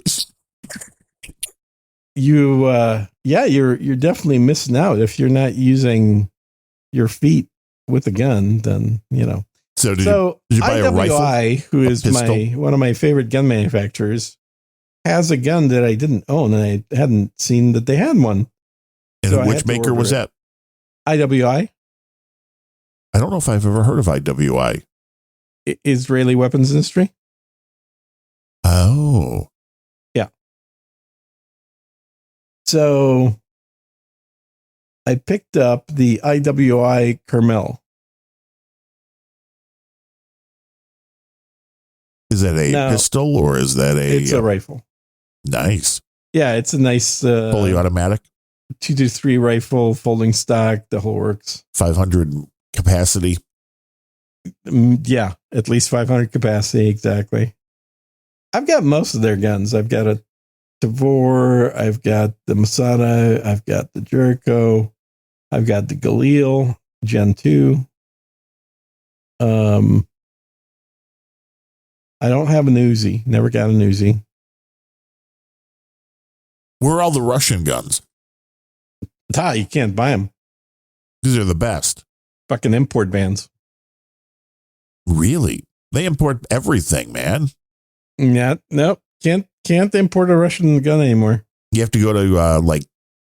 You're definitely missing out if you're not using your feet with a gun, then So did you buy a rifle? IWI, who is one of my favorite gun manufacturers, has a gun that I didn't own, and I hadn't seen that they had one. And so which maker was that? IWI. I don't know if I've ever heard of IWI. Israeli Weapons Industry. Oh. Yeah. So I picked up the IWI Carmel. Is that a pistol or is that It's a rifle. Nice. Yeah, it's a nice fully automatic 223 rifle, folding stock, the whole works. 500 capacity. Yeah, at least 500 capacity, exactly. I've got most of their guns. I've got a Tavor, I've got the Masada, I've got the Jericho, I've got the Galil Gen 2. I don't have an Uzi. Never got an Uzi. Where are all the Russian guns? You can't buy them. These are the best. Fucking import bans. Really? They import everything, man. Yeah, nope. Can't import a Russian gun anymore. You have to go to like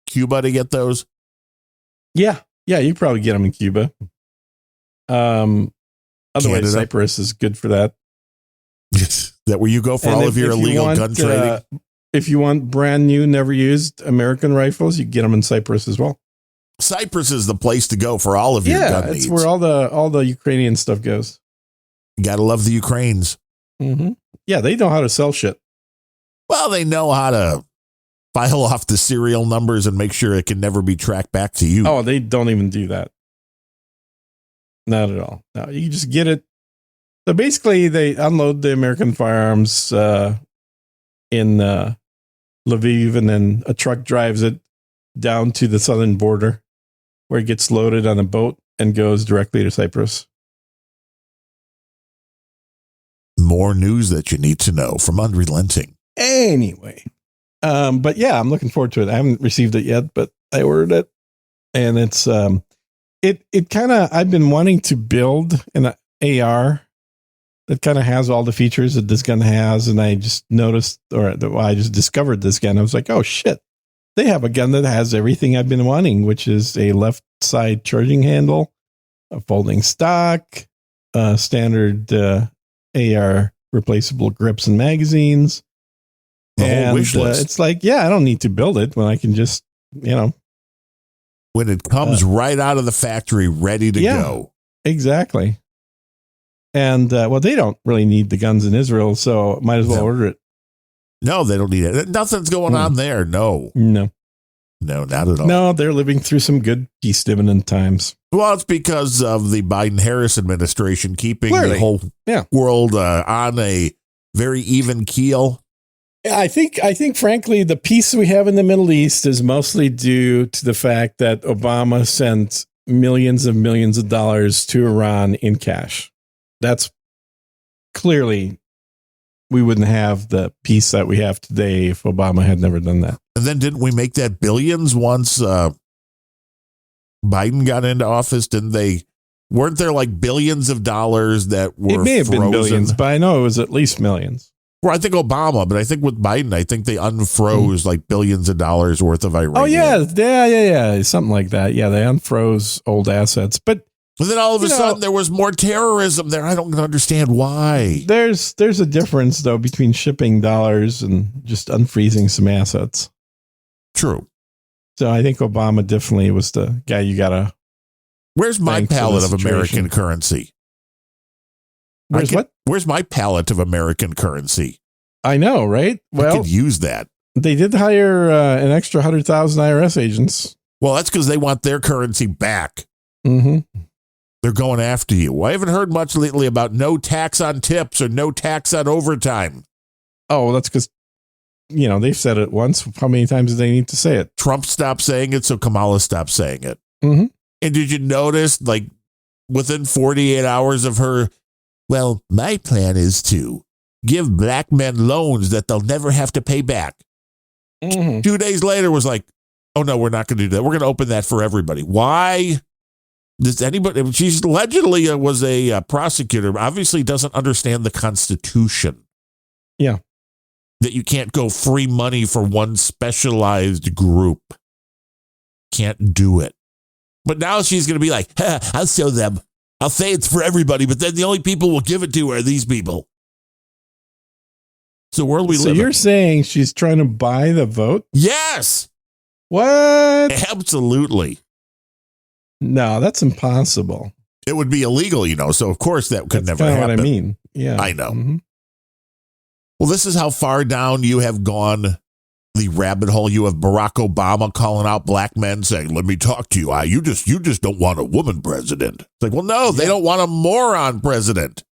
Cuba to get those. Yeah, you probably get them in Cuba. Otherwise, Canada. Cyprus is good for that. That where you go for all of your illegal gun trading. If you want brand new, never used American rifles, you get them in Cyprus as well. Cyprus is the place to go for all of your gun needs. It's where all the Ukrainian stuff goes. You gotta love the Ukrainians. Mm-hmm. Yeah, they know how to sell shit. Well, they know how to file off the serial numbers and make sure it can never be tracked back to you. Oh, they don't even do that. Not at all. No, you just get it. So basically, they unload the American firearms in Lviv, and then a truck drives it down to the southern border, where it gets loaded on a boat and goes directly to Cyprus. More news that you need to know from Unrelenting. Anyway, but yeah, I'm looking forward to it. I haven't received it yet, but I ordered it, and it's it kind of, I've been wanting to build an AR that kind of has all the features that this gun has, and I just noticed, I just discovered this gun. I was like, oh shit, they have a gun that has everything I've been wanting, which is a left side charging handle, a folding stock, standard AR replaceable grips and magazines. The whole wish list. It's like, yeah, I don't need to build it when I can just, when it comes right out of the factory, ready to go. Exactly. And they don't really need the guns in Israel, so might as well order it. No, they don't need it. Nothing's going on there. No, not at all. No, they're living through some good peace dividend times. Well, it's because of the Biden-Harris administration keeping the whole world on a very even keel. I think, frankly, the peace we have in the Middle East is mostly due to the fact that Obama sent millions of dollars to Iran in cash. That's clearly, we wouldn't have the peace that we have today if Obama had never done that. And then didn't we make that billions once Biden got into office? Didn't they? Weren't there like billions of dollars that were? It may have frozen? been billions, but I know it was at least millions. Well, I think Obama, but I think with Biden, I think they unfroze like billions of dollars worth of Iranian. Oh yeah, something like that. Yeah, they unfroze old assets, but then all of a sudden there was more terrorism there. I don't understand why. There's a difference though between shipping dollars and just unfreezing some assets. True. So I think Obama definitely was the guy you gotta. Where's my palette of American currency? Where's my palette of American currency? I know, right? Well, I could use that. They did hire an extra 100,000 IRS agents. Well, that's because they want their currency back. Mm-hmm. They're going after you. I haven't heard much lately about no tax on tips or no tax on overtime. Oh, that's because, they've said it once. How many times do they need to say it? Trump stopped saying it, so Kamala stopped saying it. Mm-hmm. And did you notice, like, within 48 hours of her, well, my plan is to give black men loans that they'll never have to pay back. Mm-hmm. 2 days later was like, oh, no, we're not going to do that. We're going to open that for everybody. Why? Does anybody? She's allegedly was a prosecutor. Obviously, doesn't understand the Constitution. Yeah, that you can't go free money for one specialized group. Can't do it. But now she's going to be like, I'll show them. I'll say it's for everybody, but then the only people will give it to are these people. It's the world we live in. So you're saying she's trying to buy the vote? Yes. What? Absolutely. No, that's impossible. It would be illegal, so of course that could never happen. That's what I mean. Yeah. I know. Mm-hmm. Well, this is how far down you have gone, the rabbit hole. You have Barack Obama calling out black men saying, let me talk to you. You just don't want a woman president. It's like, well, no, they don't want a moron president.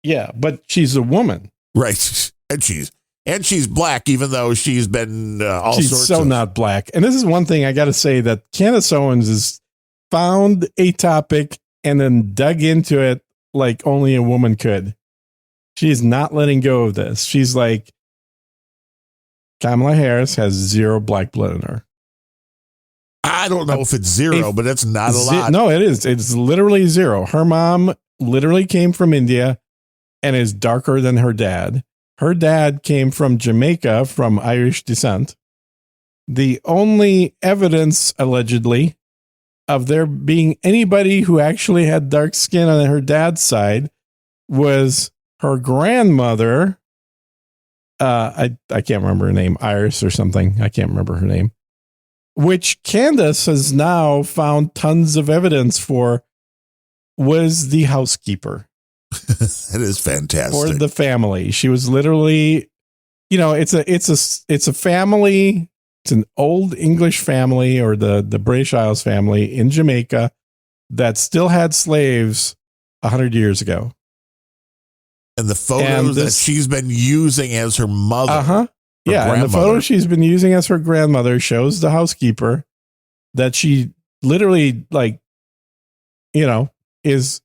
Yeah, but she's a woman. Right. And she's black, even though she's been all sorts of. She's so not black. And this is one thing I got to say, that Candace Owens has found a topic and then dug into it like only a woman could. She's not letting go of this. She's like, Kamala Harris has zero black blood in her. I don't know if it's zero, but it's not a lot. No, it is. It's literally zero. Her mom literally came from India. and is darker than her dad. Her dad came from Jamaica, from Irish descent. The only evidence, allegedly, of there being anybody who actually had dark skin on her dad's side was her grandmother. I can't remember her name, Iris or something. I can't remember her name. Which Candace has now found tons of evidence for, was the housekeeper. That is fantastic. For the family. She was literally, it's a family. It's an old English family, or the British Isles family in Jamaica, that still had slaves 100 years ago. And the photos that she's been using as her mother. Yeah, and the photo she's been using as her grandmother shows the housekeeper that she literally, is,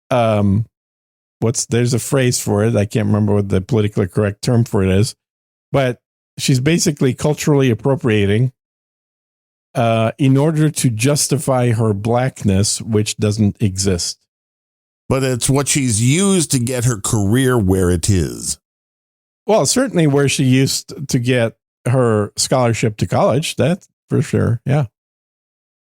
there's a phrase for it. I can't remember what the politically correct term for it is, but she's basically culturally appropriating in order to justify her blackness, which doesn't exist. But it's what she's used to get her career where it is. Well, certainly where she used to get her scholarship to college, that's for sure. Yeah. I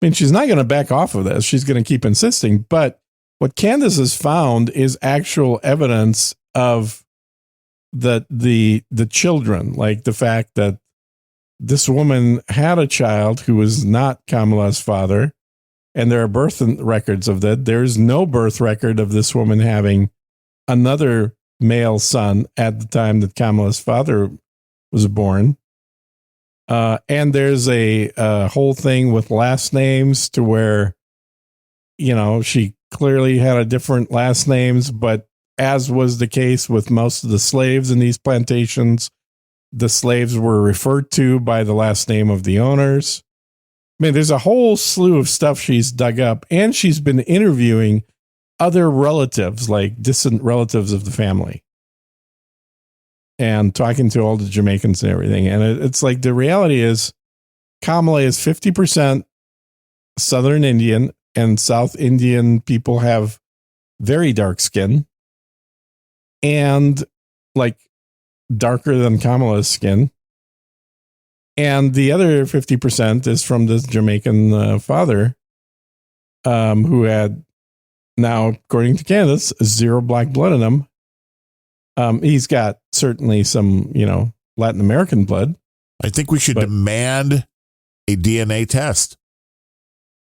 mean, she's not going to back off of this. She's going to keep insisting. But what Candace has found is actual evidence of the children, like the fact that this woman had a child who was not Kamala's father, and there are birth records of that. There's no birth record of this woman having another male son at the time that Kamala's father was born. And there's a whole thing with last names to where, she clearly had a different last names, but as was the case with most of the slaves in these plantations, the slaves were referred to by the last name of the owners. I mean, there's a whole slew of stuff she's dug up, and she's been interviewing other relatives, like distant relatives of the family, and talking to all the Jamaicans and everything. And it's like, the reality is Kamala is 50% Southern Indian, and South Indian people have very dark skin and darker than Kamala's skin. And the other 50% is from this Jamaican father, who had now, according to Candace, zero black blood in him. He's got certainly some, Latin American blood. I think we should demand a DNA test.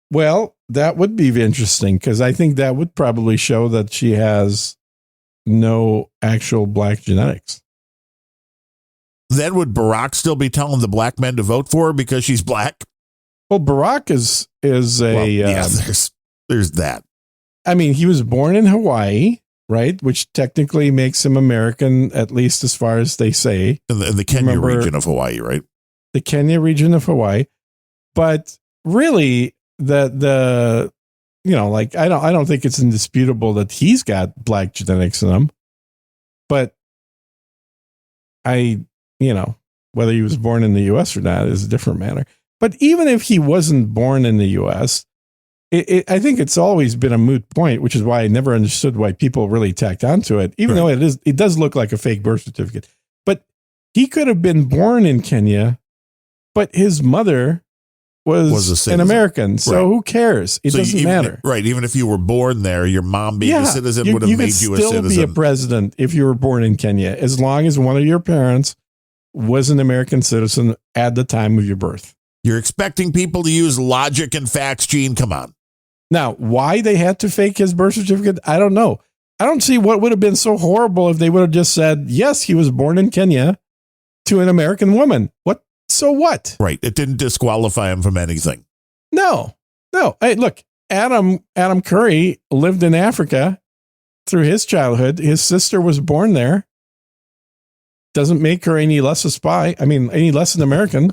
Well, that would be interesting, because I think that would probably show that she has no actual black genetics. Then would Barack still be telling the black men to vote for her because she's black? Well, Barack is there's that. I mean, he was born in Hawaii, right? Which technically makes him American, at least as far as they say. In the Kenya region of Hawaii, right? The Kenya region of Hawaii. But really, I don't think it's indisputable that he's got black genetics in him. But whether he was born in the U.S. or not is a different matter. But even if he wasn't born in the U.S., I think it's always been a moot point, which is why I never understood why people really tacked onto it, even though it does look like a fake birth certificate. But he could have been born in Kenya, but his mother was an American. So who cares? It doesn't matter. Right. Even if you were born there, your mom being a citizen would have made you a citizen. You could still be a president if you were born in Kenya, as long as one of your parents was an American citizen at the time of your birth. You're expecting people to use logic and facts, Gene. Come on. Now, why they had to fake his birth certificate, I don't know. I don't see what would have been so horrible if they would have just said, yes, he was born in Kenya to an American woman. What? So what? Right. It didn't disqualify him from anything. No. Hey, look, Adam Curry lived in Africa through his childhood. His sister was born there. Doesn't make her any less a spy. I mean, any less an American.